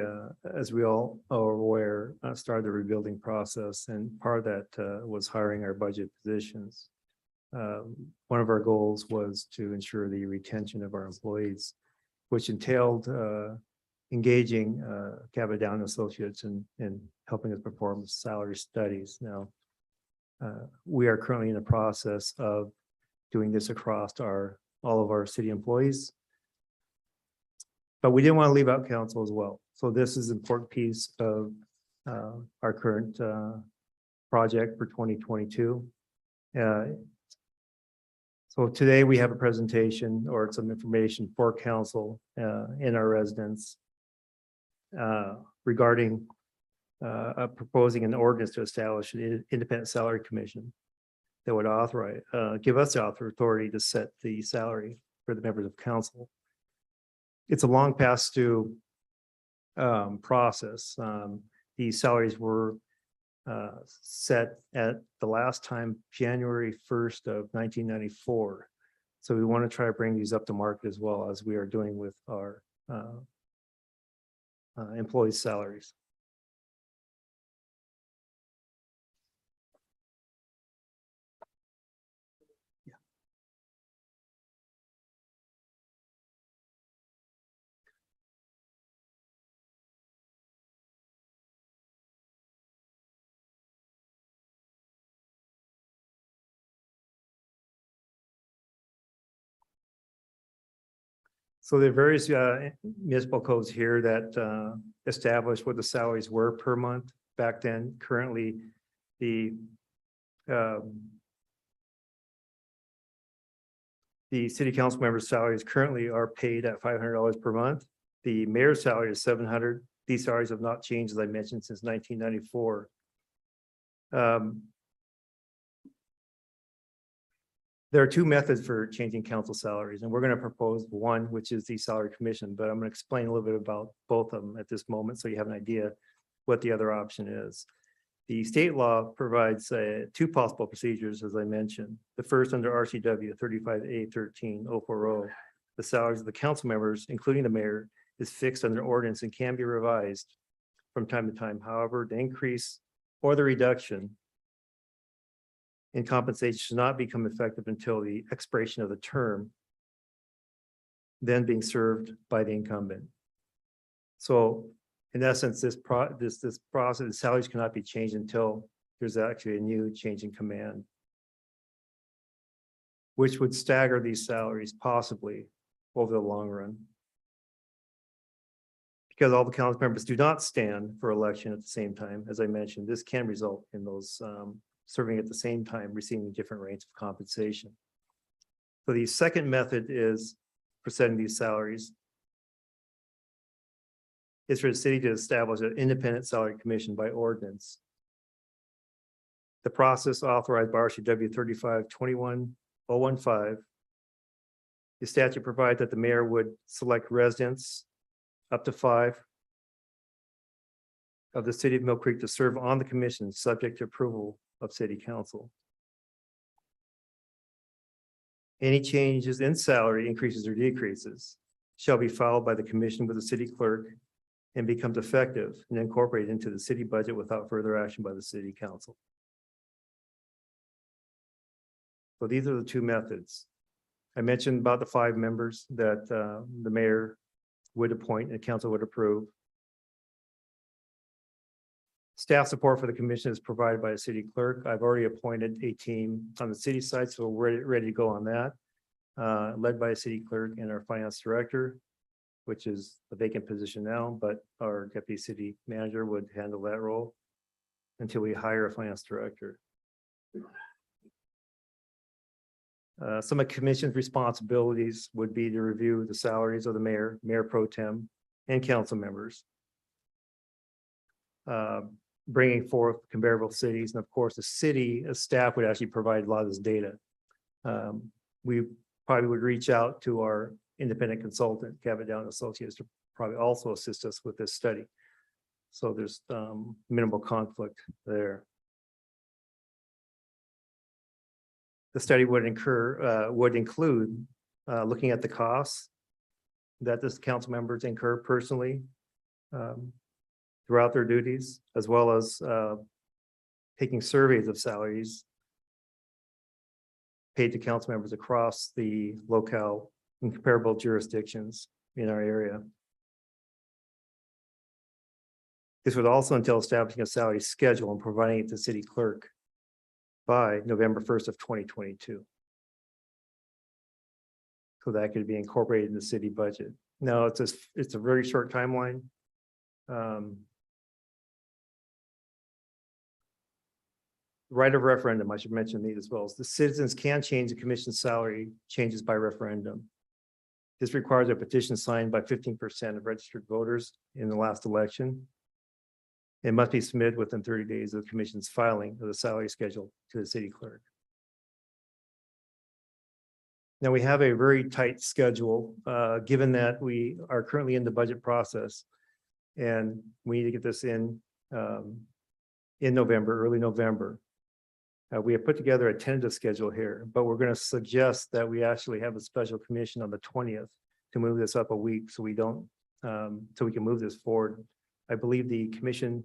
as we all are aware, started the rebuilding process, and part of that was hiring our budget positions. One of our goals was to ensure the retention of our employees, which entailed engaging Cabot Down Associates in helping us perform salary studies. Now, we are currently in the process of doing this across all of our city employees. But we didn't want to leave out council as well. So this is an important piece of our current project for 2022. So today we have a presentation or some information for council and our residents regarding proposing an ordinance to establish an independent salary commission that would authorize, give us the authority to set the salary for the members of council. It's a long past due process. These salaries were set at the last time, January 1st of 1994. So we want to try to bring these up to market as well as we are doing with our employees' salaries. So there are various municipal codes here that establish what the salaries were per month back then. Currently, the city council members' salaries currently are paid at $500 per month. The mayor's salary is $700. These salaries have not changed, as I mentioned, since 1994. There are two methods for changing council salaries, and we're going to propose one, which is the salary commission, but I'm going to explain a little bit about both of them at this moment so you have an idea what the other option is. The state law provides two possible procedures, as I mentioned. The first, under RCW 35A13-040, the salaries of the council members, including the mayor, is fixed under ordinance and can be revised from time to time. However, the increase or the reduction in compensation should not become effective until the expiration of the term then being served by the incumbent. So in essence, this process, the salaries cannot be changed until there's actually a new change in command, which would stagger these salaries possibly over the long run. Because all the council members do not stand for election at the same time, as I mentioned, this can result in those serving at the same time, receiving different rates of compensation. So the second method is for setting these salaries is for the city to establish an independent salary commission by ordinance. The process authorized by RCW 35-21-015. The statute provides that the mayor would select residents, up to 5, of the city of Mill Creek to serve on the commission, subject to approval of city council. Any changes in salary, increases or decreases, shall be filed by the commission with the city clerk and becomes effective and incorporated into the city budget without further action by the city council. So these are the two methods. I mentioned about the 5 members that the mayor would appoint and council would approve. Staff support for the commission is provided by the city clerk. I've already appointed a team on the city side, so we're ready to go on that. Led by a city clerk and our finance director, which is the vacant position now, but our deputy city manager would handle that role until we hire a finance director. Some of the commission's responsibilities would be to review the salaries of the mayor, mayor pro tem, and council members. Bringing forth comparable cities, and of course, the city staff would actually provide a lot of this data. We probably would reach out to our independent consultant, Kevin Down Associates, to probably also assist us with this study. So there's minimal conflict there. The study would include looking at the costs that this council members incur personally throughout their duties, as well as taking surveys of salaries paid to council members across the locale and comparable jurisdictions in our area. This would also entail establishing a salary schedule and providing it to the city clerk by November 1st of 2022. So that could be incorporated in the city budget. Now, it's a very short timeline. Right of referendum, I should mention these as well. The citizens can change the commission's salary changes by referendum. This requires a petition signed by 15% of registered voters in the last election. It must be submitted within 30 days of the commission's filing of the salary schedule to the city clerk. Now, we have a very tight schedule, given that we are currently in the budget process, and we need to get this in November, early November. We have put together a tentative schedule here, but we're going to suggest that we actually have a special commission on the 20th to move this up a week so we don't, so we can move this forward. I believe the commission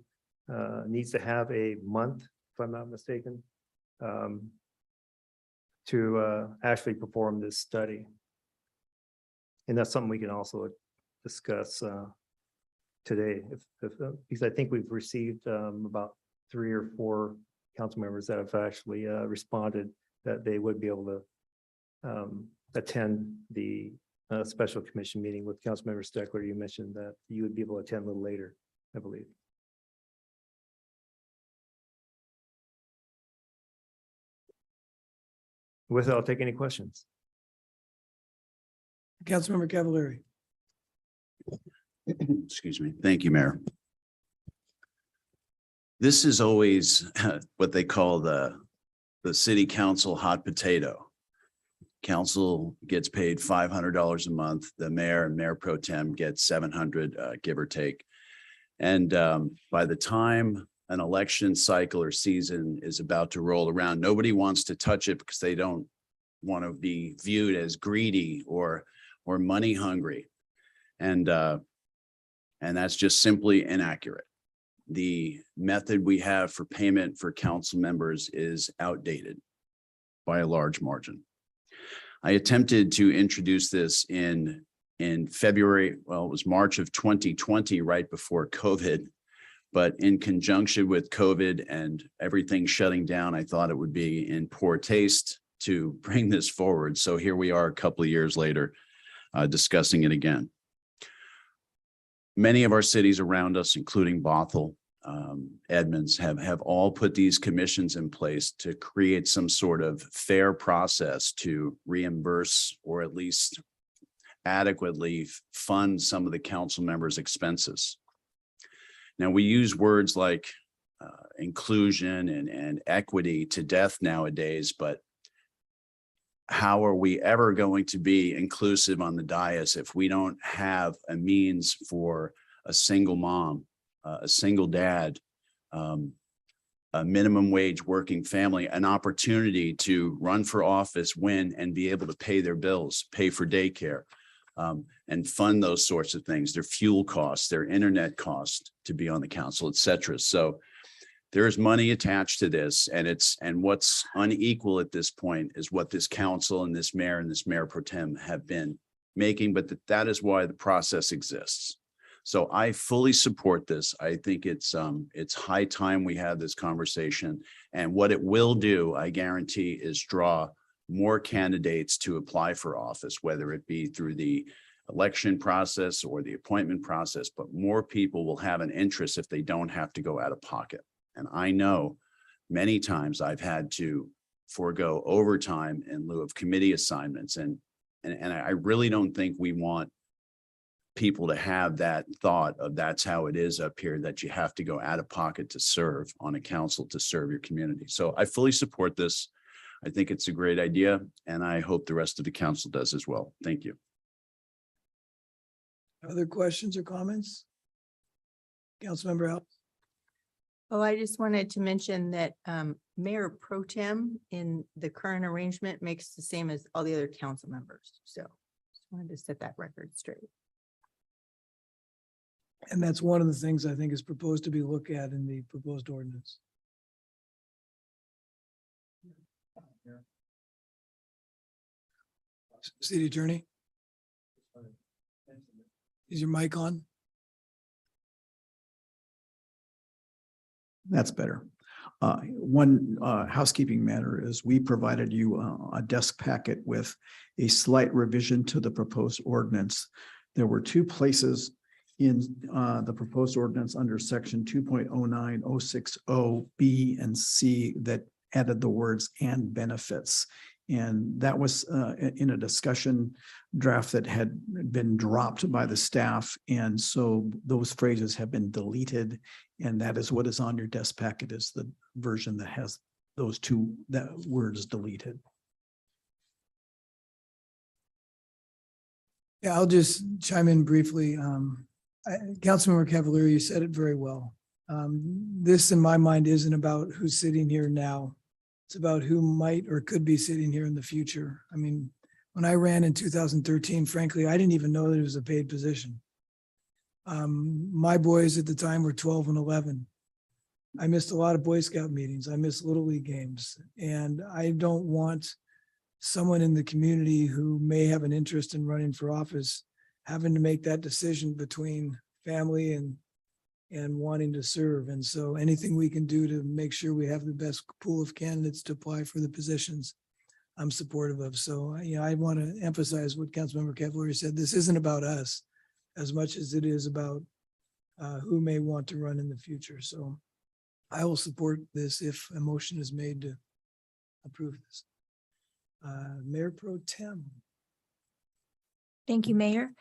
needs to have a month, if I'm not mistaken, to actually perform this study. And that's something we can also discuss today, because I think we've received about 3 or 4 council members that have actually responded that they would be able to attend the special commission meeting with Councilmember Steckler. You mentioned that you would be able to attend a little later, I believe. With that, I'll take any questions. Councilmember Cavallari. Excuse me. Thank you, Mayor. This is always what they call the city council hot potato. Council gets paid $500 a month. The mayor and mayor pro tem gets $700, give or take. And by the time an election cycle or season is about to roll around, nobody wants to touch it because they don't want to be viewed as greedy or money hungry. And that's just simply inaccurate. The method we have for payment for council members is outdated by a large margin. I attempted to introduce this in February, well, it was March of 2020, right before COVID. But in conjunction with COVID and everything shutting down, I thought it would be in poor taste to bring this forward. So here we are a couple of years later, discussing it again. Many of our cities around us, including Bothell, Edmonds, have all put these commissions in place to create some sort of fair process to reimburse or at least adequately fund some of the council members' expenses. Now, we use words like inclusion and equity to death nowadays, but how are we ever going to be inclusive on the dais if we don't have a means for a single mom, a single dad, a minimum wage working family, an opportunity to run for office, win, and be able to pay their bills, pay for daycare, and fund those sorts of things, their fuel costs, their internet costs to be on the council, et cetera. So there's money attached to this, and what's unequal at this point is what this council and this mayor pro tem have been making, but that is why the process exists. So I fully support this. I think it's high time we have this conversation, and what it will do, I guarantee, is draw more candidates to apply for office, whether it be through the election process or the appointment process, but more people will have an interest if they don't have to go out of pocket. And I know many times I've had to forego overtime in lieu of committee assignments. And I really don't think we want people to have that thought of that's how it is up here, that you have to go out of pocket to serve on a council, to serve your community. So I fully support this. I think it's a great idea, and I hope the rest of the council does as well. Thank you. Other questions or comments? Councilmember Al? Oh, I just wanted to mention that Mayor Pro Tem in the current arrangement makes the same as all the other council members. So just wanted to set that record straight. And that's one of the things I think is proposed to be looked at in the proposed ordinance. City Attorney? Is your mic on? That's better. One housekeeping matter is we provided you a desk packet with a slight revision to the proposed ordinance. There were two places in the proposed ordinance under section 2.09060 B and C that added the words "and benefits." And that was in a discussion draft that had been dropped by the staff. And so those phrases have been deleted. And that is what is on your desk packet, is the version that has those two words deleted. Yeah, I'll just chime in briefly. Councilmember Cavalier, you said it very well. This, in my mind, isn't about who's sitting here now. It's about who might or could be sitting here in the future. I mean, when I ran in 2013, frankly, I didn't even know that it was a paid position. My boys at the time were 12 and 11. I missed a lot of Boy Scout meetings. I missed Little League games. And I don't want someone in the community who may have an interest in running for office having to make that decision between family and wanting to serve. And so anything we can do to make sure we have the best pool of candidates to apply for the positions, I'm supportive of. So, I want to emphasize what Councilmember Cavalier said. This isn't about us as much as it is about who may want to run in the future. So I will support this if a motion is made to approve this. Mayor Pro Tem. Thank you, Mayor.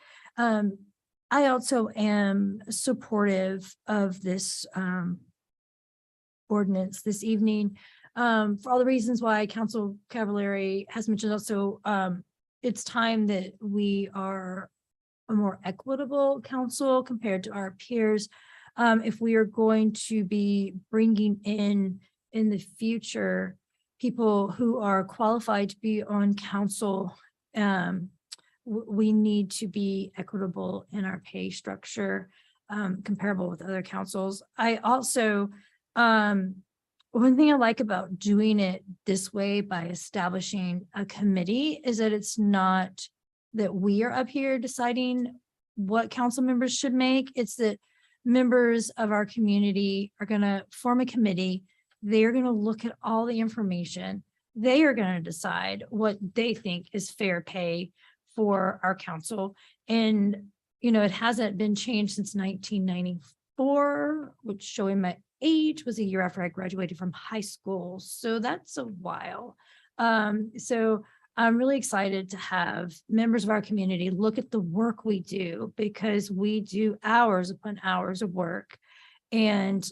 I also am supportive of this ordinance this evening for all the reasons why Council Cavalieri has mentioned. Also, it's time that we are a more equitable council compared to our peers. If we are going to be bringing in the future people who are qualified to be on council, we need to be equitable in our pay structure, comparable with other councils. I also, one thing I like about doing it this way by establishing a committee is that it's not that we are up here deciding what council members should make. It's that members of our community are going to form a committee. They are going to look at all the information. They are going to decide what they think is fair pay for our council. And, it hasn't been changed since 1994, which, showing my age, was a year after I graduated from high school. So that's a while. So I'm really excited to have members of our community look at the work we do, because we do hours upon hours of work, and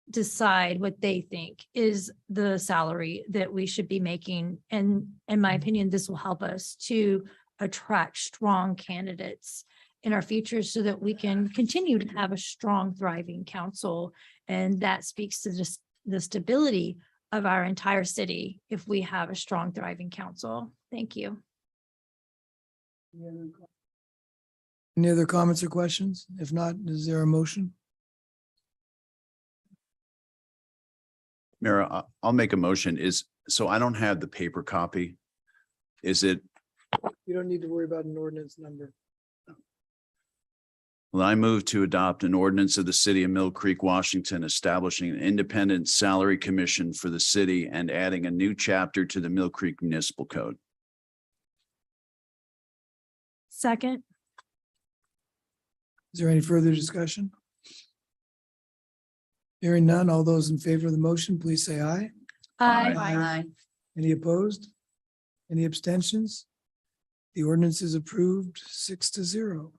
decide what they think is the salary that we should be making. And in my opinion, this will help us to attract strong candidates in our future so that we can continue to have a strong, thriving council. And that speaks to just the stability of our entire city if we have a strong, thriving council. Thank you. Any other comments or questions? If not, is there a motion? Mayor, I'll make a motion. So I don't have the paper copy. Is it? You don't need to worry about an ordinance number. Well, I move to adopt an ordinance of the city of Mill Creek, Washington, establishing an independent salary commission for the city and adding a new chapter to the Mill Creek Municipal Code. Second. Is there any further discussion? Hearing none, all those in favor of the motion, please say aye. Aye. Any opposed? Any abstentions? The ordinance is approved 6-0.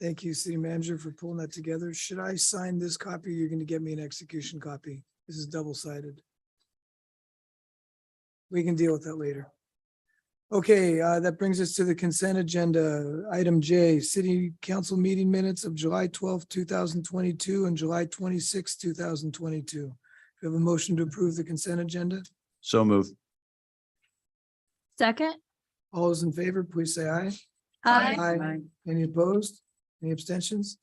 Thank you, City Manager, for pulling that together. Should I sign this copy? You're going to get me an execution copy. This is double-sided. We can deal with that later. Okay, that brings us to the consent agenda. Item J, City Council meeting minutes of July 12th, 2022 and July 26th, 2022. We have a motion to approve the consent agenda. So move. Second. All those in favor, please say aye. Aye. Any opposed? Any abstentions?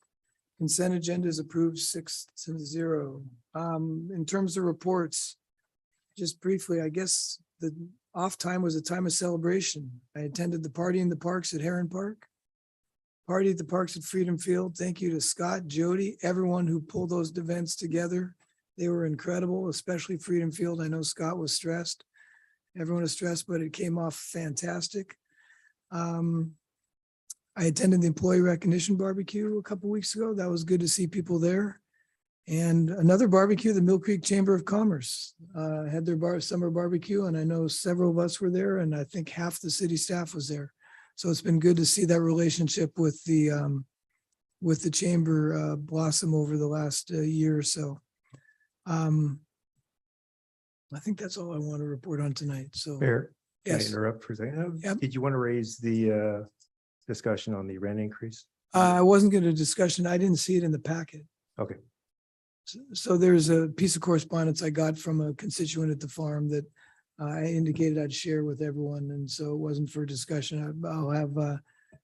Consent agenda is approved 6-0. In terms of reports, just briefly, I guess the off time was a time of celebration. I attended the party in the parks at Heron Park. Party at the parks at Freedom Field. Thank you to Scott, Jody, everyone who pulled those events together. They were incredible, especially Freedom Field. I know Scott was stressed. Everyone was stressed, but it came off fantastic. I attended the employee recognition barbecue a couple weeks ago. That was good to see people there. And another barbecue, the Mill Creek Chamber of Commerce had their summer barbecue, and I know several of us were there, and I think half the city staff was there. So it's been good to see that relationship with the chamber blossom over the last year or so. I think that's all I want to report on tonight. So Mayor, can I yes, interrupt for a second? Yep. Did you want to raise the discussion on the rent increase? I wasn't going to discussion. I didn't see it in the packet. Okay. So there's a piece of correspondence I got from a constituent at the farm that I indicated I'd share with everyone. And so it wasn't for discussion. I'll have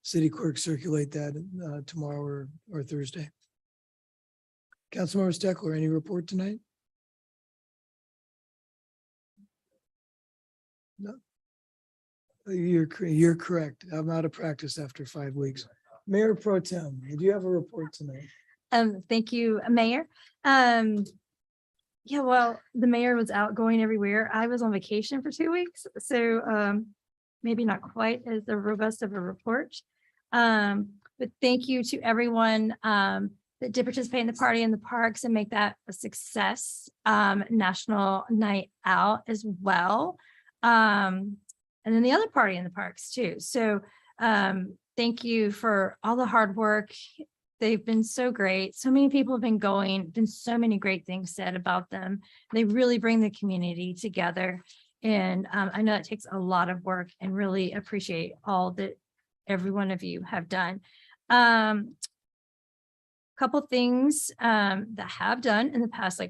city clerk circulate that tomorrow or Thursday. Councilmember Steckler, any report tonight? No. You're correct. I'm out of practice after 5 weeks. Mayor Pro Tem, do you have a report tonight? Thank you, Mayor. Yeah, well, the mayor was out going everywhere. I was on vacation for 2 weeks, so maybe not quite as robust of a report. But thank you to everyone that did participate in the party in the parks and make that a success. National Night Out as well. And then the other party in the parks too. So thank you for all the hard work. They've been so great. So many people have been going, been so many great things said about them. They really bring the community together. And I know it takes a lot of work and really appreciate all that every one of you have done. Couple things that have done in the past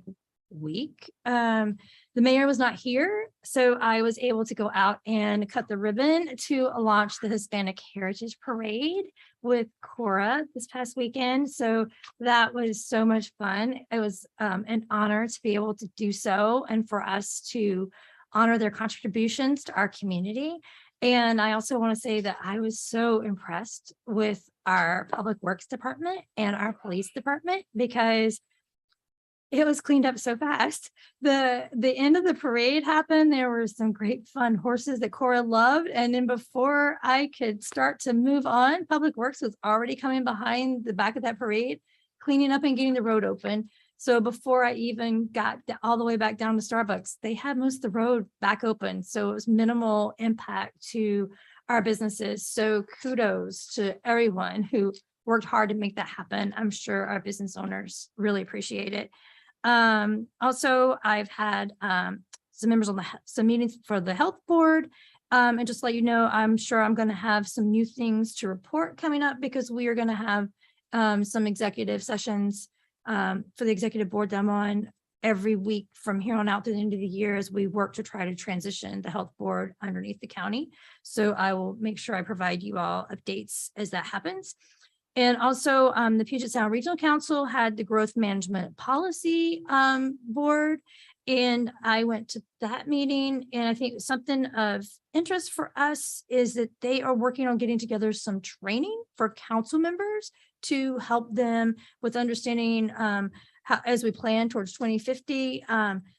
week. The mayor was not here, so I was able to go out and cut the ribbon to launch the Hispanic Heritage Parade with Cora this past weekend. So that was so much fun. It was an honor to be able to do so and for us to honor their contributions to our community. And I also want to say that I was so impressed with our Public Works Department and our Police Department because it was cleaned up so fast. The end of the parade happened. There were some great fun horses that Cora loved. And then before I could start to move on, Public Works was already coming behind the back of that parade, cleaning up and getting the road open. So before I even got all the way back down to Starbucks, they had most of the road back open. So it was minimal impact to our businesses. So kudos to everyone who worked hard to make that happen. I'm sure our business owners really appreciate it. Also, I've had some members on some meetings for the health board. And just to let you know, I'm sure I'm going to have some new things to report coming up because we are going to have some executive sessions for the executive board that I'm on every week from here on out to the end of the year as we work to try to transition the health board underneath the county. So I will make sure I provide you all updates as that happens. And also the Puget Sound Regional Council had the Growth Management Policy Board. And I went to that meeting, and I think something of interest for us is that they are working on getting together some training for council members to help them with understanding how, as we plan towards 2050.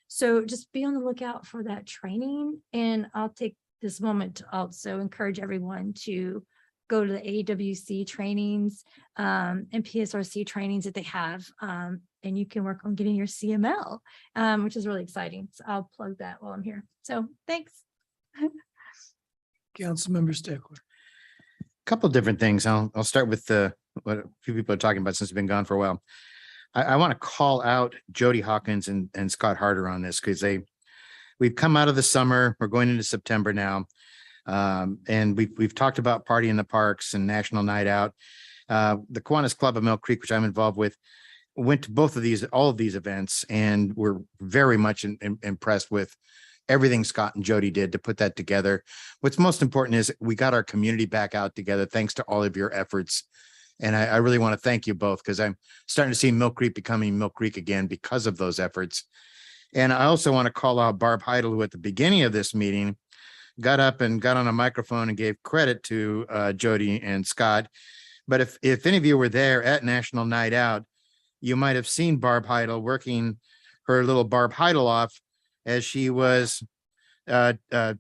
So just be on the lookout for that training. And I'll take this moment to also encourage everyone to go to the AWC trainings and PSRC trainings that they have. And you can work on getting your CML, which is really exciting. So I'll plug that while I'm here. So thanks. Councilmember Steckler. Couple different things. I'll start with what a few people are talking about since we've been gone for a while. I want to call out Jody Hawkins and Scott Harder on this because we've come out of the summer. We're going into September now. And we've talked about Party in the Parks and National Night Out. The Kiwanis Club of Mill Creek, which I'm involved with, went to all of these events, and we're very much impressed with everything Scott and Jody did to put that together. What's most important is we got our community back out together, thanks to all of your efforts. And I really want to thank you both because I'm starting to see Mill Creek becoming Mill Creek again because of those efforts. And I also want to call out Barb Heidel, who at the beginning of this meeting got up and got on a microphone and gave credit to Jody and Scott. But if any of you were there at National Night Out, you might have seen Barb Heidel working her little Barb Heidel off as she was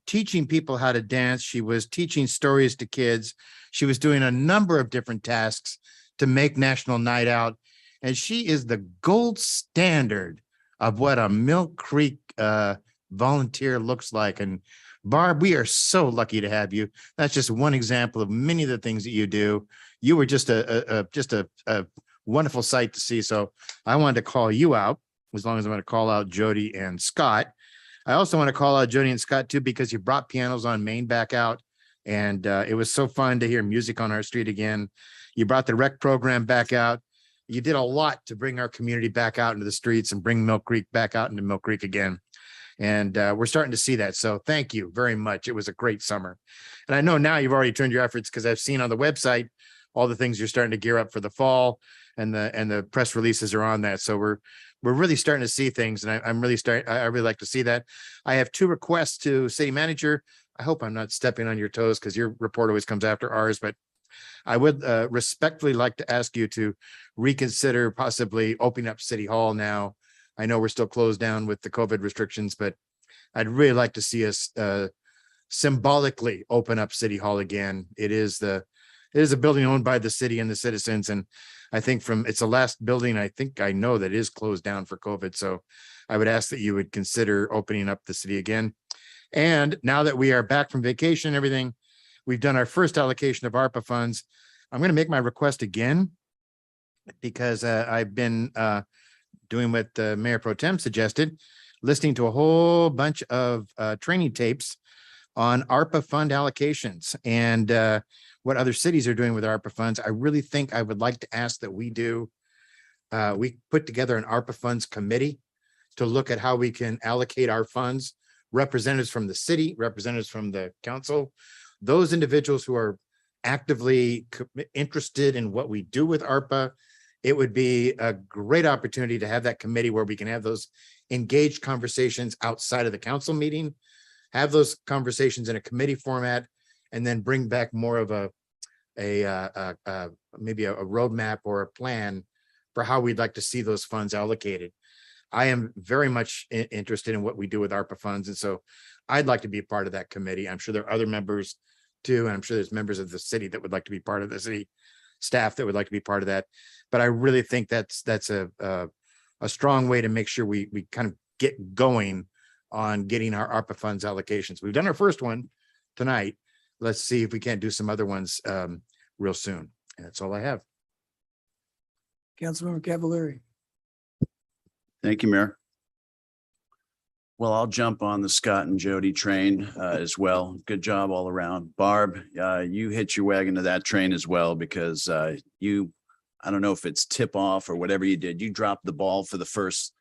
teaching people how to dance. She was teaching stories to kids. She was doing a number of different tasks to make National Night Out. And she is the gold standard of what a Mill Creek volunteer looks like. And Barb, we are so lucky to have you. That's just one example of many of the things that you do. You were just a wonderful sight to see. So I wanted to call you out, as long as I'm going to call out Jody and Scott. I also want to call out Jody and Scott too, because you brought Pianos on Main back out. And it was so fun to hear music on our street again. You brought the rec program back out. You did a lot to bring our community back out into the streets and bring Mill Creek back out into Mill Creek again. And we're starting to see that. So thank you very much. It was a great summer. And I know now you've already turned your efforts because I've seen on the website all the things you're starting to gear up for the fall, and the press releases are on that. So we're really starting to see things, and I really like to see that. I have two requests to city manager. I hope I'm not stepping on your toes because your report always comes after ours, but I would respectfully like to ask you to reconsider possibly opening up City Hall now. I know we're still closed down with the COVID restrictions, but I'd really like to see us symbolically open up City Hall again. It is a building owned by the city and the citizens. And I think it's the last building I know that is closed down for COVID. So I would ask that you would consider opening up the city again. And now that we are back from vacation and everything, we've done our first allocation of ARPA funds. I'm going to make my request again because I've been doing what Mayor Pro Tem suggested, listening to a whole bunch of training tapes on ARPA fund allocations and what other cities are doing with ARPA funds. I really think I would like to ask that we put together an ARPA funds committee to look at how we can allocate our funds, representatives from the city, representatives from the council, those individuals who are actively interested in what we do with ARPA. It would be a great opportunity to have that committee where we can have those engaged conversations outside of the council meeting, have those conversations in a committee format, and then bring back more of maybe a roadmap or a plan for how we'd like to see those funds allocated. I am very much interested in what we do with ARPA funds. And so I'd like to be a part of that committee. I'm sure there are other members too. And I'm sure there's members of the city that would like to be part of the city staff that would like to be part of that. But I really think that's a strong way to make sure we kind of get going on getting our ARPA funds allocations. We've done our first one tonight. Let's see if we can't do some other ones real soon. And that's all I have. Councilmember Cavallari. Thank you, Mayor. Well, I'll jump on the Scott and Jody train as well. Good job all around. Barb, you hit your wagon to that train as well because I don't know if it's tip off or whatever you did. You dropped the ball for the first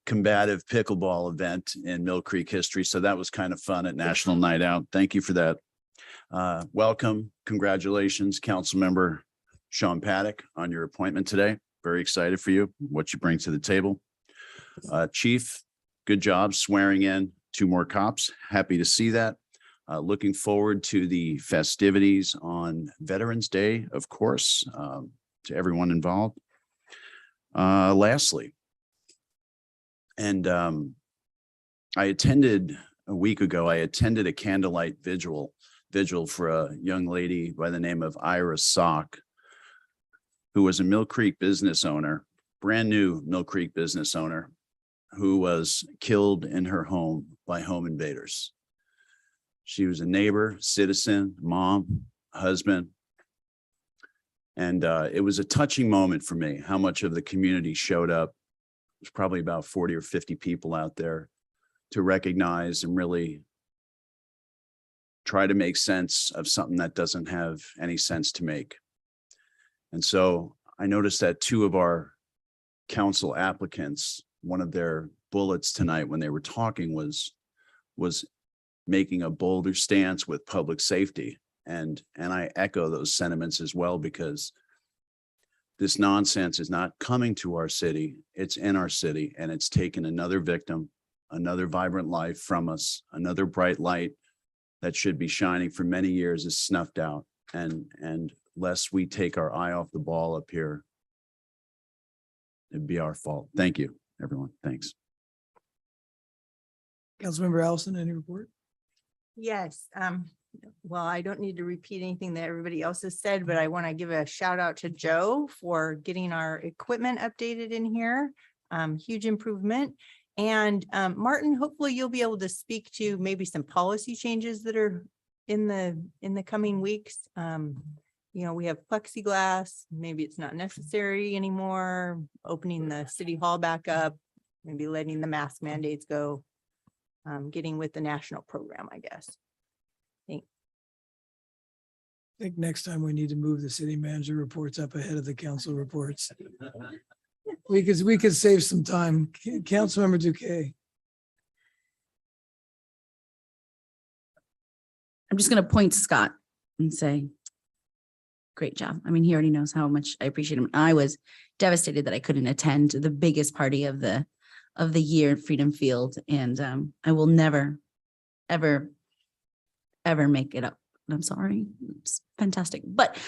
combative pickleball event in Mill Creek history. So that was kind of fun at National Night Out. Thank you for that. Welcome. Congratulations, Councilmember Sean Paddock, on your appointment today. Very excited for you, what you bring to the table. Chief, good job swearing in 2 more cops. Happy to see that. Looking forward to the festivities on Veterans Day, of course, to everyone involved. Lastly, and a week ago, I attended a candlelight vigil vigil for a young lady by the name of Ira Sock, who was a Mill Creek business owner, brand new Mill Creek business owner, who was killed in her home by home invaders. She was a neighbor, citizen, mom, husband. And it was a touching moment for me, how much of the community showed up. There's probably about 40 or 50 people out there to recognize and really try to make sense of something that doesn't have any sense to make. And so I noticed that two of our council applicants, one of their bullets tonight when they were talking was making a bolder stance with public safety. And I echo those sentiments as well, because this nonsense is not coming to our city. It's in our city, and it's taken another victim, another vibrant life from us, another bright light that should be shining for many years is snuffed out. And lest we take our eye off the ball up here, it'd be our fault. Thank you, everyone. Thanks. Councilmember Allison, any report? Yes, well, I don't need to repeat anything that everybody else has said, but I want to give a shout out to Joe for getting our equipment updated in here. Huge improvement. And Martin, hopefully you'll be able to speak to maybe some policy changes that are in the coming weeks. You know, we have plexiglass, maybe it's not necessary anymore, opening the city hall back up, maybe letting the mask mandates go, getting with the national program, I guess. I think next time we need to move the city manager reports up ahead of the council reports. We could save some time. Councilmember Duque. I'm just gonna point to Scott and say, great job. I mean, he already knows how much I appreciate him. I was devastated that I couldn't attend the biggest party of the year at Freedom Field. And I will never, ever make it up. I'm sorry. It's fantastic. But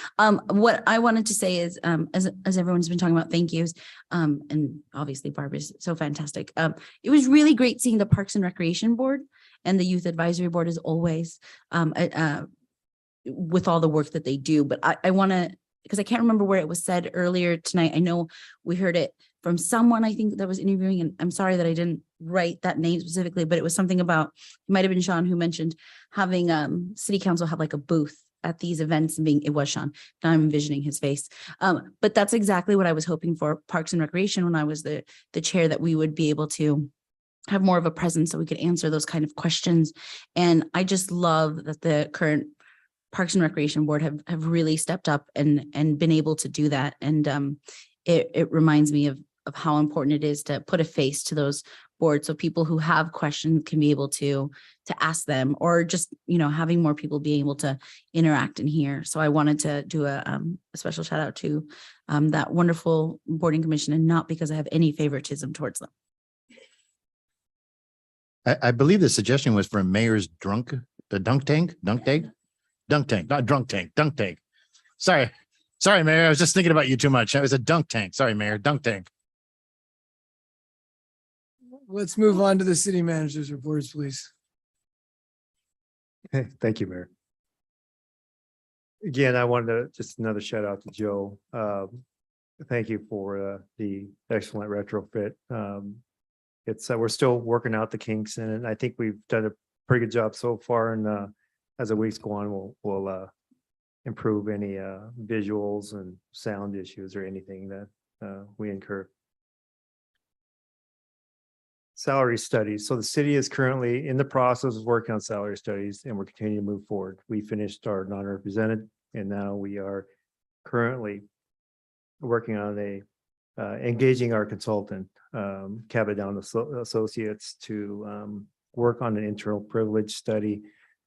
what I wanted to say is, as everyone's been talking about, thank yous. And obviously Barbara's so fantastic. It was really great seeing the Parks and Recreation Board and the Youth Advisory Board as always, with all the work that they do. But I want to, because I can't remember where it was said earlier tonight. I know we heard it from someone, I think, that was interviewing, and I'm sorry that I didn't write that name specifically, but it was something about, it might have been Sean who mentioned having city council have like a booth at these events, and being, it was Sean, now I'm envisioning his face. But that's exactly what I was hoping for Parks and Recreation when I was the chair, that we would be able to have more of a presence so we could answer those kind of questions. And I just love that the current Parks and Recreation Board have really stepped up and been able to do that. And it reminds me of how important it is to put a face to those boards, so people who have questions can be able to ask them, or just, you know, having more people being able to interact in here. So I wanted to do a special shout out to that wonderful boarding commission, and not because I have any favoritism towards them. I believe the suggestion was from Mayor's dunk tank, not drunk tank, dunk tank. Sorry, Mayor. I was just thinking about you too much. It was a dunk tank. Sorry, Mayor, dunk tank. Let's move on to the city manager's reports, please. Thank you, Mayor. Again, I wanted to just another shout out to Joe. Thank you for the excellent retrofit. It's we're still working out the kinks, and I think we've done a pretty good job so far. And as the weeks go on, we'll improve any visuals and sound issues or anything that we incur. Salary studies. So the city is currently in the process of working on salary studies, and we're continuing to move forward. We finished our non-represented, and now we are currently working on engaging our consultant, Cabot Down Associates, to work on an internal privilege study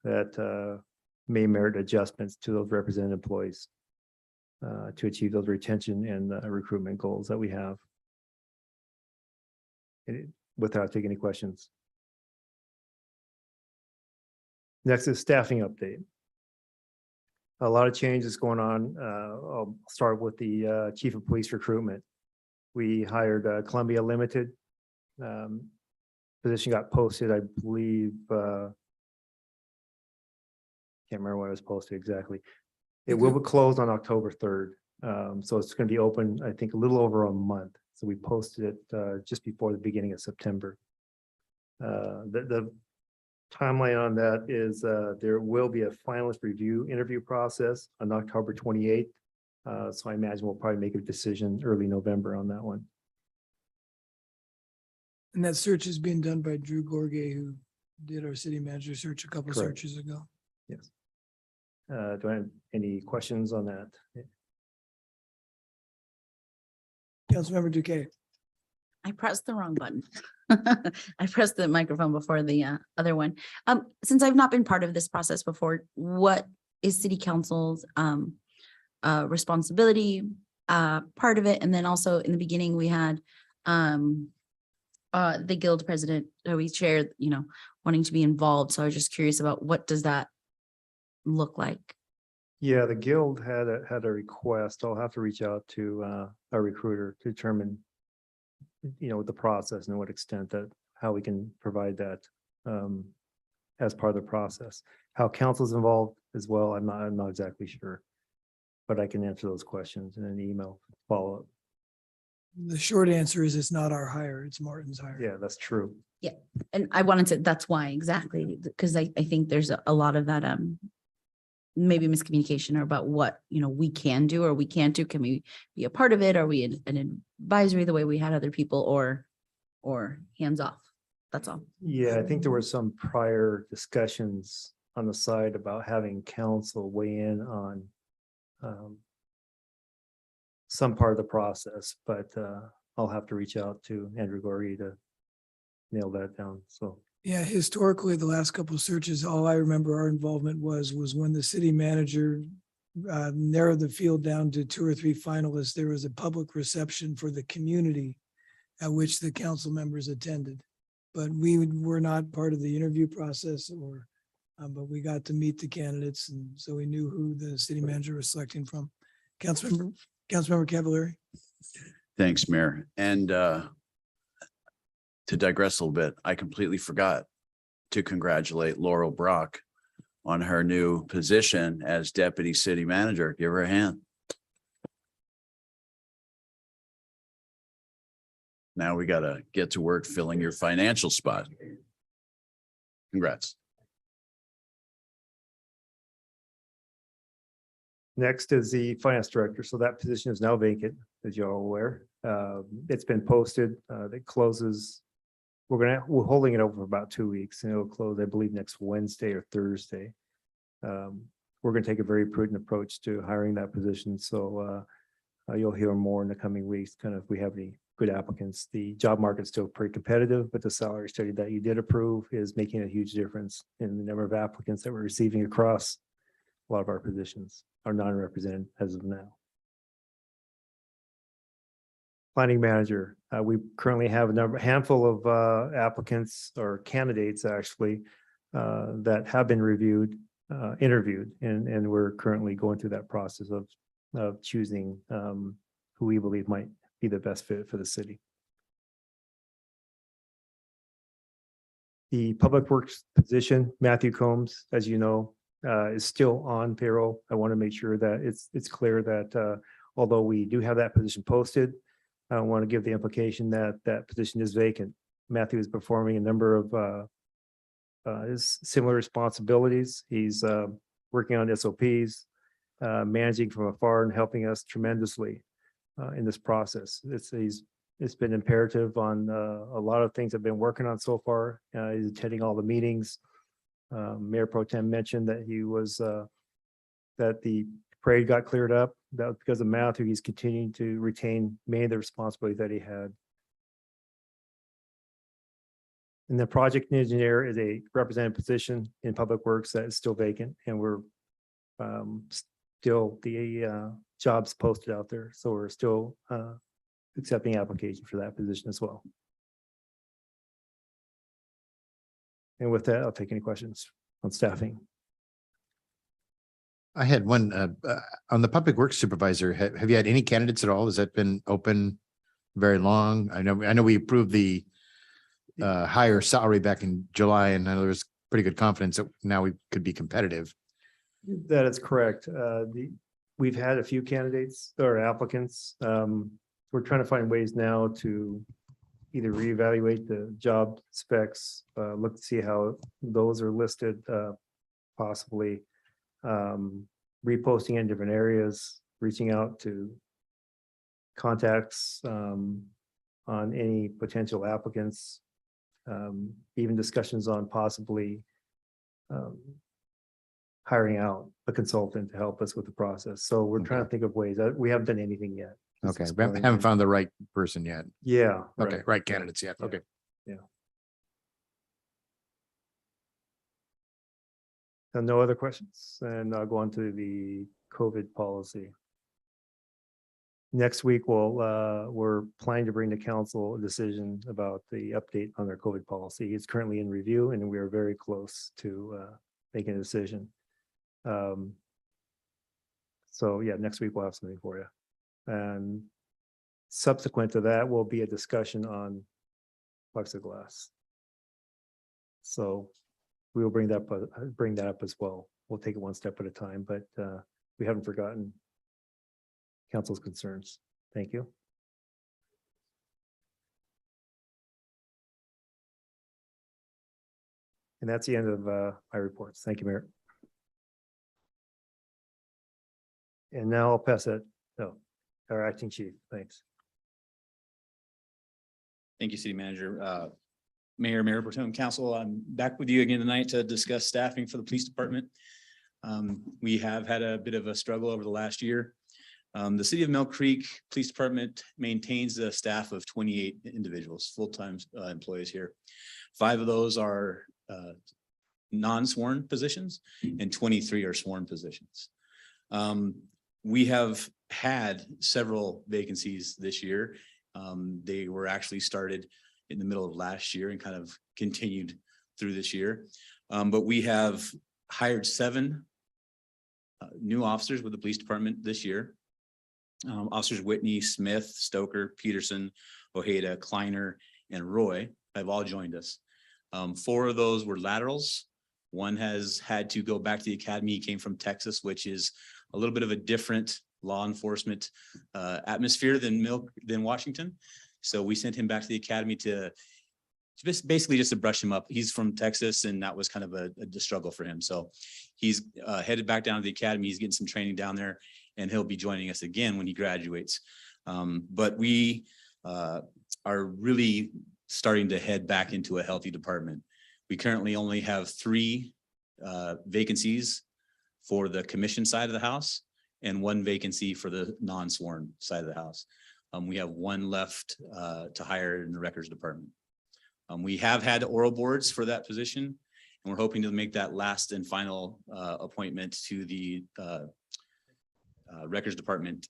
that may merit adjustments to those represented employees to achieve those retention and recruitment goals that we have. Without taking any questions. Next is staffing update. A lot of changes going on. I'll start with the chief of police recruitment. We hired Columbia Limited. Position got posted, I believe, Can't remember when it was posted exactly. It will be closed on October 3rd. So it's going to be open, I think, a little over a month. So we posted it just before the beginning of September. The timeline on that is there will be a finalist review interview process on October 28th. So I imagine we'll probably make a decision early November on that one. And that search is being done by Drew Gorgay, who did our city manager search a couple Correct. searches ago. Yes. Do I have any questions on that? Councilmember Duque. I pressed the wrong button. I pressed the microphone before the other one. Since I've not been part of this process before, what is city council's responsibility, part of it? And then also in the beginning, we had the guild president, we shared, wanting to be involved. So I was just curious about what does that look like? Yeah, the guild had a request. I'll have to reach out to a recruiter to determine, the process and what extent that, how we can provide that as part of the process. How council's involved as well, I'm not exactly sure. But I can answer those questions in an email follow-up. The short answer is it's not our hire, it's Martin's hire. Yeah, that's true. Yeah, and I wanted to, that's why exactly, because I think there's a lot of that maybe miscommunication or about what, we can do or we can't do. Can we be a part of it? Are we an advisory the way we had other people or hands off? That's all. Yeah, I think there were some prior discussions on the side about having council weigh in on some part of the process, but I'll have to reach out to Andrew Gorey to nail that down. So Yeah, historically, the last couple of searches, all I remember our involvement was when the city manager narrowed the field down to 2 or 3 finalists. There was a public reception for the community at which the council members attended. But we were not part of the interview process but we got to meet the candidates, and so we knew who the city manager was selecting from. Councilmember Cavallari. Thanks, Mayor. And to digress a little bit, I completely forgot to congratulate Laurel Brock on her new position as deputy city manager. Give her a hand. Now we got to get to work filling your financial spot. Congrats. next is the finance director. So that position is now vacant, as you're all aware. It's been posted. It closes. We're holding it over for about 2 weeks, and it'll close, I believe, next Wednesday or Thursday. We're going to take a very prudent approach to hiring that position. So you'll hear more in the coming weeks, kind of if we have any good applicants. The job market's still pretty competitive, but the salary study that you did approve is making a huge difference in the number of applicants that we're receiving across a lot of our positions are non-represented as of now. Planning manager, we currently have a handful of applicants or candidates actually that have been interviewed, and we're currently going through that process of choosing who we believe might be the best fit for the city. The public works position, Matthew Combs, as you know, is still on payroll. I want to make sure that it's clear that although we do have that position posted, I want to give the implication that that position is vacant. Matthew is performing a number of his similar responsibilities. He's working on SOPs, managing from afar and helping us tremendously in this process. It's been imperative on a lot of things I've been working on so far. He's attending all the meetings. Mayor Pro Tem mentioned that he was that the parade got cleared up. That was because of Matthew. He's continuing to retain many of the responsibilities that he had. And the project engineer is a representative position in public works that is still vacant, and we're still the jobs posted out there. So we're still accepting application for that position as well. And with that, I'll take any questions on staffing. I had one on the public works supervisor. Have you had any candidates at all? Has that been open very long? I know we approved the higher salary back in July, and I know there was pretty good confidence that now we could be competitive. That is correct. We've had a few candidates or applicants. We're trying to find ways now to either reevaluate the job specs, look to see how those are listed, possibly reposting in different areas, reaching out to contacts on any potential applicants, even discussions on possibly hiring out a consultant to help us with the process. So we're trying to think of ways. We haven't done anything yet. Just Okay, we exploring haven't them. found the right person yet. Yeah. Okay, right candidates yet. Yeah. Okay. And no other questions? And I'll go on to the COVID policy. Next week, we're planning to bring to council a decision about the update on their COVID policy. It's currently in review and we are very close to making a decision. So yeah, next week we'll have something for you. And subsequent to that will be a discussion on plexiglass. So we will bring that up as well. We'll take it one step at a time, but we haven't forgotten council's concerns. Thank you. And that's the end of my reports. Thank you, Mayor. And now I'll pass it, our acting chief. Thanks. Thank you, City Manager. Mayor Pro Tem Council, I'm back with you again tonight to discuss staffing for the police department. We have had a bit of a struggle over the last year. The City of Mill Creek Police Department maintains a staff of 28 individuals, full-time employees here. 5 of those are non-sworn positions and 23 are sworn positions. We have had several vacancies this year. They were actually started in the middle of last year and kind of continued through this year. But we have hired 7 new officers with the police department this year. Officers Whitney, Smith, Stoker, Peterson, Ojeda, Kleiner, and Roy have all joined us. 4 of those were laterals. One has had to go back to the academy. He came from Texas, which is a little bit of a different law enforcement atmosphere than Washington. So we sent him back to the academy to basically just to brush him up. He's from Texas and that was kind of a struggle for him. So he's headed back down to the academy. He's getting some training down there and he'll be joining us again when he graduates. But we are really starting to head back into a healthy department. We currently only have 3 vacancies for the commission side of the house and 1 vacancy for the non-sworn side of the house. We have 1 left to hire in the records department. We have had oral boards for that position, and we're hoping to make that last and final appointment to the records department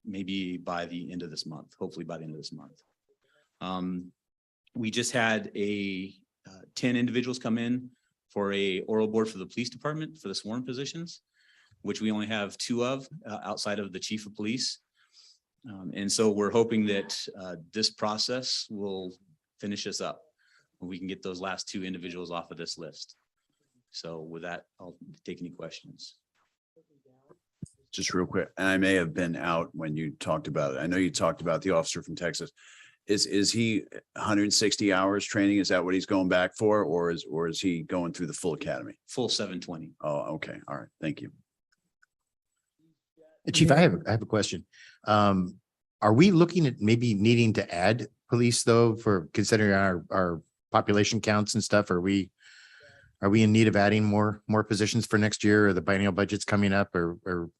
maybe by the end of this month, hopefully by the end of this month. We just had 10 individuals come in for a oral board for the police department for the sworn positions, which we only have 2 of outside of the chief of police. And so we're hoping that this process will finish us up. We can get those last 2 individuals off of this list. So with that, I'll take any questions. Just real quick, and I may have been out when you talked about it. I know you talked about the officer from Texas. Is he 160 hours training? Is that what he's going back for? Or is he going through the full academy? Full 720. Oh, okay. All right. Thank you. Chief, I have a question. Are we looking at maybe needing to add police though, for considering our population counts and stuff? Are we in need of adding more positions for next year, or the biennial budget's coming up, or are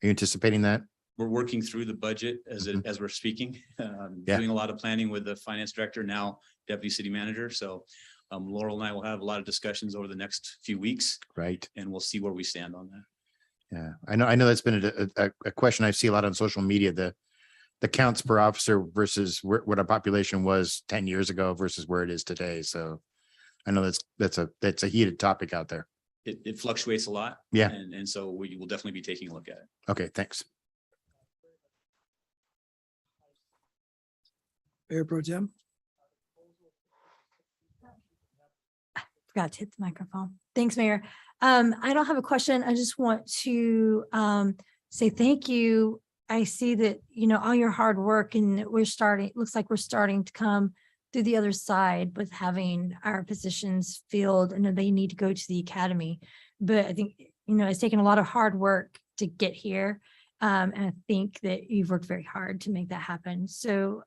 you anticipating that? We're working through the budget as we're speaking, Yeah. doing a lot of planning with the finance director, now deputy city manager. So Laurel and I will have a lot of discussions over the next few weeks. Right. And we'll see where we stand on that. Yeah, I know that's been a question I see a lot on social media, the counts per officer versus what our population was 10 years ago versus where it is today. So I know that's a heated topic out there. It fluctuates a lot. Yeah. And so we will definitely be taking a look at it. Okay, thanks. Mayor Pro Tem. forgot to hit the microphone. Thanks, Mayor. I don't have a question. I just want to say thank you. I see that, all your hard work, and looks like we're starting to come through the other side with having our positions filled. I know they need to go to the academy, but I think, it's taken a lot of hard work to get here. And I think that you've worked very hard to make that happen. So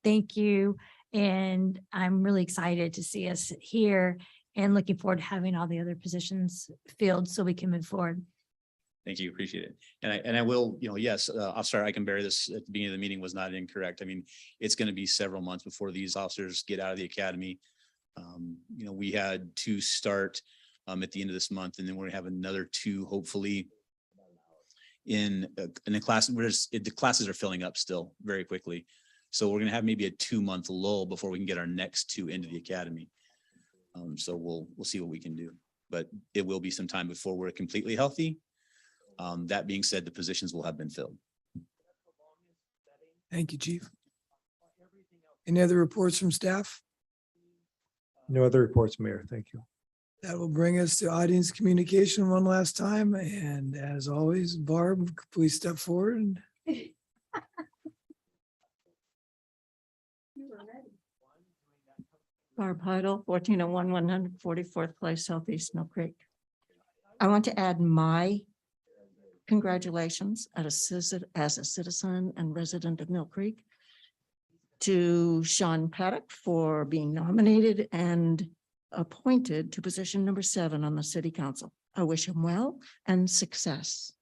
thank you. And I'm really excited to see us here and looking forward to having all the other positions filled so we can move forward. Thank you, appreciate it. And I will, yes, Officer, I can bear this at the beginning of the meeting was not incorrect. I mean, it's going to be several months before these officers get out of the academy. We had 2 start at the end of this month, and then we're gonna have another 2, hopefully in the class, the classes are filling up still very quickly. So we're gonna have maybe a 2-month lull before we can get our next 2 into the academy. So we'll see what we can do, but it will be some time before we're completely healthy. That being said, the positions will have been filled. Thank you, Chief. Any other reports from staff? No other reports, Mayor. Thank you. That will bring us to audience communication one last time. And as always, Barb, please step forward. Barb Heidel, 1401 144th Place, Southeast Mill Creek. I want to add my congratulations as a citizen and resident of Mill Creek to Sean Paddock for being nominated and appointed to position number 7 on the city council. I wish him well and success.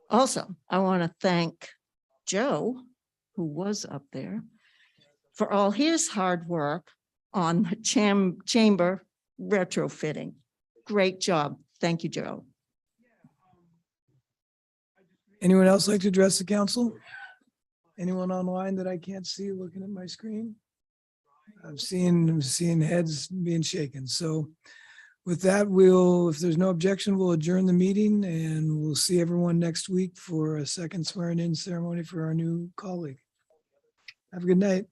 Also, I want to thank Joe, who was up there, for all his hard work on the chamber retrofitting. Great job. Thank you, Joe. Anyone else like to address the council? Anyone online that I can't see looking at my screen? I'm seeing heads being shaken. So with that, if there's no objection, we'll adjourn the meeting and we'll see everyone next week for a second swearing in ceremony for our new colleague. Have a good night.